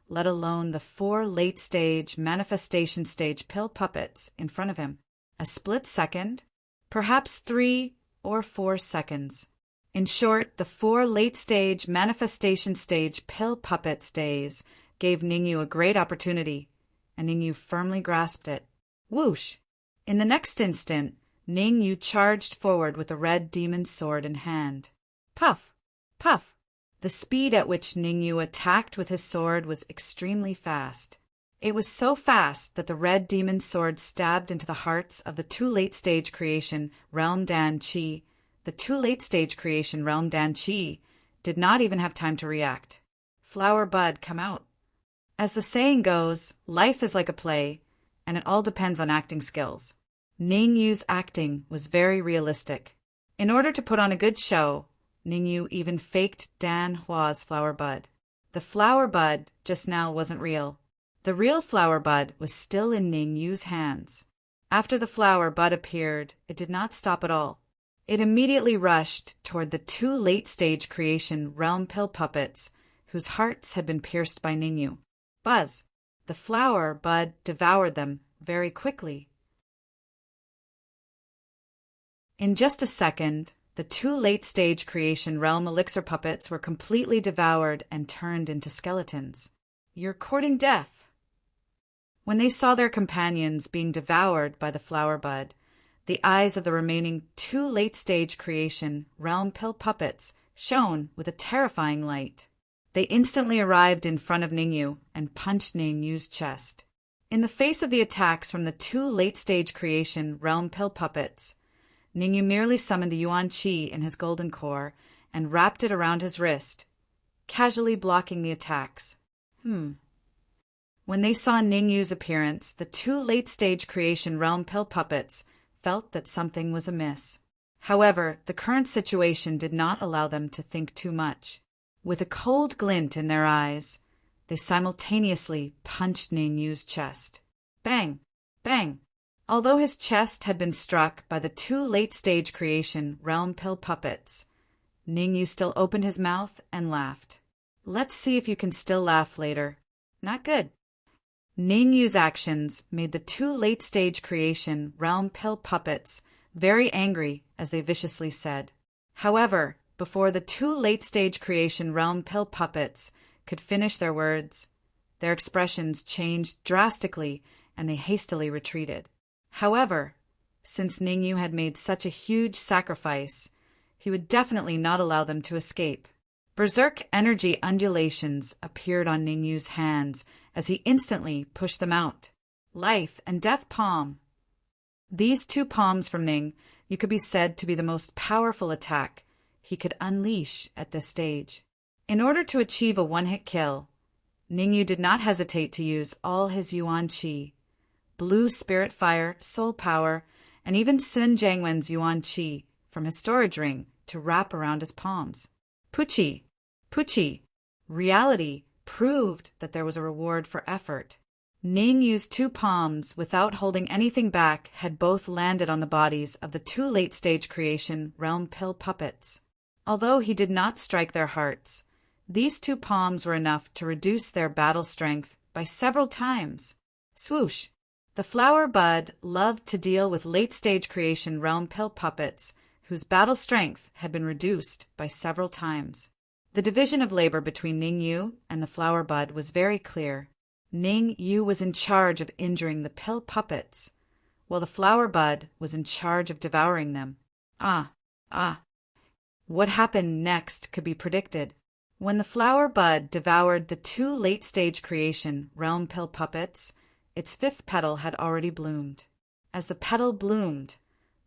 let alone the 4 late-stage manifestation stage pill puppets in front of him. A split second? Perhaps 3 or 4 seconds. In short, the 4 late-stage manifestation stage pill puppets days gave Ningyu a great opportunity, and Ningyu firmly grasped it. Whoosh! In the next instant, Ningyu charged forward with the red demon sword in hand. Puff! Puff! The speed at which Ningyu attacked with his sword was extremely fast. It was so fast that the red demon sword stabbed into the hearts of the 2 late-stage creation realm Dan Chi. The 2 late-stage creation realm Dan Chi did not even have time to react. Flower bud, come out. As the saying goes, life is like a play, and it all depends on acting skills. Ningyu's acting was very realistic. In order to put on a good show, Ningyu even faked Dan Hua's flower bud. The flower bud just now wasn't real. The real flower bud was still in Ningyu's hands. After the flower bud appeared, it did not stop at all. It immediately rushed toward the 2 late-stage creation realm pill puppets, whose hearts had been pierced by Ningyu. Buzz! The flower bud devoured them very quickly. In just a second, the 2 late-stage creation realm elixir puppets were completely devoured and turned into skeletons. You're courting death. When they saw their companions being devoured by the flower bud, the eyes of the remaining 2 late-stage creation realm pill puppets shone with a terrifying light. They instantly arrived in front of Ningyu and punched Ningyu's chest. In the face of the attacks from the 2 late-stage creation realm pill puppets, Ningyu merely summoned the Yuan Qi in his golden core and wrapped it around his wrist, casually blocking the attacks. When they saw Ningyu's appearance, the 2 late-stage creation realm pill puppets felt that something was amiss. However, the current situation did not allow them to think too much. With a cold glint in their eyes, they simultaneously punched Ningyu's chest. Bang! Bang! Although his chest had been struck by the 2 late-stage creation realm pill puppets, Ningyu still opened his mouth and laughed. Let's see if you can still laugh later. Not good. Ningyu's actions made the 2 late-stage creation realm pill puppets very angry as they viciously said. However, before the 2 late-stage creation realm pill puppets could finish their words, their expressions changed drastically and they hastily retreated. However, since Ningyu had made such a huge sacrifice, he would definitely not allow them to escape. Berserk energy undulations appeared on Ningyu's hands as he instantly pushed them out. Life and Death Palm. These 2 palms from Ningyu could be said to be the most powerful attack he could unleash at this stage. In order to achieve a one-hit kill, Ningyu did not hesitate to use all his Yuan Qi, Blue Spirit Fire, Soul Power, and even Sun Jiangwen's Yuan Qi from his storage ring to wrap around his palms. Puchi! Puchi! Reality proved that there was a reward for effort. Ningyu's 2 palms, without holding anything back, had both landed on the bodies of the 2 late-stage creation realm pill puppets. Although he did not strike their hearts, these 2 palms were enough to reduce their battle strength by several times. Swoosh! The flower bud loved to deal with late-stage creation realm pill puppets whose battle strength had been reduced by several times. The division of labor between Ningyu and the flower bud was very clear. Ningyu was in charge of injuring the pill puppets, while the flower bud was in charge of devouring them. What happened next could be predicted. When the flower bud devoured the 2 late-stage creation realm pill puppets, its 5th petal had already bloomed. As the petal bloomed,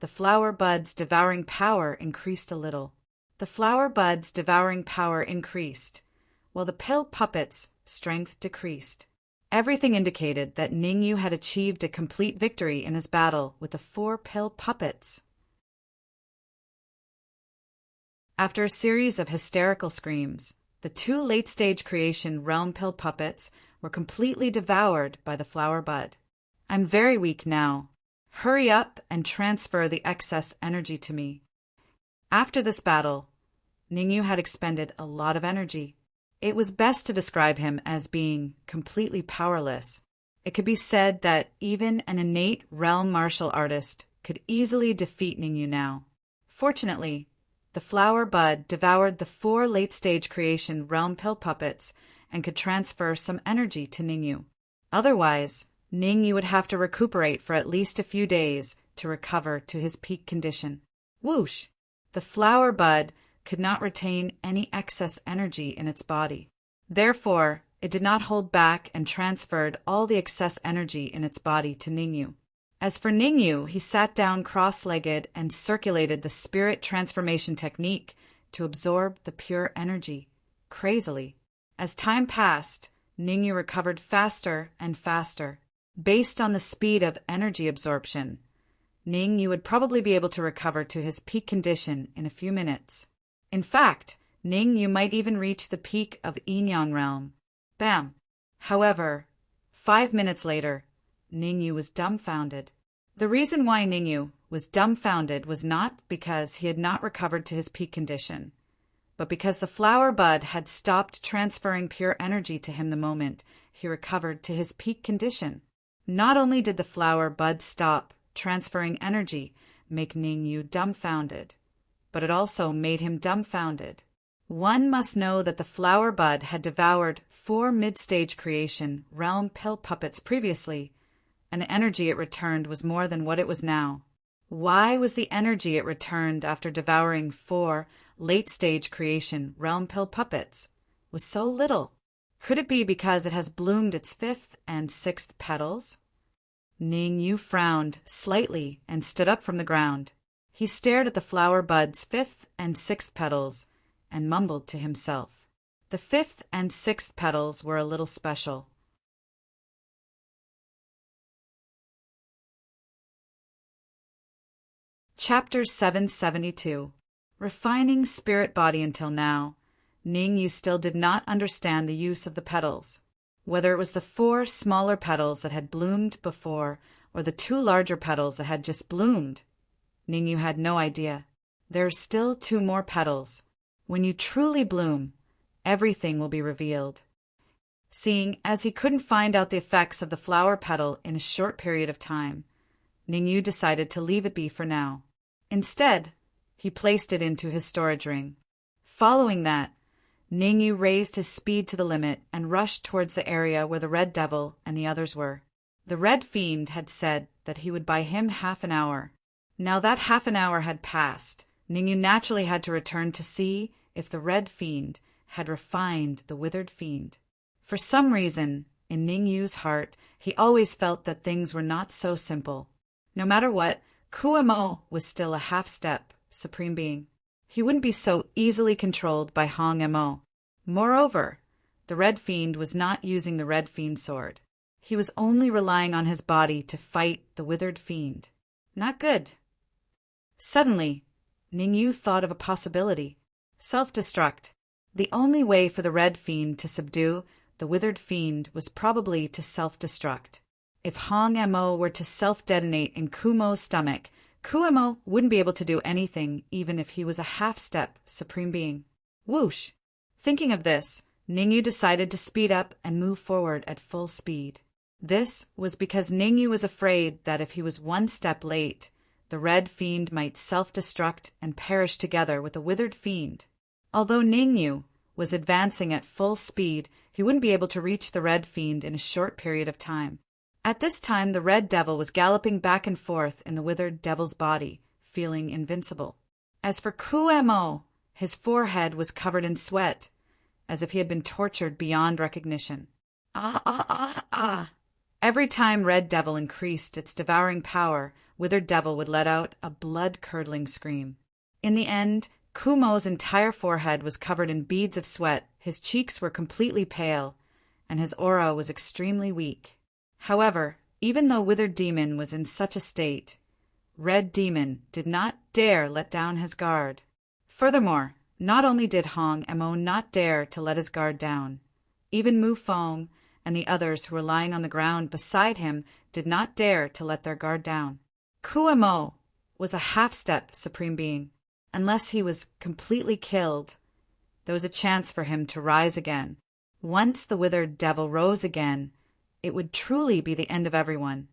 the flower bud's devouring power increased a little. The flower bud's devouring power increased, while the pill puppet's strength decreased. Everything indicated that Ningyu had achieved a complete victory in his battle with the 4 pill puppets. After a series of hysterical screams, the 2 late-stage creation realm pill puppets were completely devoured by the flower bud. "I'm very weak now. Hurry up and transfer the excess energy to me." After this battle, Ningyu had expended a lot of energy. It was best to describe him as being completely powerless. It could be said that even an innate realm martial artist could easily defeat Ningyu now. Fortunately, the flower bud devoured the 4 late-stage creation realm pill puppets and could transfer some energy to Ningyu. Otherwise, Ningyu would have to recuperate for at least a few days to recover to his peak condition. Whoosh! The flower bud could not retain any excess energy in its body. Therefore, it did not hold back and transferred all the excess energy in its body to Ningyu. As for Ningyu, he sat down cross-legged and circulated the spirit transformation technique to absorb the pure energy, crazily. As time passed, Ningyu recovered faster and faster. Based on the speed of energy absorption, Ningyu would probably be able to recover to his peak condition in a few minutes. In fact, Ningyu might even reach the peak of Yin-Yang realm. Bam! However, 5 minutes later, Ningyu was dumbfounded. The reason why Ningyu was dumbfounded was not because he had not recovered to his peak condition, but because the flower bud had stopped transferring pure energy to him the moment he recovered to his peak condition. Not only did the flower bud stop transferring energy make Ningyu dumbfounded, but it also made him dumbfounded. One must know that the flower bud had devoured 4 mid-stage creation realm pill puppets previously, and the energy it returned was more than what it was now. Why was the energy it returned after devouring 4 late-stage creation realm pill puppets was so little? Could it be because it has bloomed its 5th and 6th petals? Ningyu frowned slightly and stood up from the ground. He stared at the flower bud's 5th and 6th petals and mumbled to himself. The 5th and 6th petals were a little special. Chapter 772. Refining Spirit Body. Until now, Ningyu still did not understand the use of the petals. Whether it was the 4 smaller petals that had bloomed before or the 2 larger petals that had just bloomed, Ningyu had no idea. There are still 2 more petals. When you truly bloom, everything will be revealed. Seeing as he couldn't find out the effects of the flower petal in a short period of time, Ningyu decided to leave it be for now. Instead, he placed it into his storage ring. Following that, Ningyu raised his speed to the limit and rushed towards the area where the Red Devil and the others were. The Red Fiend had said that he would buy him half an hour. Now that half an hour had passed, Ningyu naturally had to return to see if the Red Fiend had refined the Withered Fiend. For some reason, in Ningyu's heart, he always felt that things were not so simple. No matter what, Kuemo was still a half-step supreme being. He wouldn't be so easily controlled by Hong Mo. Moreover, the Red Fiend was not using the Red Fiend sword. He was only relying on his body to fight the Withered Fiend. Not good. Suddenly, Ningyu thought of a possibility. Self-destruct. The only way for the Red Fiend to subdue the Withered Fiend was probably to self-destruct. If Hong Mo were to self-detonate in Kumo's stomach, Kuemo wouldn't be able to do anything even if he was a half-step supreme being. Whoosh! Thinking of this, Ningyu decided to speed up and move forward at full speed. This was because Ningyu was afraid that if he was 1 step late, the Red Fiend might self-destruct and perish together with the Withered Fiend. Although Ningyu was advancing at full speed, he wouldn't be able to reach the Red Fiend in a short period of time. At this time, the Red Devil was galloping back and forth in the Withered Devil's body, feeling invincible. As for Kuemo, his forehead was covered in sweat, as if he had been tortured beyond recognition. Ah, ah, ah, ah. Every time Red Devil increased its devouring power, Withered Devil would let out a blood-curdling scream. In the end, Kumo's entire forehead was covered in beads of sweat, his cheeks were completely pale, and his aura was extremely weak. However, even though Withered Demon was in such a state, Red Demon did not dare let down his guard. Furthermore, not only did Hong Mo not dare to let his guard down, even Mu Fong and the others who were lying on the ground beside him did not dare to let their guard down. Kuo was a half-step supreme being. Unless he was completely killed, there was a chance for him to rise again. Once the Withered Devil rose again, it would truly be the end of everyone.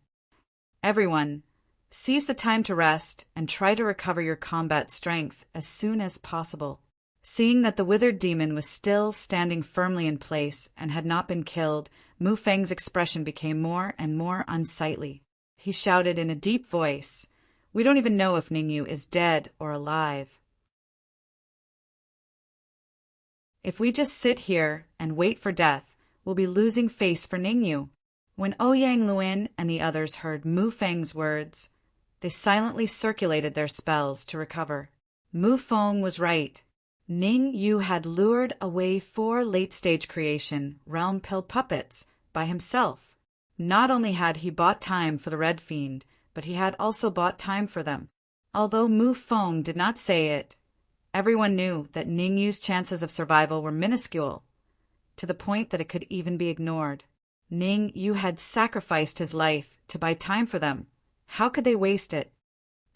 Everyone, seize the time to rest and try to recover your combat strength as soon as possible. Seeing that the Withered Demon was still standing firmly in place and had not been killed, Mu Feng's expression became more and more unsightly. He shouted in a deep voice, "We don't even know if Ningyu is dead or alive. If we just sit here and wait for death, we'll be losing face for Ningyu." When Ouyang Luin and the others heard Mu Feng's words, they silently circulated their spells to recover. Mu Feng was right. Ningyu had lured away 4 late-stage creation realm pill puppets by himself. Not only had he bought time for the Red Fiend, but he had also bought time for them. Although Mu Feng did not say it, everyone knew that Ningyu's chances of survival were minuscule, to the point that it could even be ignored. Ningyu had sacrificed his life to buy time for them. How could they waste it?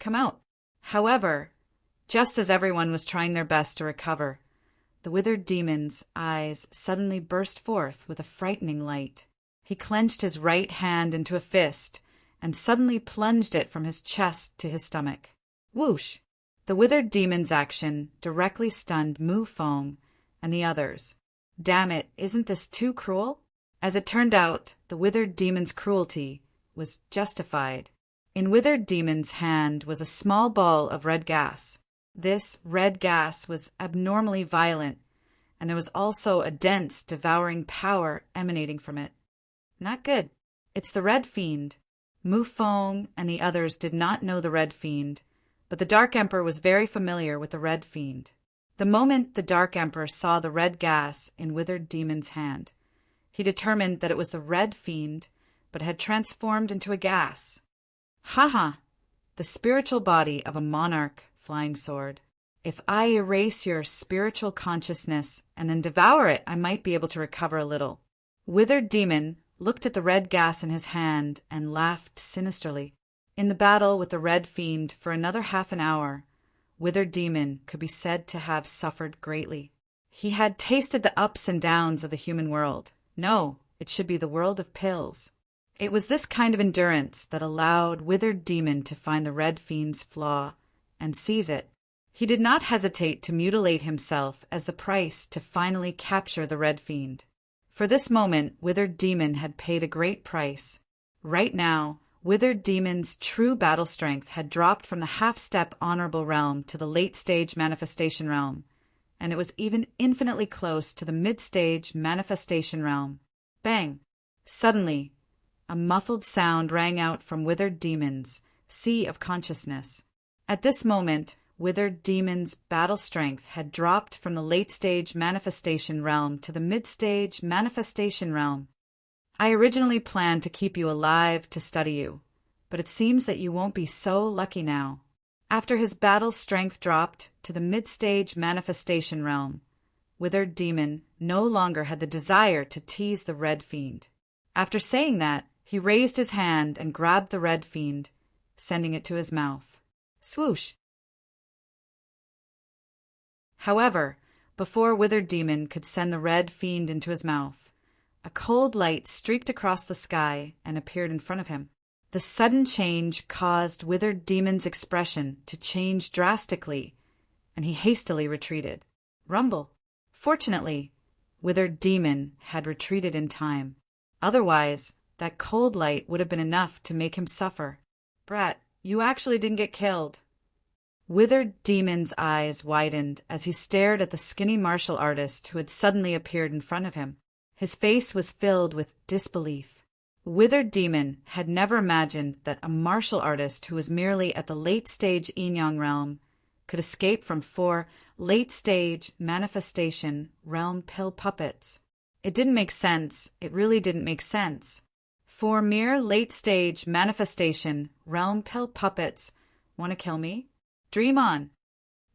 Come out. However, just as everyone was trying their best to recover, the Withered Demon's eyes suddenly burst forth with a frightening light. He clenched his right hand into a fist and suddenly plunged it from his chest to his stomach. Whoosh! The Withered Demon's action directly stunned Mu Feng and the others. Damn it, isn't this too cruel? As it turned out, the Withered Demon's cruelty was justified. In Withered Demon's hand was a small ball of red gas. This red gas was abnormally violent, and there was also a dense, devouring power emanating from it. Not good. It's the Red Fiend. Mu Feng and the others did not know the Red Fiend, but the Dark Emperor was very familiar with the Red Fiend. The moment the Dark Emperor saw the red gas in Withered Demon's hand, he determined that it was the Red Fiend, but had transformed into a gas. Haha! The spiritual body of a monarch flying sword. If I erase your spiritual consciousness and then devour it, I might be able to recover a little. Withered Demon looked at the red gas in his hand and laughed sinisterly. In the battle with the Red Fiend for another half an hour, Withered Demon could be said to have suffered greatly. He had tasted the ups and downs of the human world. No, it should be the world of pills. It was this kind of endurance that allowed Withered Demon to find the Red Fiend's flaw and seize it. He did not hesitate to mutilate himself as the price to finally capture the Red Fiend. For this moment, Withered Demon had paid a great price. Right now, Withered Demon's true battle strength had dropped from the half-step honorable realm to the late-stage manifestation realm, and it was even infinitely close to the mid-stage manifestation realm. Bang! Suddenly, a muffled sound rang out from Withered Demon's sea of consciousness. At this moment, Withered Demon's battle strength had dropped from the late-stage manifestation realm to the mid-stage manifestation realm. I originally planned to keep you alive to study you, but it seems that you won't be so lucky now. After his battle strength dropped to the mid-stage manifestation realm, Withered Demon no longer had the desire to tease the Red Fiend. After saying that, he raised his hand and grabbed the Red Fiend, sending it to his mouth. Swoosh! However, before Withered Demon could send the Red Fiend into his mouth, a cold light streaked across the sky and appeared in front of him. The sudden change caused Withered Demon's expression to change drastically, and he hastily retreated. Rumble! Fortunately, Withered Demon had retreated in time. Otherwise, that cold light would have been enough to make him suffer. Brat, you actually didn't get killed. Withered Demon's eyes widened as he stared at the skinny martial artist who had suddenly appeared in front of him. His face was filled with disbelief. Withered Demon had never imagined that a martial artist who was merely at the late-stage yin-yang realm could escape from 4 late-stage manifestation realm pill puppets. It didn't make sense. It really didn't make sense. 4 mere late-stage manifestation realm pill puppets want to kill me? Dream on.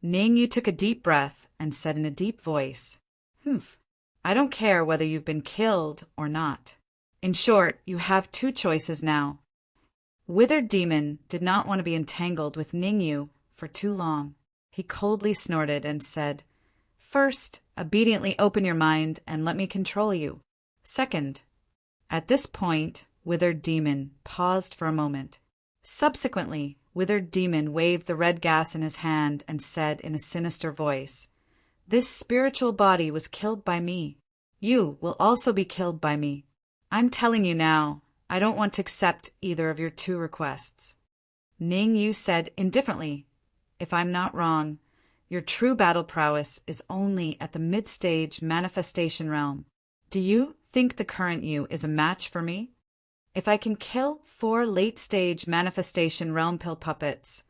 Ningyu took a deep breath and said in a deep voice, "Humph. I don't care whether you've been killed or not. In short, you have 2 choices now." Withered Demon did not want to be entangled with Ningyu for too long. He coldly snorted and said, "First, obediently open your mind and let me control you. Second." At this point, Withered Demon paused for a moment. Subsequently, Withered Demon waved the red gas in his hand and said in a sinister voice, "This spiritual body was killed by me. You will also be killed by me. I'm telling you now, I don't want to accept either of your 2 requests." Ningyu said indifferently, "If I'm not wrong, your true battle prowess is only at the mid-stage manifestation realm. Do you think the current you is a match for me? If I can kill 4 late-stage manifestation realm pill puppets,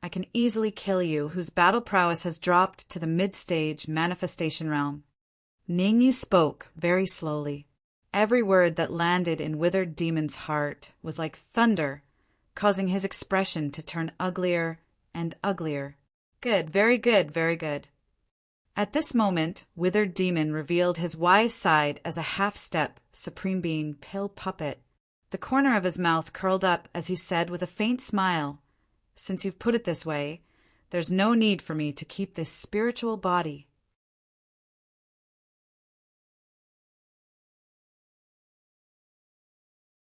I can easily kill you whose battle prowess has dropped to the mid-stage manifestation realm." Ningyu spoke very slowly. Every word that landed in Withered Demon's heart was like thunder, causing his expression to turn uglier and uglier. "Good, very good, very good." At this moment, Withered Demon revealed his wise side as a half-step Supreme Being pill puppet. The corner of his mouth curled up as he said with a faint smile, "Since you've put it this way, there's no need for me to keep this spiritual body."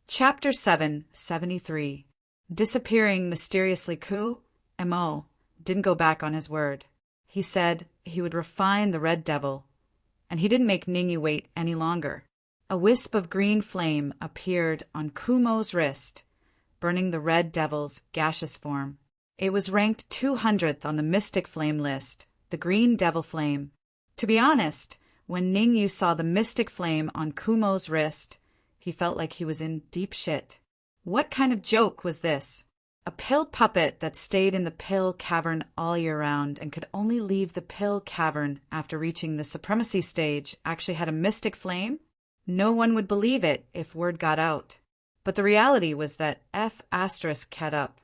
Chapter 773. Disappearing mysteriously. Mo didn't go back on his word. He said he would refine the Red Devil, and he didn't make Ningyu wait any longer. A wisp of green flame appeared on Kumo's wrist, burning the Red Devil's gaseous form. It was ranked 200th on the Mystic Flame list, the Green Devil Flame. To be honest, when Ningyu saw the Mystic Flame on Kumo's wrist, he felt like he was in deep shit. What kind of joke was this? A pill puppet that stayed in the pill cavern all year round and could only leave the pill cavern after reaching the supremacy stage actually had a mystic flame? No one would believe it if word got out. But the reality was that F** had up.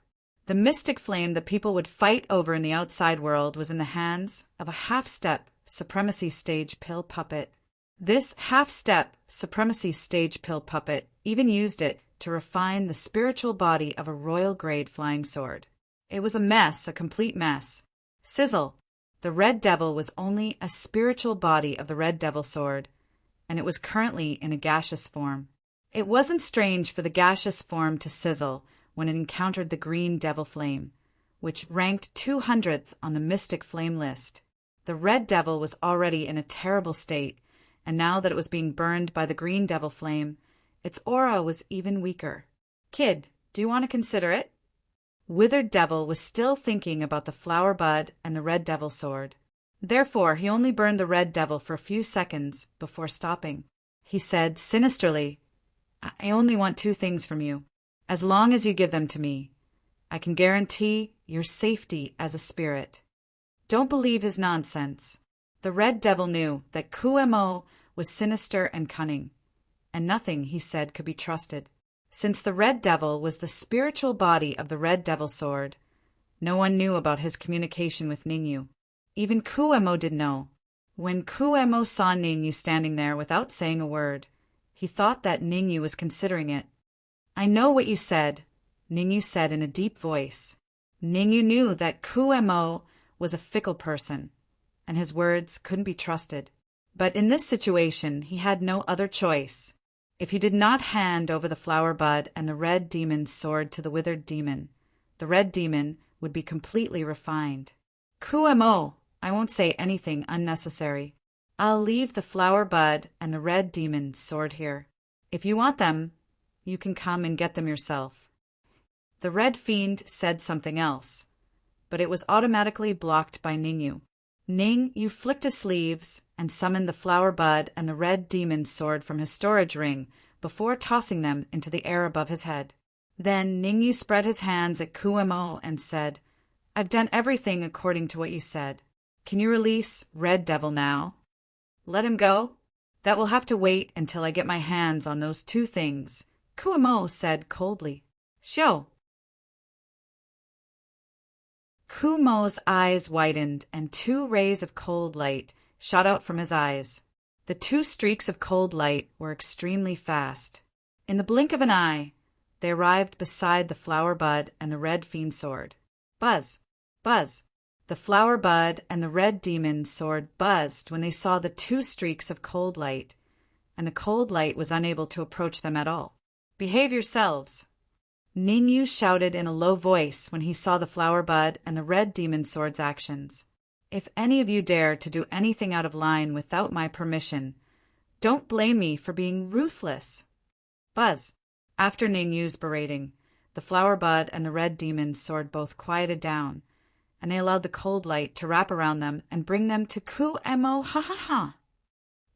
The mystic flame that people would fight over in the outside world was in the hands of a half-step supremacy stage pill puppet. This half-step supremacy stage pill puppet even used it to refine the spiritual body of a royal-grade flying sword. It was a mess, a complete mess. Sizzle! The Red Devil was only a spiritual body of the Red Devil sword, and it was currently in a gaseous form. It wasn't strange for the gaseous form to sizzle when it encountered the Green Devil Flame, which ranked 200th on the Mystic Flame list. The Red Devil was already in a terrible state, and now that it was being burned by the Green Devil Flame, its aura was even weaker. "Kid, do you want to consider it?" Withered Devil was still thinking about the flower bud and the Red Devil sword. Therefore, he only burned the Red Devil for a few seconds before stopping. He said sinisterly, "I only want 2 things from you. As long as you give them to me, I can guarantee your safety as a spirit." Don't believe his nonsense. The Red Devil knew that Kumo was sinister and cunning, and nothing he said could be trusted. Since the Red Devil was the spiritual body of the Red Devil sword, no one knew about his communication with Ningyu. Even Kumo didn't know. When Kumo saw Ningyu standing there without saying a word, he thought that Ningyu was considering it. "I know what you said," Ningyu said in a deep voice. Ningyu knew that Kumo was a fickle person, and his words couldn't be trusted. But in this situation, he had no other choice. If he did not hand over the flower bud and the Red Demon's sword to the Withered Demon, the Red Demon would be completely refined. "Kumo, I won't say anything unnecessary. I'll leave the flower bud and the Red Demon's sword here. If you want them, you can come and get them yourself." The Red Fiend said something else, but it was automatically blocked by Ningyu. Ningyu flicked his sleeves and summoned the flower bud and the Red Demon's sword from his storage ring before tossing them into the air above his head. Then Ningyu spread his hands at Kumo and said, "I've done everything according to what you said. Can you release Red Devil now?" "Let him go? That will have to wait until I get my hands on those two things," Kumo said coldly. "Shio." Kumo's eyes widened, and two rays of cold light shot out from his eyes. The two streaks of cold light were extremely fast. In the blink of an eye, they arrived beside the flower bud and the red fiend sword. Buzz! Buzz! The flower bud and the red demon sword buzzed when they saw the two streaks of cold light, and the cold light was unable to approach them at all. "Behave yourselves!" Ningyu shouted in a low voice when he saw the flower bud and the red demon sword's actions. "If any of you dare to do anything out of line without my permission, don't blame me for being ruthless." Buzz! After Ningyu's berating, the flower bud and the red demon sword both quieted down, and they allowed the cold light to wrap around them and bring them to Kumo. Ha ha ha!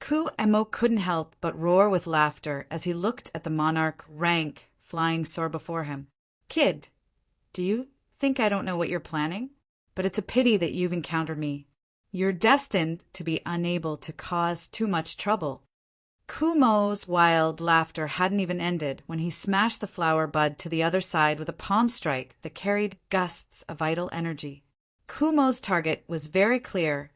Kumo couldn't help but roar with laughter as he looked at the monarch rank flying sword before him. "Kid, do you think I don't know what you're planning? But it's a pity that you've encountered me. You're destined to be unable to cause too much trouble." Kumo's wild laughter hadn't even ended when he smashed the flower bud to the other side with a palm strike that carried gusts of vital energy. Kumo's target was very clear,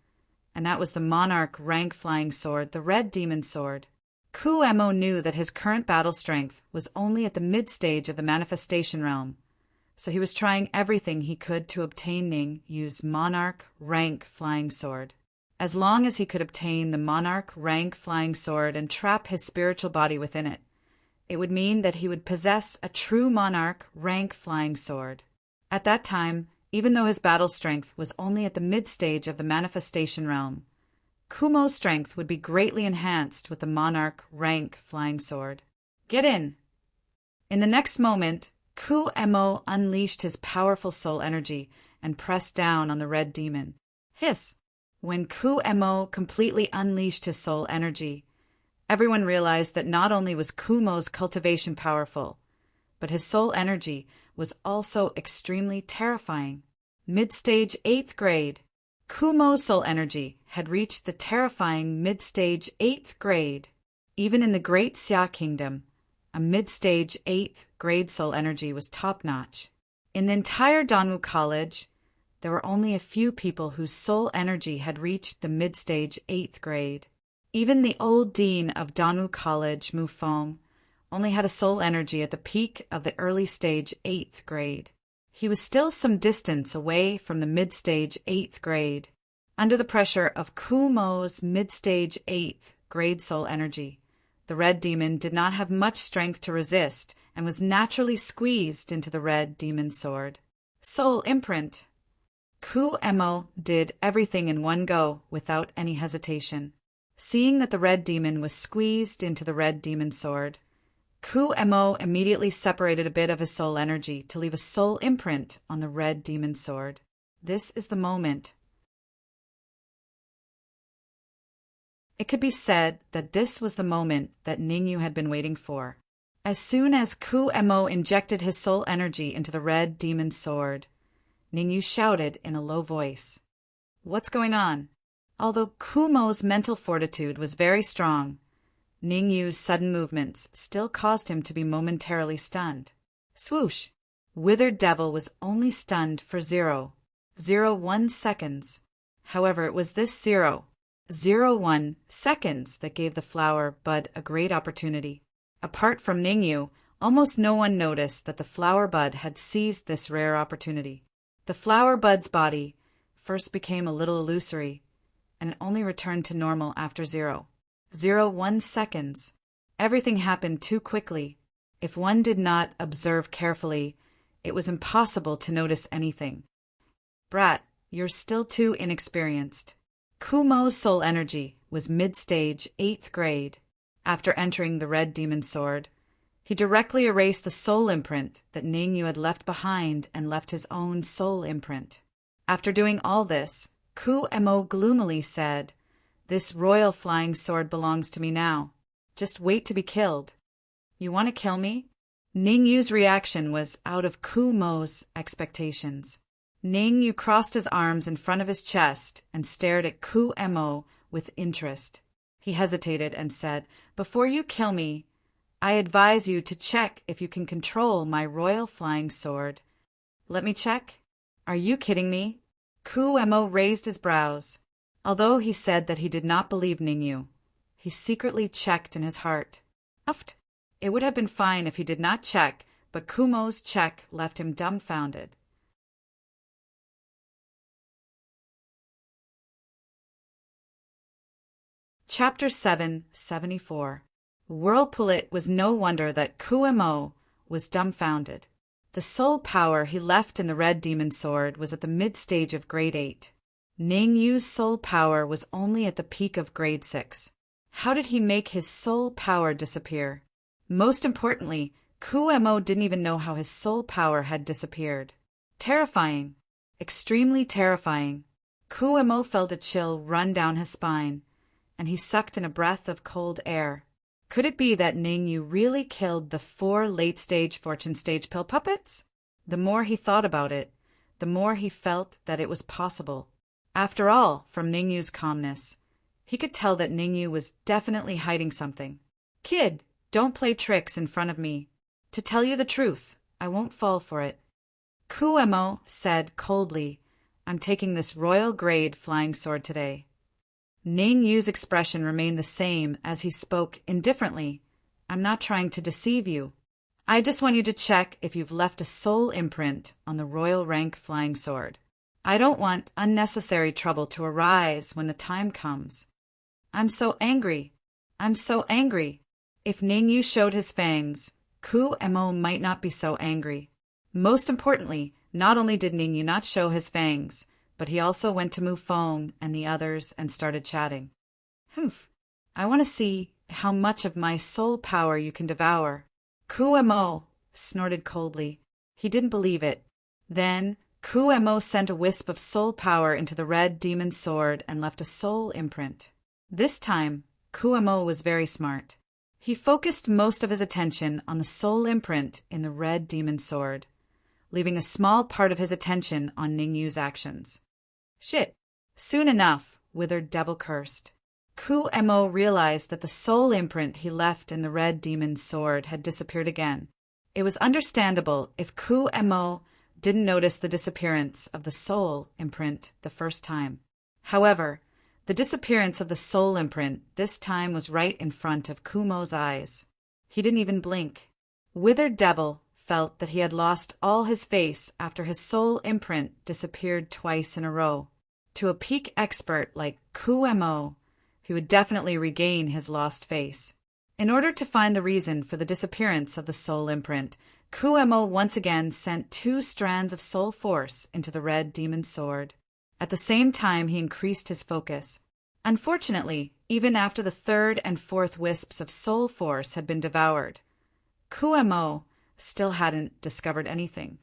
and that was the monarch rank flying sword, the red demon sword. Kumo knew that his current battle strength was only at the mid-stage of the manifestation realm, so he was trying everything he could to obtain Ningyu's monarch rank flying sword. As long as he could obtain the monarch rank flying sword and trap his spiritual body within it, it would mean that he would possess a true monarch rank flying sword. At that time, even though his battle strength was only at the mid-stage of the manifestation realm, Kumo's strength would be greatly enhanced with the monarch rank flying sword. "Get in!" In the next moment, Kumo unleashed his powerful soul energy and pressed down on the red demon. Hiss! When Kumo completely unleashed his soul energy, everyone realized that not only was Kumo's cultivation powerful, but his soul energy was also extremely terrifying. Mid-stage 8th grade. Kumo's soul energy had reached the terrifying mid-stage 8th grade. Even in the Great Xia Kingdom, a mid-stage 8th grade soul energy was top-notch. In the entire Danwu College, there were only a few people whose soul energy had reached the mid-stage 8th grade. Even the old dean of Danwu College, Mu Feng, only had a soul energy at the peak of the early stage 8th grade. He was still some distance away from the mid-stage 8th grade. Under the pressure of Kumo's mid-stage 8th grade soul energy, the red demon did not have much strength to resist and was naturally squeezed into the red demon sword. Soul imprint. Kumo did everything in one go without any hesitation. Seeing that the red demon was squeezed into the red demon sword, Kumo immediately separated a bit of his soul energy to leave a soul imprint on the red demon sword. This is the moment. It could be said that this was the moment that Ningyu had been waiting for. As soon as Kumo injected his soul energy into the red demon sword, Ningyu shouted in a low voice, "What's going on?" Although Kumo's mental fortitude was very strong, Ningyu's sudden movements still caused him to be momentarily stunned. Swoosh! Withered Devil was only stunned for 0.01 seconds. However, it was this 0.01 seconds that gave the flower bud a great opportunity. Apart from Ningyu, almost no one noticed that the flower bud had seized this rare opportunity. The flower bud's body first became a little illusory, and it only returned to normal after 0.01 seconds. Everything happened too quickly. If one did not observe carefully, it was impossible to notice anything. "Brat, you're still too inexperienced." Kumo's soul energy was mid-stage 8th grade. After entering the red demon sword, he directly erased the soul imprint that Ningyu had left behind and left his own soul imprint. After doing all this, Kumo gloomily said, "This royal flying sword belongs to me now. Just wait to be killed." You want to kill me? Ning Yu's reaction was out of Ku Mo's expectations. Ning Yu crossed his arms in front of his chest and stared at Ku Mo with interest. He hesitated and said, "Before you kill me, I advise you to check if you can control my royal flying sword." "Let me check? Are you kidding me?" Ku Mo raised his brows. Although he said that he did not believe Ning Yu, he secretly checked in his heart. Uft. It would have been fine if he did not check, but Ku Mo's check left him dumbfounded. Chapter 774. Whirlpool. It was no wonder that Ku Mo was dumbfounded. The soul power he left in the red demon sword was at the mid-stage of grade 8. Ning Yu's soul power was only at the peak of grade 6. How did he make his soul power disappear? Most importantly, Ku Mo didn't even know how his soul power had disappeared. Terrifying. Extremely terrifying. Ku Mo felt a chill run down his spine, and he sucked in a breath of cold air. Could it be that Ning Yu really killed the 4 late-stage fortune stage pill puppets? The more he thought about it, the more he felt that it was possible. After all, from Ning Yu's calmness, he could tell that Ning Yu was definitely hiding something. "Kid, don't play tricks in front of me. To tell you the truth, I won't fall for it." Ku Mo said coldly, "I'm taking this royal grade flying sword today." Ning Yu's expression remained the same as he spoke indifferently. "I'm not trying to deceive you. I just want you to check if you've left a soul imprint on the royal rank flying sword. I don't want unnecessary trouble to arise when the time comes." I'm so angry. I'm so angry. If Ning Yu showed his fangs, Ku Mo might not be so angry. Most importantly, not only did Ning Yu not show his fangs, but he also went to Mu Feng and the others and started chatting. "Humph, I want to see how much of my soul power you can devour." Ku Mo snorted coldly. He didn't believe it. Then Ku Mo sent a wisp of soul power into the red demon sword and left a soul imprint. This time, Ku Mo was very smart. He focused most of his attention on the soul imprint in the red demon sword, leaving a small part of his attention on Ning Yu's actions. "Shit." Soon enough, Withered Devil cursed. Ku Mo realized that the soul imprint he left in the red demon's sword had disappeared again. It was understandable if Ku Mo didn't notice the disappearance of the soul imprint the first time. However, the disappearance of the soul imprint this time was right in front of Ku Mo's eyes. He didn't even blink. Withered Devil felt that he had lost all his face after his soul imprint disappeared twice in a row. To a peak expert like Ku Mo, he would definitely regain his lost face. In order to find the reason for the disappearance of the soul imprint, Ku Mo once again sent 2 strands of soul force into the red demon sword. At the same time, he increased his focus. Unfortunately, even after the 3rd and 4th wisps of soul force had been devoured, Ku Mo still hadn't discovered anything.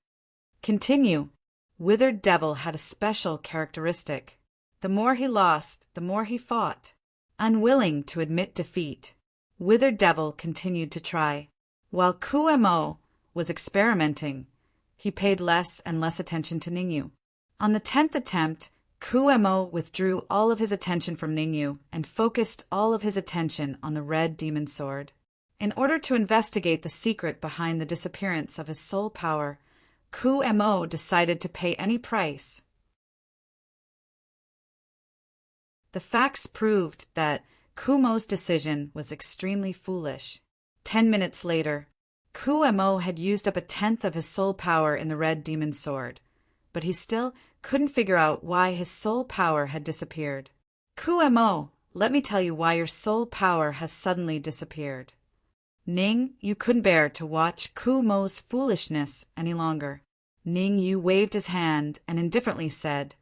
Continue. Withered Devil had a special characteristic. The more he lost, the more he fought. Unwilling to admit defeat, Withered Devil continued to try. While Ku Mo was experimenting, he paid less and less attention to Ning Yu. On the 10th attempt, Ku Mo withdrew all of his attention from Ning Yu and focused all of his attention on the red demon sword. In order to investigate the secret behind the disappearance of his soul power, Ku Mo decided to pay any price. The facts proved that Ku Mo's decision was extremely foolish. 10 minutes later, Ku Mo had used up 1/10 of his soul power in the red demon sword, but he still couldn't figure out why his soul power had disappeared. "Ku Mo, let me tell you why your soul power has suddenly disappeared." Ning Yu couldn't bear to watch Ku Mo's foolishness any longer. Ning Yu waved his hand and indifferently said,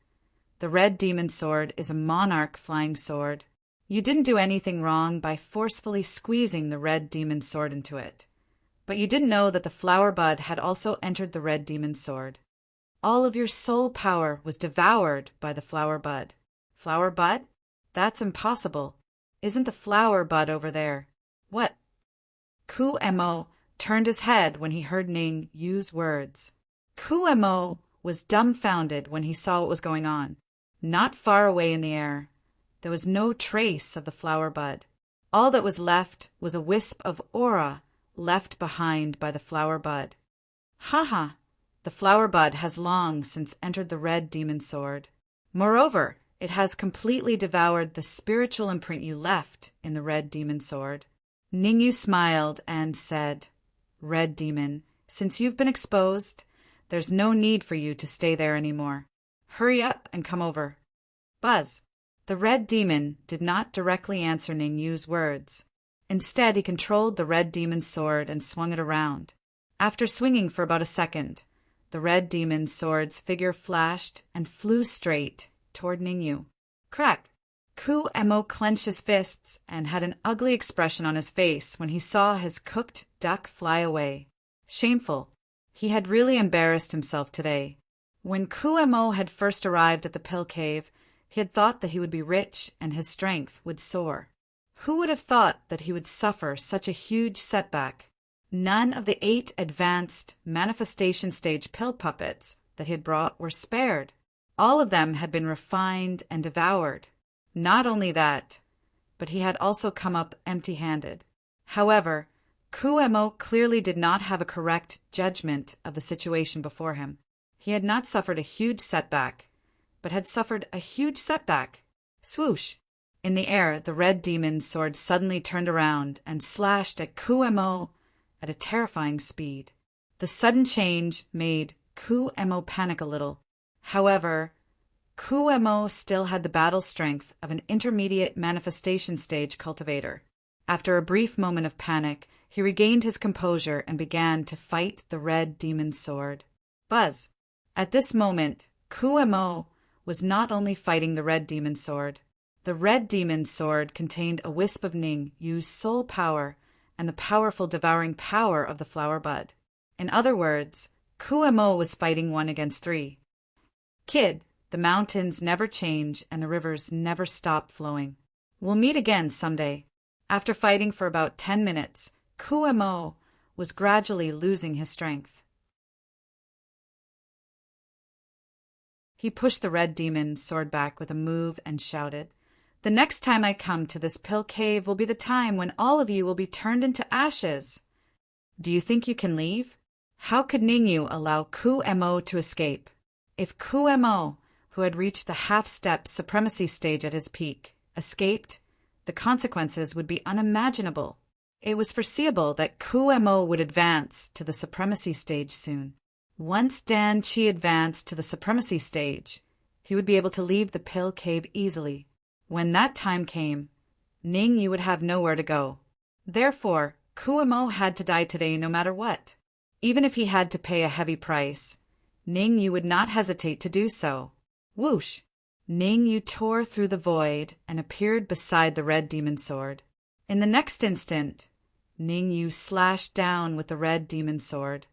"The red demon sword is a monarch flying sword. You didn't do anything wrong by forcefully squeezing the red demon sword into it. But you didn't know that the flower bud had also entered the red demon sword. All of your soul power was devoured by the flower bud." "Flower bud? That's impossible. Isn't the flower bud over there?" "What? Ku Mo turned his head when he heard Ning Yu's words. Ku Mo was dumbfounded when he saw what was going on. Not far away in the air, there was no trace of the flower bud. All that was left was a wisp of aura left behind by the flower bud. Ha! The flower bud has long since entered the red demon sword. Moreover, it has completely devoured the spiritual imprint you left in the red demon sword. Ningyu smiled and said, Red demon, since you've been exposed, there's no need for you to stay there anymore. Hurry up and come over. Buzz. The red demon did not directly answer Ningyu's words. Instead, he controlled the red demon's sword and swung it around. After swinging for about a second, the red demon's sword's figure flashed and flew straight toward Ningyu. Crack! Ku Mo clenched his fists and had an ugly expression on his face when he saw his cooked duck fly away. Shameful. He had really embarrassed himself today. When Ku Mo had first arrived at the pill cave, he had thought that he would be rich and his strength would soar. Who would have thought that he would suffer such a huge setback? None of the 8 advanced manifestation stage pill puppets that he had brought were spared. All of them had been refined and devoured. Not only that, but he had also come up empty-handed. However, Ku Mo clearly did not have a correct judgment of the situation before him. He had not suffered a huge setback, but had suffered a huge setback. Swoosh! In the air, the red demon's sword suddenly turned around and slashed at Ku Mo at a terrifying speed. The sudden change made Ku Mo panic a little. However, Ku Mo still had the battle strength of an intermediate manifestation stage cultivator. After a brief moment of panic, he regained his composure and began to fight the red demon's sword. Buzz! At this moment, Ku Mo was not only fighting the red demon's sword. The red demon's sword contained a wisp of Ning Yu's soul power and the powerful devouring power of the flower bud. In other words, Ku Mo was fighting 1 against 3. Kid, the mountains never change and the rivers never stop flowing. We'll meet again someday. After fighting for about 10 minutes, Ku Mo was gradually losing his strength. He pushed the red demon's sword back with a move and shouted, The next time I come to this pill cave will be the time when all of you will be turned into ashes. Do you think you can leave? How could Ningyu allow Ku Mo to escape? If Ku Mo, who had reached the half-step supremacy stage at his peak, escaped, the consequences would be unimaginable. It was foreseeable that Ku Mo would advance to the supremacy stage soon. Once Dan Qi advanced to the supremacy stage, he would be able to leave the pill cave easily. When that time came, Ningyu would have nowhere to go. Therefore, Ku Mo had to die today no matter what. Even if he had to pay a heavy price, Ningyu would not hesitate to do so. Whoosh! Ningyu tore through the void and appeared beside the red demon sword. In the next instant, Ningyu slashed down with the red demon sword.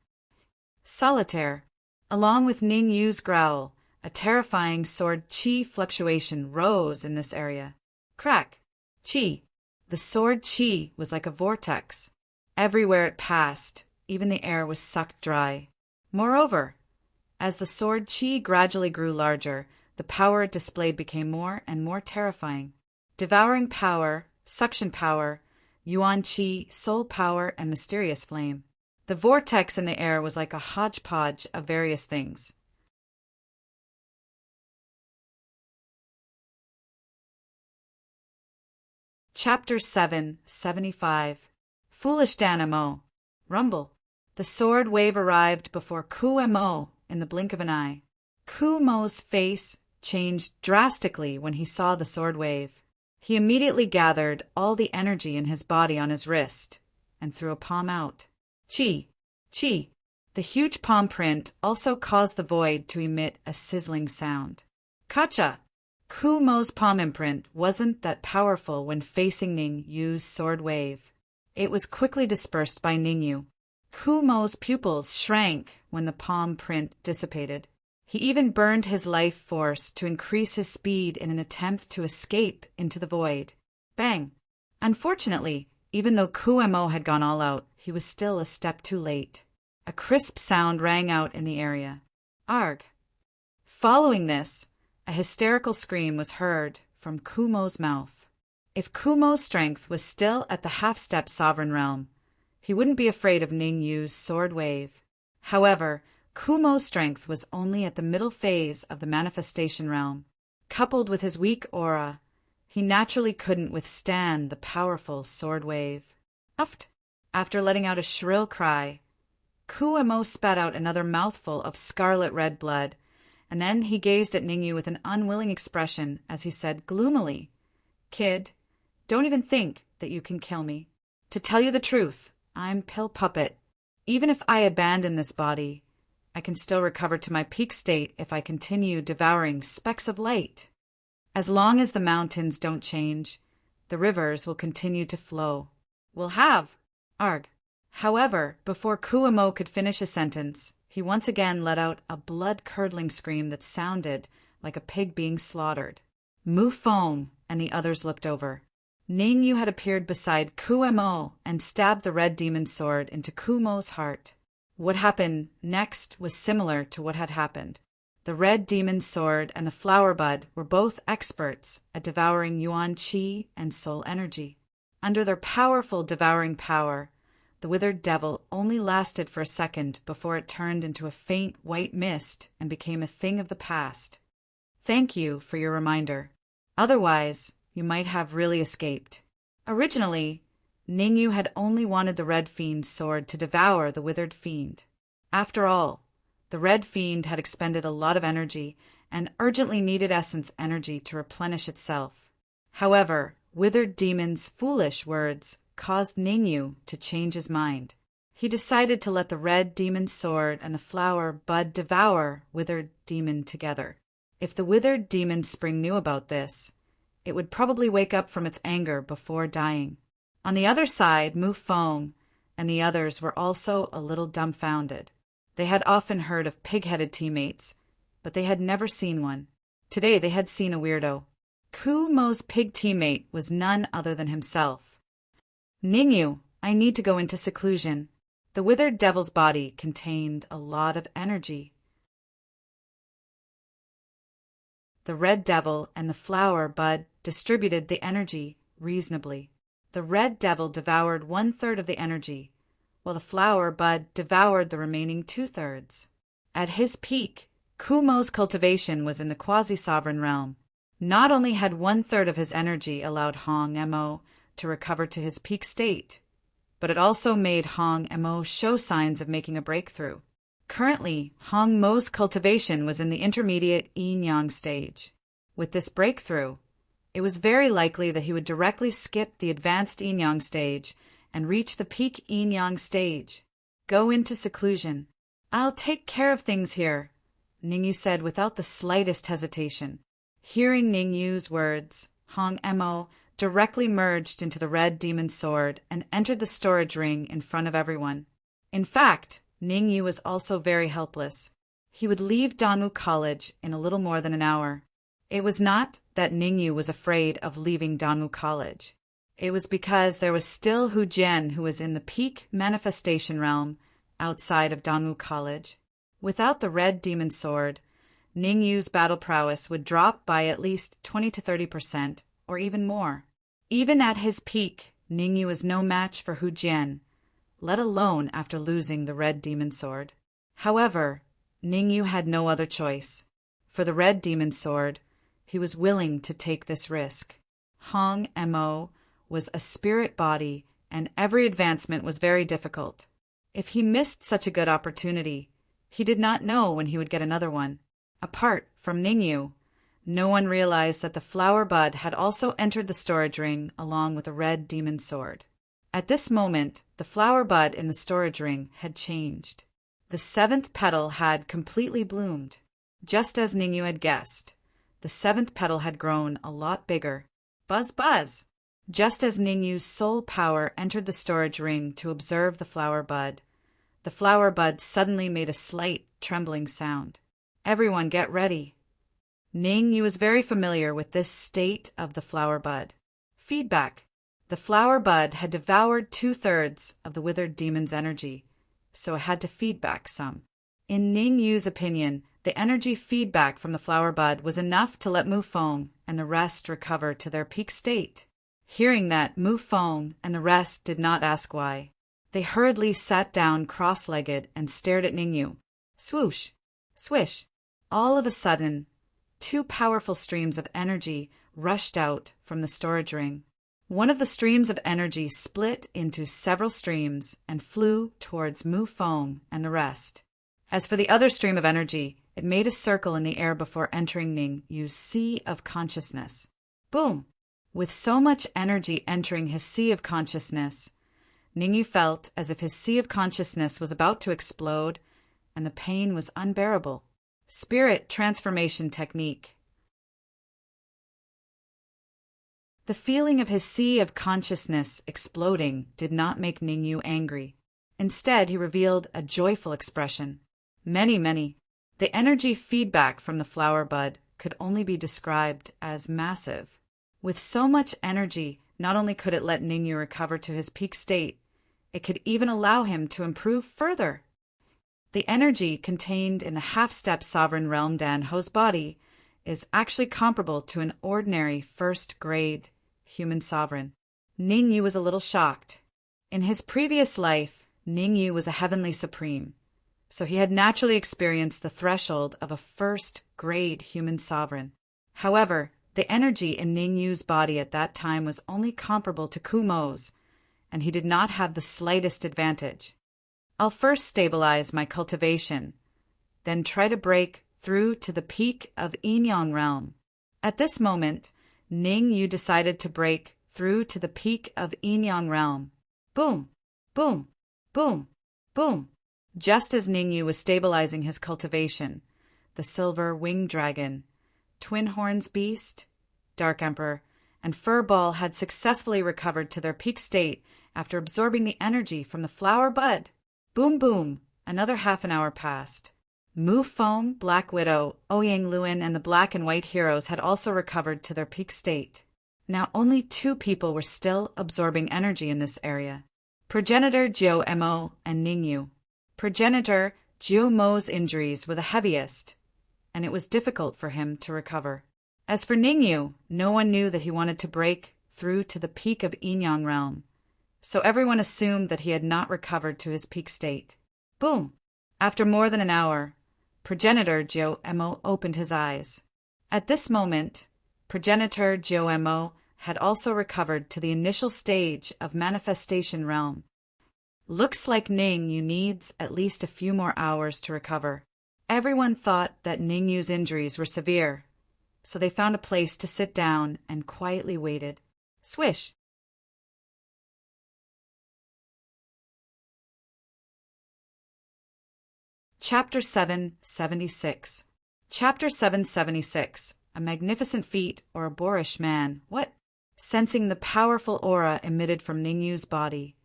Solitaire. Along with Ningyu's growl, a terrifying sword chi fluctuation rose in this area. Crack! Chi. The sword chi was like a vortex. Everywhere it passed, even the air was sucked dry. Moreover, as the sword chi gradually grew larger, the power it displayed became more and more terrifying. Devouring power, suction power, yuan chi, soul power, and mysterious flame. The vortex in the air was like a hodgepodge of various things. Chapter 775. Foolish Danamo. Rumble. The sword wave arrived before Ku Mo in the blink of an eye. Ku Mo's face changed drastically when he saw the sword wave. He immediately gathered all the energy in his body on his wrist and threw a palm out. Chi! Chi! The huge palm print also caused the void to emit a sizzling sound. Kacha! Ku Mo's palm imprint wasn't that powerful when facing Ning Yu's sword wave. It was quickly dispersed by Ningyu. Ku Mo's pupils shrank when the palm print dissipated. He even burned his life force to increase his speed in an attempt to escape into the void. Bang! Unfortunately, Even though Kuemo had gone all out, he was still a step too late. A crisp sound rang out in the area. Arg! Following this, a hysterical scream was heard from Kumo's mouth. If Kumo's strength was still at the half-step sovereign realm, he wouldn't be afraid of Ningyu's sword wave. However, Kumo's strength was only at the middle phase of the manifestation realm. Coupled with his weak aura, he naturally couldn't withstand the powerful sword wave. Uft! After letting out a shrill cry, Kuemo spat out another mouthful of scarlet red blood, and then he gazed at Ningyu with an unwilling expression as he said gloomily, "Kid, don't even think that you can kill me. To tell you the truth, I'm Pill Puppet. Even if I abandon this body, I can still recover to my peak state if I continue devouring specks of light. As long as the mountains don't change, the rivers will continue to flow. We'll have. Arg." However, before Kuemo could finish a sentence, he once again let out a blood-curdling scream that sounded like a pig being slaughtered. Mu Feng and the others looked over. Ningyu had appeared beside Kuemo and stabbed the red demon sword into Kumo's heart. What happened next was similar to what had happened. The red demon sword and the flower bud were both experts at devouring yuan qi and soul energy. Under their powerful devouring power, the withered devil only lasted for a second before it turned into a faint white mist and became a thing of the past. Thank you for your reminder. Otherwise, you might have really escaped. Originally, Ningyu had only wanted the red fiend's sword to devour the withered fiend. After all, the red fiend had expended a lot of energy and urgently needed essence energy to replenish itself. However, withered demon's foolish words caused Ningyu to change his mind. He decided to let the red demon sword and the flower bud devour withered demon together. If the withered demon spring knew about this, it would probably wake up from its anger before dying. On the other side, Mu Feng and the others were also a little dumbfounded. They had often heard of pig-headed teammates, but they had never seen one. Today they had seen a weirdo. Kumo's pig teammate was none other than himself. "Ningyu, I need to go into seclusion." The withered devil's body contained a lot of energy. The red devil and the flower bud distributed the energy reasonably. The red devil devoured 1/3 of the energy, while the flower bud devoured the remaining 2/3. At his peak, Kumo's cultivation was in the quasi-sovereign realm. Not only had 1/3 of his energy allowed Hong Mo to recover to his peak state, but it also made Hong Mo show signs of making a breakthrough. Currently, Hong Mo's cultivation was in the intermediate yin-yang stage. With this breakthrough, it was very likely that he would directly skip the advanced yin-yang stage and reach the peak yin-yang stage. Go into seclusion. "I'll take care of things here," Ningyu said without the slightest hesitation. Hearing Ningyu's words, Hong Mo directly merged into the red demon sword and entered the storage ring in front of everyone. In fact, Ningyu was also very helpless. He would leave Danwu College in a little more than an hour. It was not that Ningyu was afraid of leaving Danwu College. It was because there was still Hu Jian who was in the peak manifestation realm outside of Danwu College. Without the red demon sword, Ningyu's battle prowess would drop by at least 20 to 30%, or even more. Even at his peak, Ningyu was no match for Hu Jian, let alone after losing the red demon sword. However, Ningyu had no other choice. For the red demon sword, he was willing to take this risk. Hong Mo was a spirit body, and every advancement was very difficult. If he missed such a good opportunity, he did not know when he would get another one. Apart from Ningyu, no one realized that the flower bud had also entered the storage ring along with the red demon sword. At this moment, the flower bud in the storage ring had changed. The 7th petal had completely bloomed. Just as Ningyu had guessed, the 7th petal had grown a lot bigger. Buzz buzz! Just as Ningyu's soul power entered the storage ring to observe the flower bud suddenly made a slight trembling sound. Everyone get ready. Ningyu was very familiar with this state of the flower bud. Feedback. The flower bud had devoured 2/3 of the withered demon's energy, so it had to feed back some. In Ning Yu's opinion, the energy feedback from the flower bud was enough to let Mu Feng and the rest recover to their peak state. Hearing that, Mu Feng and the rest did not ask why. They hurriedly sat down cross-legged and stared at Ning Yu. Swoosh! Swish! All of a sudden, 2 powerful streams of energy rushed out from the storage ring. One of the streams of energy split into several streams and flew towards Mu Feng and the rest. As for the other stream of energy, it made a circle in the air before entering Ning Yu's sea of consciousness. Boom! With so much energy entering his sea of consciousness, Ning Yu felt as if his sea of consciousness was about to explode, and the pain was unbearable. Spirit transformation technique. The feeling of his sea of consciousness exploding did not make Ning Yu angry. Instead, he revealed a joyful expression. Many. The energy feedback from the flower bud could only be described as massive. With so much energy, not only could it let Ning Yu recover to his peak state, it could even allow him to improve further. The energy contained in the half-step sovereign realm Dan Ho's body is actually comparable to an ordinary first-grade human sovereign. Ning Yu was a little shocked. In his previous life, Ning Yu was a heavenly supreme, so he had naturally experienced the threshold of a first-grade human sovereign. However, the energy in Ning Yu's body at that time was only comparable to Kumo's, and he did not have the slightest advantage. I'll first stabilize my cultivation, then try to break through to the peak of Yin-Yang realm. At this moment, Ning Yu decided to break through to the peak of Yin-Yang realm. Boom! Boom! Boom! Boom! Just as Ning Yu was stabilizing his cultivation, the silver winged dragon, Twin Horns Beast, Dark Emperor, and Fur Ball had successfully recovered to their peak state after absorbing the energy from the flower bud. Boom boom! Another half an hour passed. Mu Feng, Black Widow, Ouyang Luan, and the Black and White heroes had also recovered to their peak state. Now only 2 people were still absorbing energy in this area. Progenitor Jiu Mo and Ning Yu. Progenitor Jiu Mo's injuries were the heaviest, and it was difficult for him to recover. As for Ning Yu, no one knew that he wanted to break through to the peak of Yin-Yang realm, so everyone assumed that he had not recovered to his peak state. Boom! After more than an hour, Progenitor Jiu Mo opened his eyes. At this moment, Progenitor Jiu Mo had also recovered to the initial stage of manifestation realm. Looks like Ning Yu needs at least a few more hours to recover. Everyone thought that Ning Yu's injuries were severe, so they found a place to sit down and quietly waited. Swish! Chapter 776. Chapter 776. A magnificent feat or a boorish man. What? Sensing the powerful aura emitted from Ning Yu's body,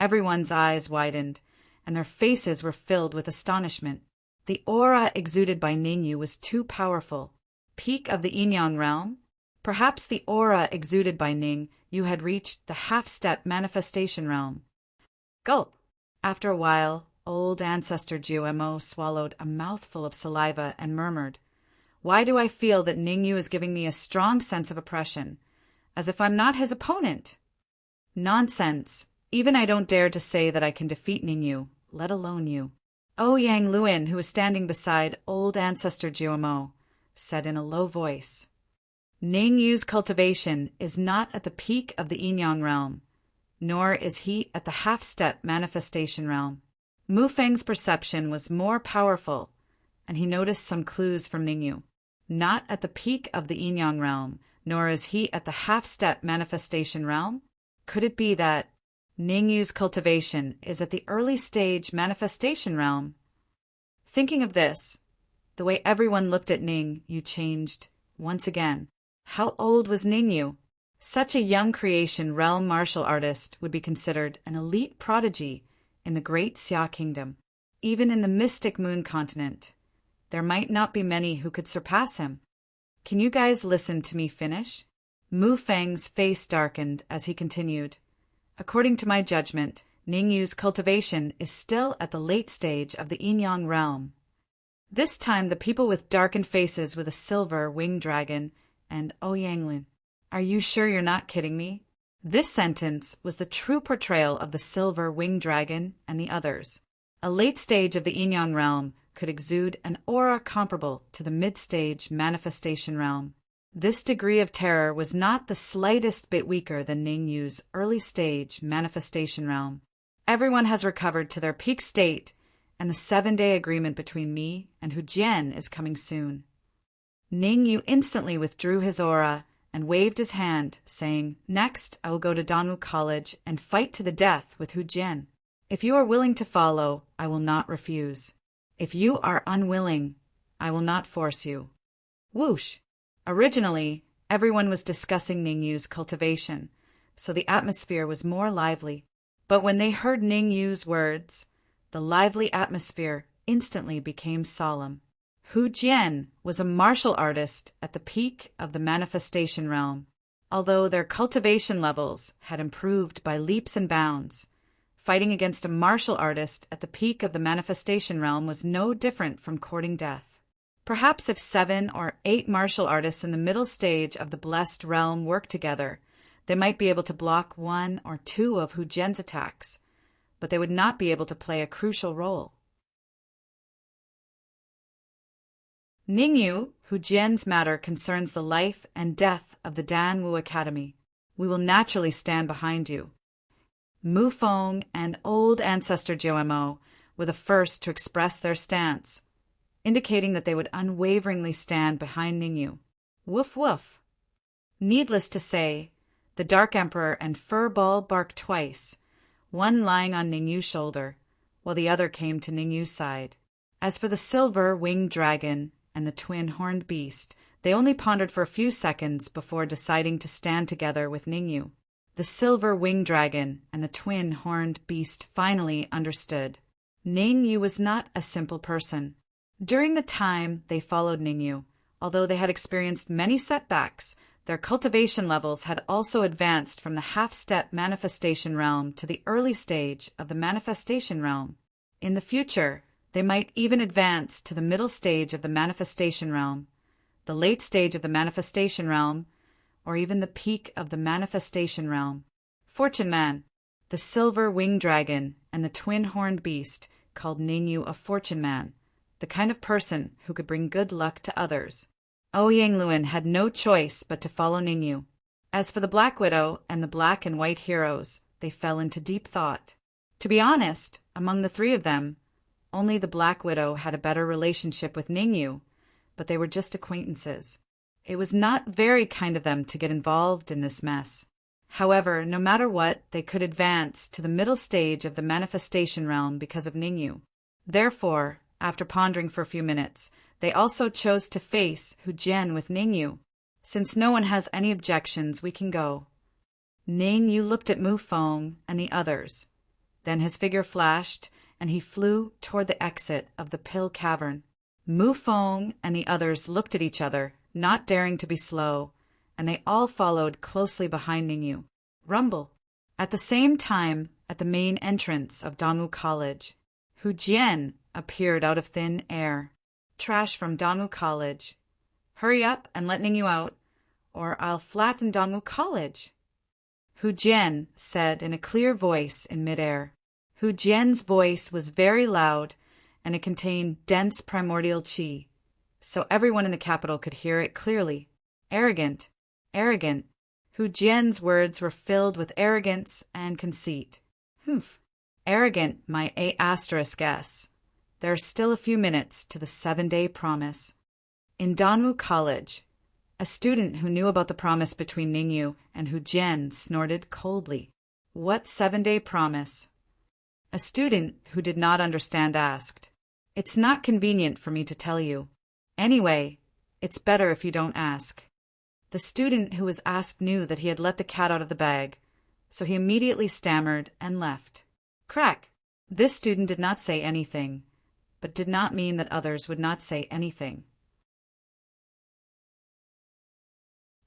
everyone's eyes widened, and their faces were filled with astonishment. The aura exuded by Ning Yu was too powerful. Peak of the Yin-Yang realm? Perhaps the aura exuded by Ning Yu had reached the half-step manifestation realm. Gulp! After a while, old ancestor Jiu Mo swallowed a mouthful of saliva and murmured, "Why do I feel that Ning Yu is giving me a strong sense of oppression, as if I'm not his opponent?" Nonsense! Even I don't dare to say that I can defeat Ning Yu, let alone you. Ouyang Luan, who was standing beside old ancestor Jiu Mo, said in a low voice, "Ning Yu's cultivation is not at the peak of the Yin-Yang realm, nor is he at the half-step manifestation realm." Mu Feng's perception was more powerful, and he noticed some clues from Ning Yu. Not at the peak of the Yin-Yang realm, nor is he at the half-step manifestation realm? Could it be that Ning Yu's cultivation is at the early stage manifestation realm? Thinking of this, the way everyone looked at Ning Yu changed once again. How old was Ning Yu? Such a young creation realm martial artist would be considered an elite prodigy in the Great Xia Kingdom. Even in the mystic Moon Continent, there might not be many who could surpass him. Can you guys listen to me finish? Mu Feng's face darkened as he continued. According to my judgment, Ningyu's cultivation is still at the late stage of the Yin-Yang realm. This time the people with darkened faces with a silver winged dragon and Yanglin. Are you sure you're not kidding me? This sentence was the true portrayal of the silver winged dragon and the others. A late stage of the Yin-Yang realm could exude an aura comparable to the mid-stage manifestation realm. This degree of terror was not the slightest bit weaker than Ningyu's early stage manifestation realm. Everyone has recovered to their peak state, and the 7-day agreement between me and Hu Jian is coming soon. Ningyu instantly withdrew his aura and waved his hand, saying, Next, I will go to Danwu College and fight to the death with Hu Jian. If you are willing to follow, I will not refuse. If you are unwilling, I will not force you. Whoosh! Originally, everyone was discussing Ningyu's cultivation, so the atmosphere was more lively. But when they heard Ningyu's words, the lively atmosphere instantly became solemn. Hu Jian was a martial artist at the peak of the manifestation realm. Although their cultivation levels had improved by leaps and bounds, fighting against a martial artist at the peak of the manifestation realm was no different from courting death. Perhaps if 7 or 8 martial artists in the middle stage of the blessed realm worked together, they might be able to block 1 or 2 of Hu Jian's attacks, but they would not be able to play a crucial role. Ningyu, Hu Jian's matter concerns the life and death of the Danwu Academy. We will naturally stand behind you. Mu Feng and old ancestor Jiuemo were the first to express their stance, indicating that they would unwaveringly stand behind Ningyu. Woof woof. Needless to say, the Dark Emperor and Fur Ball barked twice, one lying on Ningyu's shoulder, while the other came to Ningyu's side. As for the silver winged dragon and the twin horned beast, they only pondered for a few seconds before deciding to stand together with Ningyu. The silver winged dragon and the twin horned beast finally understood. Ningyu was not a simple person. During the time they followed Ningyu, although they had experienced many setbacks, their cultivation levels had also advanced from the half-step manifestation realm to the early stage of the manifestation realm. In the future, they might even advance to the middle stage of the manifestation realm, the late stage of the manifestation realm, or even the peak of the manifestation realm. Fortune Man, the silver winged dragon, and the twin-horned beast called Ningyu a Fortune Man, the kind of person who could bring good luck to others. Yanglin had no choice but to follow Ningyu. As for the Black Widow and the Black and White heroes, they fell into deep thought. To be honest, among the 3 of them, only the Black Widow had a better relationship with Ningyu, but they were just acquaintances. It was not very kind of them to get involved in this mess. However, no matter what, they could advance to the middle stage of the manifestation realm because of Ningyu. Therefore, after pondering for a few minutes, they also chose to face Hu Jian with Ningyu. Since no one has any objections, we can go. Ningyu looked at Mu Feng and the others. Then his figure flashed, and he flew toward the exit of the pill cavern. Mu Feng and the others looked at each other, not daring to be slow, and they all followed closely behind Ningyu. Rumble. At the same time, at the main entrance of Danwu College, Hu Jian appeared out of thin air. Trash from Danwu College. Hurry up and let Ningyu out, or I'll flatten Danwu College. Hu Jian said in a clear voice in midair. Hu Jian's voice was very loud, and it contained dense primordial qi, so everyone in the capital could hear it clearly. Arrogant, arrogant. Hu Jian's words were filled with arrogance and conceit. Humph. Arrogant, my A*S. There are still a few minutes to the 7-day promise. In Danwu College, a student who knew about the promise between Ningyu and Hu Jian snorted coldly. What 7-day promise? A student who did not understand asked. It's not convenient for me to tell you. Anyway, it's better if you don't ask. The student who was asked knew that he had let the cat out of the bag, so he immediately stammered and left. Crack! This student did not say anything, but did not mean that others would not say anything.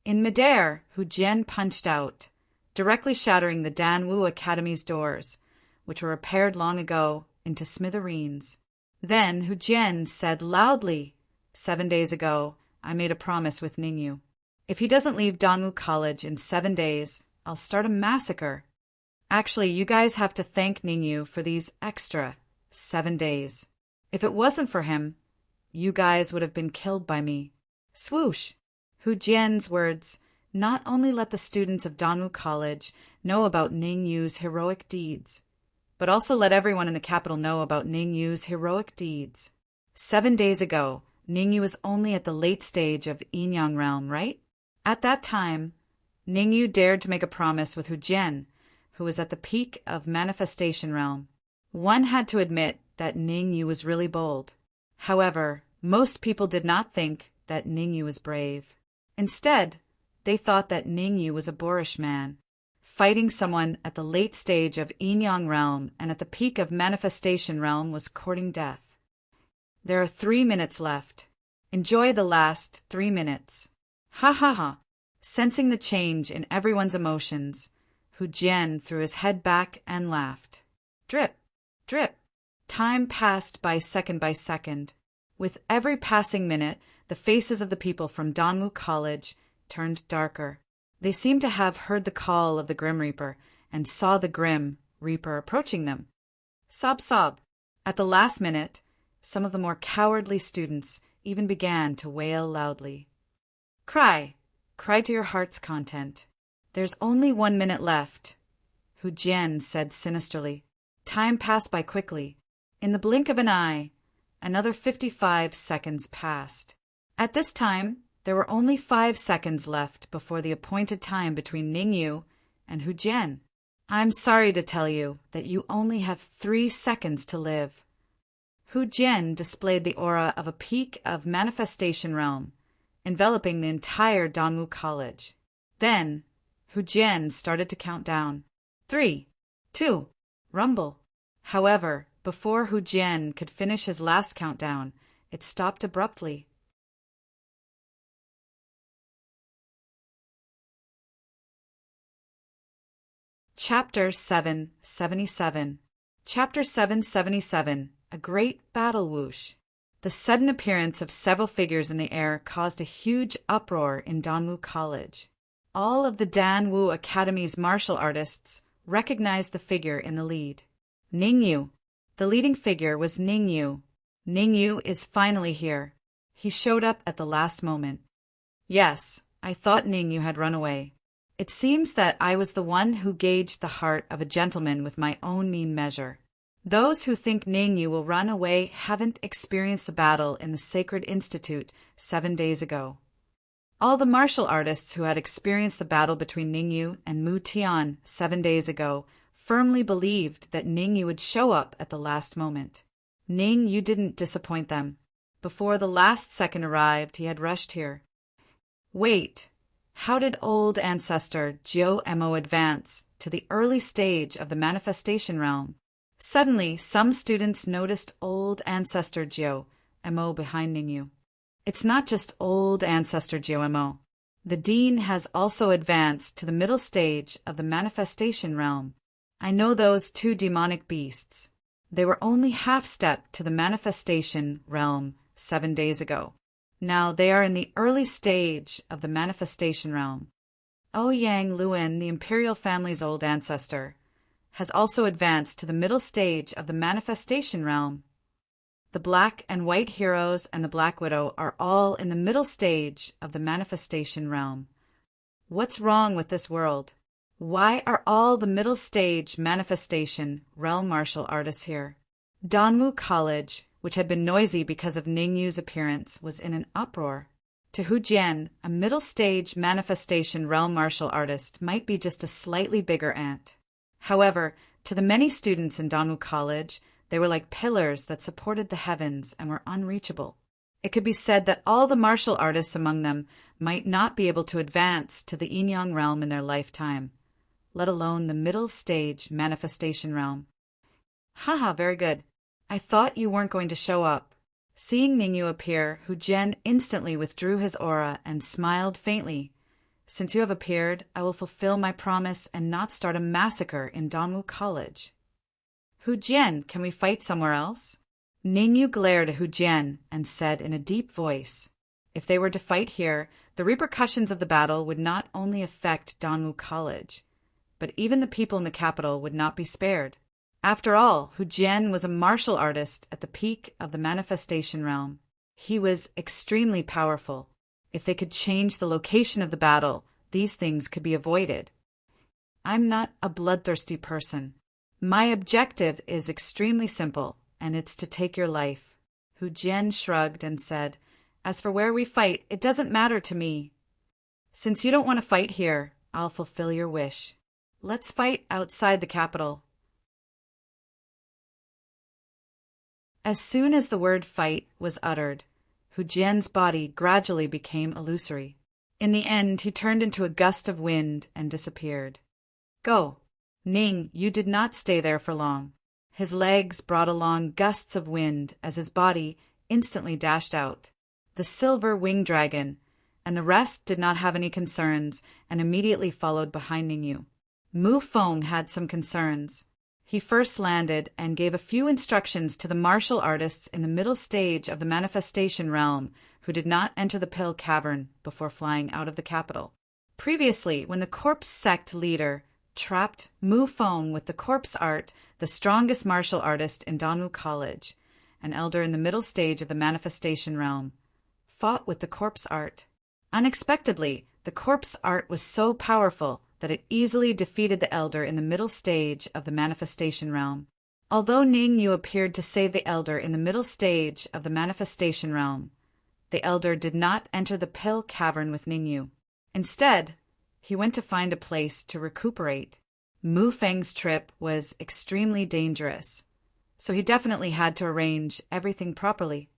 In midair, Hu Jian punched out, directly shattering the Danwu Academy's doors, which were repaired long ago, into smithereens. Then Hu Jian said loudly, 7 days ago, I made a promise with Ningyu. If he doesn't leave Danwu College in 7 days, I'll start a massacre. Actually, you guys have to thank Ningyu for these extra 7 days. If it wasn't for him, you guys would have been killed by me. Swoosh! Hu Jian's words not only let the students of Danwu College know about Ningyu's heroic deeds, but also let everyone in the capital know about Ningyu's heroic deeds. 7 days ago, Ningyu was only at the late stage of Yinyang realm, right? At that time, Ningyu dared to make a promise with Hu Jian, who was at the peak of manifestation realm. One had to admit that Ningyu was really bold. However, most people did not think that Ningyu was brave. Instead, they thought that Ningyu was a boorish man, fighting someone at the late stage of Yinyang realm and at the peak of manifestation realm was courting death. There are 3 minutes left. Enjoy the last 3 minutes. Ha ha ha. Sensing the change in everyone's emotions, Hu Jian threw his head back and laughed. Drip, drip. Time passed by second. With every passing minute, the faces of the people from Danwu College turned darker. They seemed to have heard the call of the Grim Reaper and saw the Grim Reaper approaching them. Sob, sob. At the last minute, some of the more cowardly students even began to wail loudly. Cry, cry to your heart's content. There's only 1 minute left, Hu Jian said sinisterly. Time passed by quickly. In the blink of an eye, another 55 seconds passed. At this time, there were only 5 seconds left before the appointed time between Ningyu and Hu Jian. I'm sorry to tell you that you only have 3 seconds to live. Hu Jian displayed the aura of a peak of manifestation realm, enveloping the entire Danwu College. Then, Hu Jian started to count down. 3, 2, rumble. However, before Hu Jian could finish his last countdown, it stopped abruptly. Chapter 777. Chapter 777. A Great Battle Whoosh. The sudden appearance of several figures in the air caused a huge uproar in Danwu College. All of the Danwu Academy's martial artists recognized the figure in the lead. Ningyu. The leading figure was Ningyu. Ningyu is finally here. He showed up at the last moment. Yes, I thought Ningyu had run away. It seems that I was the one who gauged the heart of a gentleman with my own mean measure. Those who think Ningyu will run away haven't experienced the battle in the Sacred Institute 7 days ago. All the martial artists who had experienced the battle between Ningyu and Mu Tian 7 days ago firmly believed that Ningyu would show up at the last moment. Ningyu didn't disappoint them. Before the last second arrived, he had rushed here. Wait, how did old ancestor Jiu Mo advance to the early stage of the manifestation realm? Suddenly, some students noticed old ancestor Jiu Mo behind Ningyu. It's not just old ancestor Jiu Mo. The dean has also advanced to the middle stage of the manifestation realm. I know those 2 demonic beasts. They were only half-step to the manifestation realm 7 days ago. Now they are in the early stage of the manifestation realm. Ouyang Luan, the imperial family's old ancestor, has also advanced to the middle stage of the manifestation realm. The Black and White Heroes and the Black Widow are all in the middle stage of the manifestation realm. What's wrong with this world? Why are all the middle stage manifestation realm martial artists here? Danwu College, which had been noisy because of Ningyu's appearance, was in an uproar. To Hu Jian, a middle stage manifestation realm martial artist might be just a slightly bigger ant. However, to the many students in Danwu College, they were like pillars that supported the heavens and were unreachable. It could be said that all the martial artists among them might not be able to advance to the Yinyang realm in their lifetime, let alone the middle stage manifestation realm. Haha, very good. I thought you weren't going to show up. Seeing Ningyu appear, Hu Jian instantly withdrew his aura and smiled faintly, Since you have appeared, I will fulfill my promise and not start a massacre in Dongwu College. Hu Jian, can we fight somewhere else? Ningyu glared at Hu Jian and said in a deep voice, if they were to fight here, the repercussions of the battle would not only affect Dongwu College, but even the people in the capital would not be spared. After all, Hu Jian was a martial artist at the peak of the manifestation realm. He was extremely powerful. If they could change the location of the battle, these things could be avoided. I'm not a bloodthirsty person. My objective is extremely simple, and it's to take your life. Hu Jian shrugged and said, as for where we fight, it doesn't matter to me. Since you don't want to fight here, I'll fulfill your wish. Let's fight outside the capital. As soon as the word fight was uttered, Hu Jian's body gradually became illusory. In the end, he turned into a gust of wind and disappeared. Go. Ning, you did not stay there for long. His legs brought along gusts of wind as his body instantly dashed out. The silver winged dragon, and the rest did not have any concerns and immediately followed behind Ningyu. Mu Feng had some concerns. He first landed and gave a few instructions to the martial artists in the middle stage of the manifestation realm who did not enter the pill cavern before flying out of the capital. Previously, when the corpse sect leader trapped Mu Feng with the corpse art, the strongest martial artist in Dongwu College, an elder in the middle stage of the manifestation realm, fought with the corpse art. Unexpectedly, the corpse art was so powerful that it easily defeated the elder in the middle stage of the manifestation realm. Although Ningyu appeared to save the elder in the middle stage of the manifestation realm, the elder did not enter the pill cavern with Ningyu. Instead, he went to find a place to recuperate. Mu Feng's trip was extremely dangerous, so he definitely had to arrange everything properly.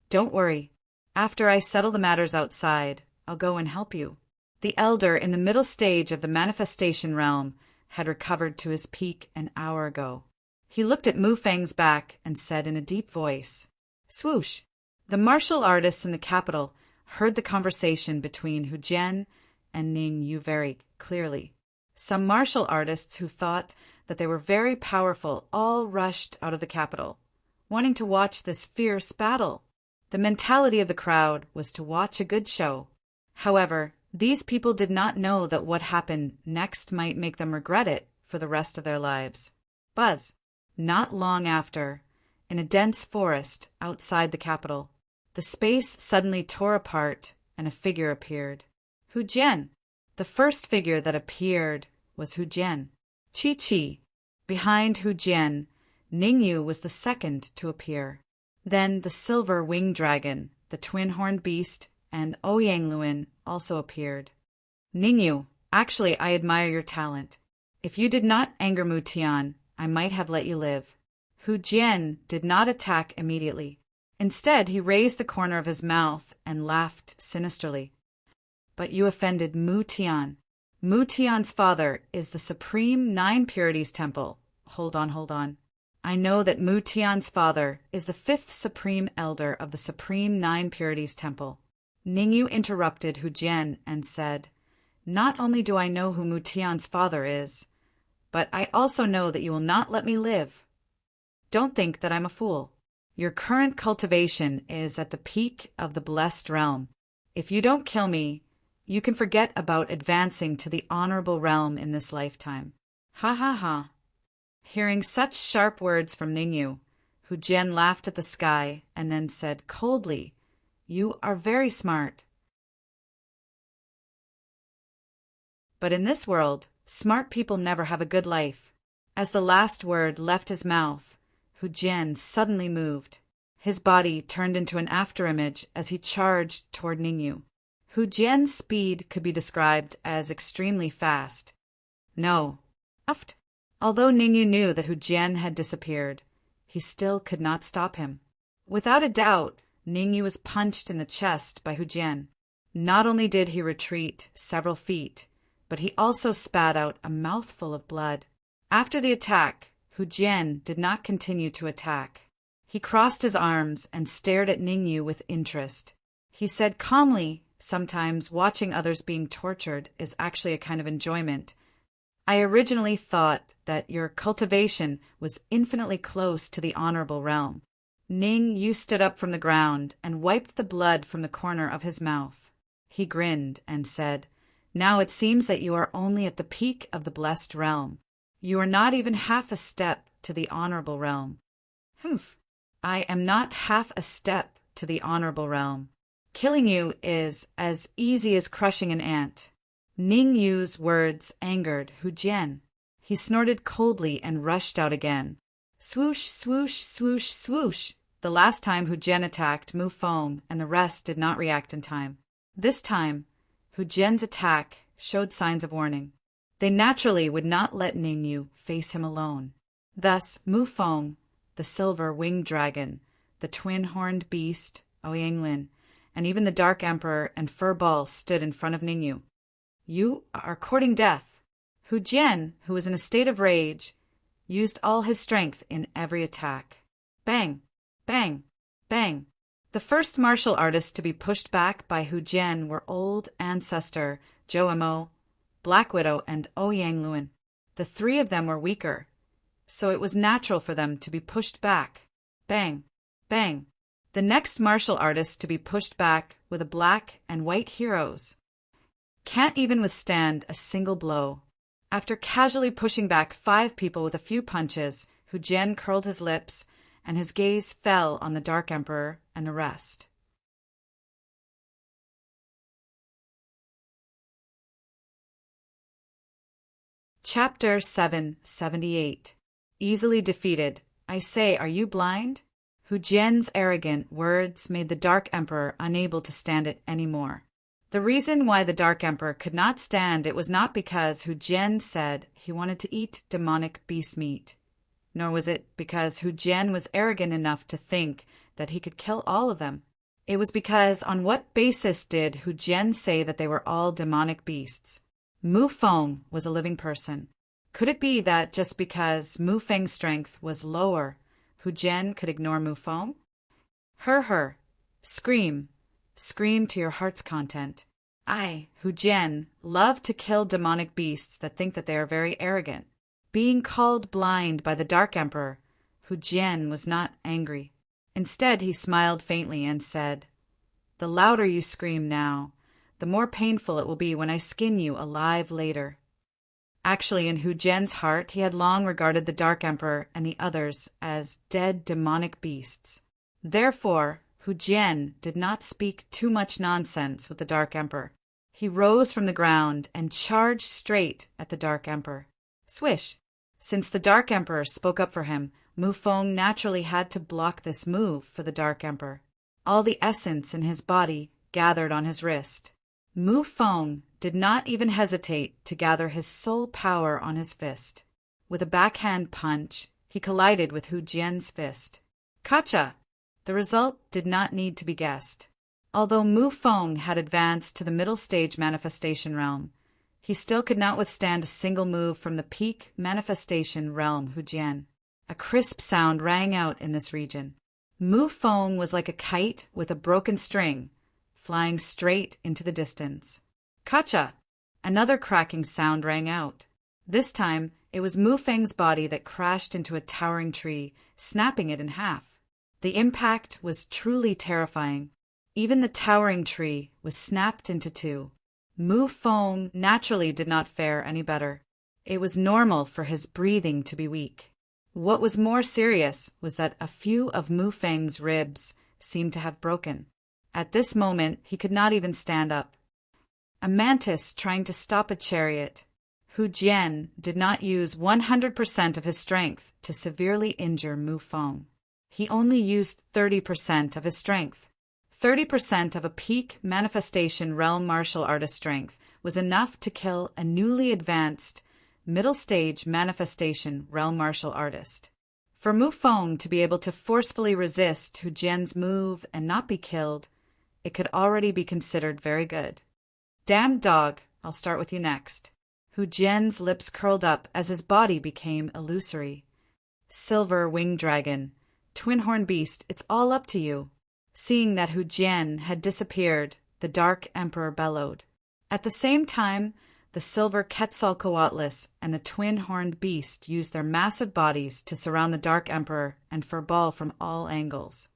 Don't worry. After I settle the matters outside, I'll go and help you. The elder in the middle stage of the manifestation realm had recovered to his peak an hour ago. He looked at Mu Feng's back and said in a deep voice, swoosh. The martial artists in the capital heard the conversation between Hu Jian and Ningyu very clearly. Some martial artists who thought that they were very powerful all rushed out of the capital, wanting to watch this fierce battle. The mentality of the crowd was to watch a good show. However, these people did not know that what happened next might make them regret it for the rest of their lives. Buzz. Not long after, in a dense forest outside the capital, the space suddenly tore apart and a figure appeared. Hu Jian. The first figure that appeared was Hu Jian. Chi. Behind Hu Jian, Ningyu was the second to appear. Then the silver winged dragon, the twin-horned beast, and Ouyangluan also appeared. Ningyu, actually I admire your talent. If you did not anger Mu Tian, I might have let you live. Hu Jian did not attack immediately. Instead, he raised the corner of his mouth and laughed sinisterly. But you offended Mu Tian. Mu Tian's father is the Supreme Nine Purities Temple. Hold on. I know that Mu Tian's father is the fifth Supreme Elder of the Supreme Nine Purities Temple. Ningyu interrupted Hu Jian and said, not only do I know who Mu Tian's father is, but I also know that you will not let me live. Don't think that I'm a fool. Your current cultivation is at the peak of the blessed realm. If you don't kill me, you can forget about advancing to the honorable realm in this lifetime. Ha ha ha. Hearing such sharp words from Ningyu, Hu Jian laughed at the sky and then said coldly, you are very smart. But in this world, smart people never have a good life. As the last word left his mouth, Hu Jian suddenly moved. His body turned into an afterimage as he charged toward Ningyu. Hu Jian's speed could be described as extremely fast. No. Uft. Although Ningyu knew that Hu Jian had disappeared, he still could not stop him. Without a doubt, Ningyu was punched in the chest by Hu Jian. Not only did he retreat several feet, but he also spat out a mouthful of blood. After the attack, Hu Jian did not continue to attack. He crossed his arms and stared at Ningyu with interest. He said calmly, Sometimes watching others being tortured is actually a kind of enjoyment. I originally thought that your cultivation was infinitely close to the honorable realm. Ning Yu stood up from the ground and wiped the blood from the corner of his mouth. He grinned and said, "Now it seems that you are only at the peak of the blessed realm. You are not even half a step to the honorable realm." "Humph. I am not half a step to the honorable realm. Killing you is as easy as crushing an ant." Ning Yu's words angered Hu Jian. He snorted coldly and rushed out again. Swoosh, swoosh, swoosh, swoosh. The last time Hu Jian attacked Mu Feng, and the rest did not react in time. This time, Hu Jian's attack showed signs of warning. They naturally would not let Ning Yu face him alone. Thus, Mu Feng, the silver winged dragon, the twin-horned beast, Ouyang and even the Dark Emperor and Fur Ball stood in front of Ning Yu. "You are courting death." Hu Jian, who was in a state of rage, used all his strength in every attack. Bang! Bang! Bang! The first martial artists to be pushed back by Hu Jian were Old Ancestor, Zhou Mo, Black Widow, and Ouyang Luan. The three of them were weaker, so it was natural for them to be pushed back. Bang! Bang! The next martial artists to be pushed back were the black and white heroes. Can't even withstand a single blow. After casually pushing back 5 people with a few punches, Hu Jian curled his lips, and his gaze fell on the Dark Emperor and the rest. Chapter 778. Easily defeated. I say, are you blind? Hu Jian's arrogant words made the Dark Emperor unable to stand it anymore. The reason why the Dark Emperor could not stand it was not because Hu Jian said he wanted to eat demonic beast meat, nor was it because Hu Jian was arrogant enough to think that he could kill all of them. It was because on what basis did Hu Jian say that they were all demonic beasts? Mu Feng was a living person. Could it be that just because Mu Feng's strength was lower, Hu Jian could ignore Mu Feng? Her. Scream. Scream to your heart's content. I, Hu Jian, love to kill demonic beasts that think that they are very arrogant. Being called blind by the Dark Emperor, Hu Jian was not angry. Instead, he smiled faintly and said, "The louder you scream now, the more painful it will be when I skin you alive later." Actually, in Hu Jian's heart, he had long regarded the Dark Emperor and the others as dead demonic beasts. Therefore, Hu Jian did not speak too much nonsense with the Dark Emperor. He rose from the ground and charged straight at the Dark Emperor. Swish! Since the Dark Emperor spoke up for him, Mu Feng naturally had to block this move for the Dark Emperor. All the essence in his body gathered on his wrist. Mu Feng did not even hesitate to gather his soul power on his fist. With a backhand punch, he collided with Hu Jian's fist. Kacha! The result did not need to be guessed. Although Mu Feng had advanced to the middle stage manifestation realm, he still could not withstand a single move from the peak manifestation realm Hu Jian. A crisp sound rang out in this region. Mu Feng was like a kite with a broken string, flying straight into the distance. Kacha! Another cracking sound rang out. This time, it was Mu Feng's body that crashed into a towering tree, snapping it in half. The impact was truly terrifying. Even the towering tree was snapped into 2. Mu Feng naturally did not fare any better. It was normal for his breathing to be weak. What was more serious was that a few of Mu Feng's ribs seemed to have broken. At this moment, he could not even stand up. A mantis trying to stop a chariot. Hu Jian did not use 100% of his strength to severely injure Mu Feng. He only used 30% of his strength. 30% of a peak manifestation realm martial artist strength was enough to kill a newly advanced middle stage manifestation realm martial artist. For Mu Feng to be able to forcefully resist Hu Jian's move and not be killed, it could already be considered very good. Damn dog, I'll start with you next. Hu Jian's lips curled up as his body became illusory. Silver winged dragon, twin-horn beast, it's all up to you. Seeing that Hu Jian had disappeared, the Dark Emperor bellowed. At the same time, the silver Quetzalcoatlus and the twin-horned beast used their massive bodies to surround the Dark Emperor and furball from all angles.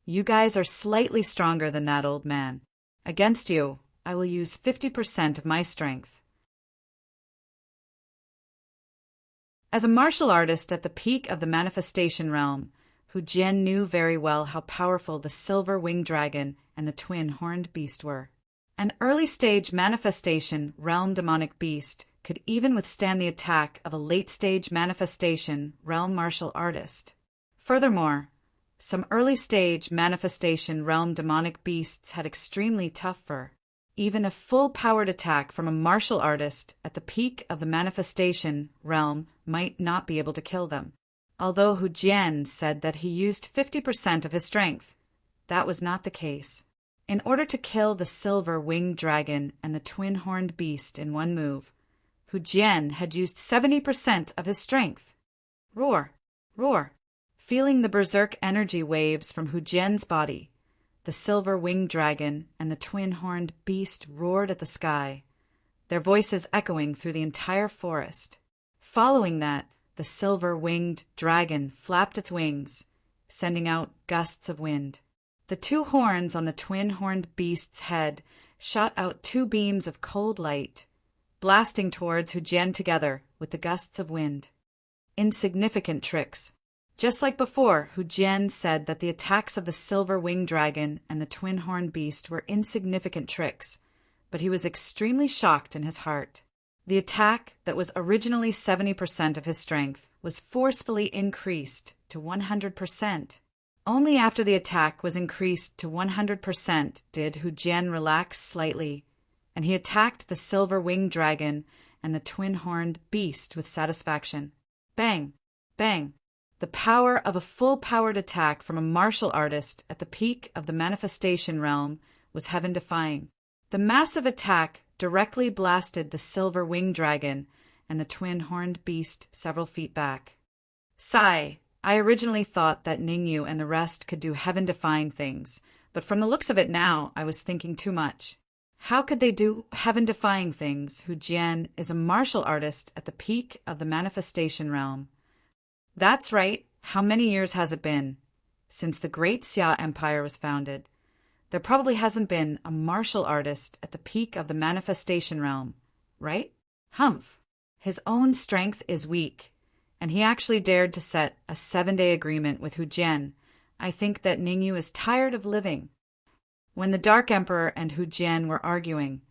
You guys are slightly stronger than that, old man. Against you, I will use 50% of my strength. As a martial artist at the peak of the manifestation realm, Hu Jian knew very well how powerful the silver-winged dragon and the twin-horned beast were. An early-stage manifestation realm demonic beast could even withstand the attack of a late-stage manifestation realm martial artist. Furthermore, some early-stage manifestation realm demonic beasts had extremely tough fur. Even a full-powered attack from a martial artist at the peak of the manifestation realm might not be able to kill them. Although Hu Jian said that he used 50% of his strength, that was not the case. In order to kill the silver-winged dragon and the twin-horned beast in one move, Hu Jian had used 70% of his strength. Roar! Roar! Feeling the berserk energy waves from Hu Jian's body, the silver-winged dragon and the twin-horned beast roared at the sky, their voices echoing through the entire forest. Following that, the silver-winged dragon flapped its wings, sending out gusts of wind. The two horns on the twin-horned beast's head shot out two beams of cold light, blasting towards Hu Jian together with the gusts of wind. Insignificant tricks. Just like before, Hu Jian said that the attacks of the silver-winged dragon and the twin-horned beast were insignificant tricks, but he was extremely shocked in his heart. The attack that was originally 70% of his strength was forcefully increased to 100%. Only after the attack was increased to 100% did Hu Jian relax slightly, and he attacked the silver-winged dragon and the twin-horned beast with satisfaction. Bang! Bang! The power of a full-powered attack from a martial artist at the peak of the manifestation realm was heaven-defying. The massive attack directly blasted the silver-winged dragon and the twin-horned beast several feet back. Sigh. I originally thought that Ningyu and the rest could do heaven-defying things, but from the looks of it now, I was thinking too much. How could they do heaven-defying things? Hu Jian is a martial artist at the peak of the manifestation realm. That's right. How many years has it been since the Great Xia Empire was founded? There probably hasn't been a martial artist at the peak of the manifestation realm, right? Humph. His own strength is weak, and he actually dared to set a 7-day agreement with Hu Jian. I think that Ningyu is tired of living. When the Dark Emperor and Hu Jian were arguing,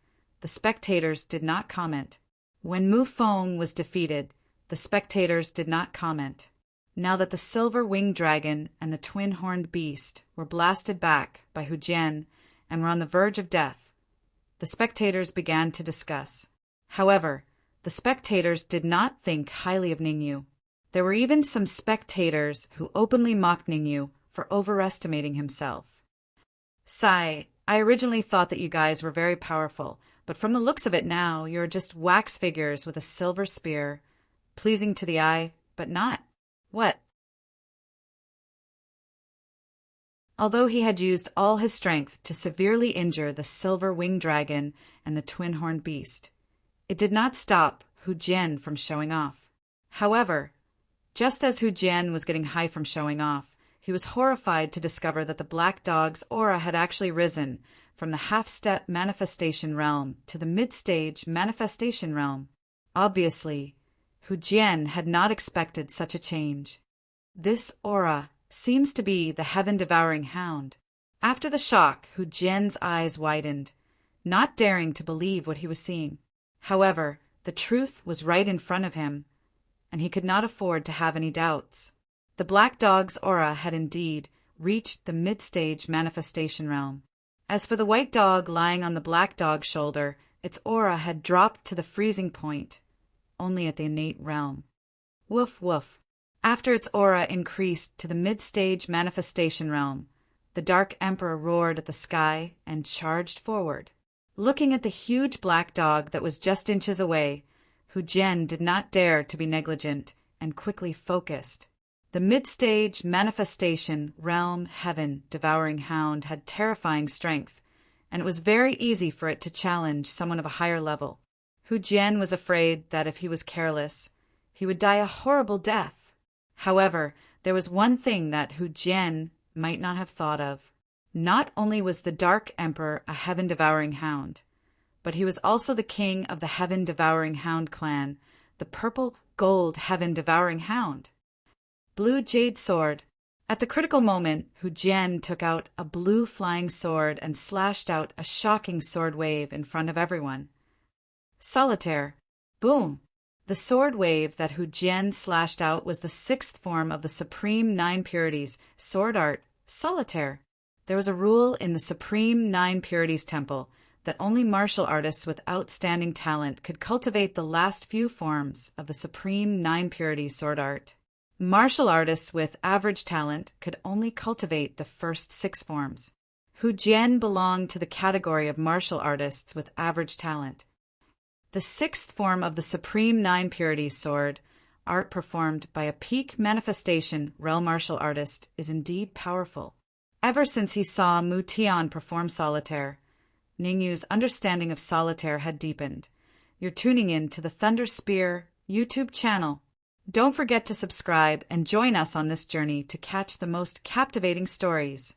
the spectators did not comment. When Mu Feng was defeated, the spectators did not comment. Now that the silver-winged dragon and the twin-horned beast were blasted back by Hu Jian and were on the verge of death, the spectators began to discuss. However, the spectators did not think highly of Ningyu. There were even some spectators who openly mocked Ningyu for overestimating himself. Sigh, I originally thought that you guys were very powerful, but from the looks of it now, you're just wax figures with a silver spear, pleasing to the eye, but not. What? Although he had used all his strength to severely injure the silver-winged dragon and the twin-horned beast, it did not stop Hu Jian from showing off. However, just as Hu Jian was getting high from showing off, he was horrified to discover that the black dog's aura had actually risen from the half-step manifestation realm to the mid-stage manifestation realm. Obviously, Hu Jian had not expected such a change. This aura seems to be the heaven-devouring hound. After the shock, Hu Jian's eyes widened, not daring to believe what he was seeing. However, the truth was right in front of him, and he could not afford to have any doubts. The black dog's aura had indeed reached the mid-stage manifestation realm. As for the white dog lying on the black dog's shoulder, its aura had dropped to the freezing point, only at the innate realm. Woof woof. After its aura increased to the mid-stage manifestation realm, the Dark Emperor roared at the sky and charged forward. Looking at the huge black dog that was just inches away, Hu Jian did not dare to be negligent and quickly focused. The mid-stage manifestation realm heaven devouring hound had terrifying strength, and it was very easy for it to challenge someone of a higher level. Hu Jian was afraid that if he was careless, he would die a horrible death. However, there was one thing that Hu Jian might not have thought of. Not only was the Dark Emperor a heaven-devouring hound, but he was also the king of the heaven-devouring hound clan, the purple-gold heaven-devouring hound. Blue Jade Sword. At the critical moment, Hu Jian took out a blue flying sword and slashed out a shocking sword wave in front of everyone. Solitaire. Boom! The sword wave that Hu Jian slashed out was the 6th form of the Supreme Nine Purities, sword art, Solitaire. There was a rule in the Supreme Nine Purities Temple that only martial artists with outstanding talent could cultivate the last few forms of the Supreme Nine Purities sword art. Martial artists with average talent could only cultivate the first 6 forms. Hu Jian belonged to the category of martial artists with average talent. The 6th form of the Supreme Nine Purities sword art performed by a peak manifestation realm martial artist is indeed powerful. Ever since he saw Mu Tian perform Solitaire, Ningyu's understanding of Solitaire had deepened. You're tuning in to the Thunder Spear YouTube channel. Don't forget to subscribe and join us on this journey to catch the most captivating stories.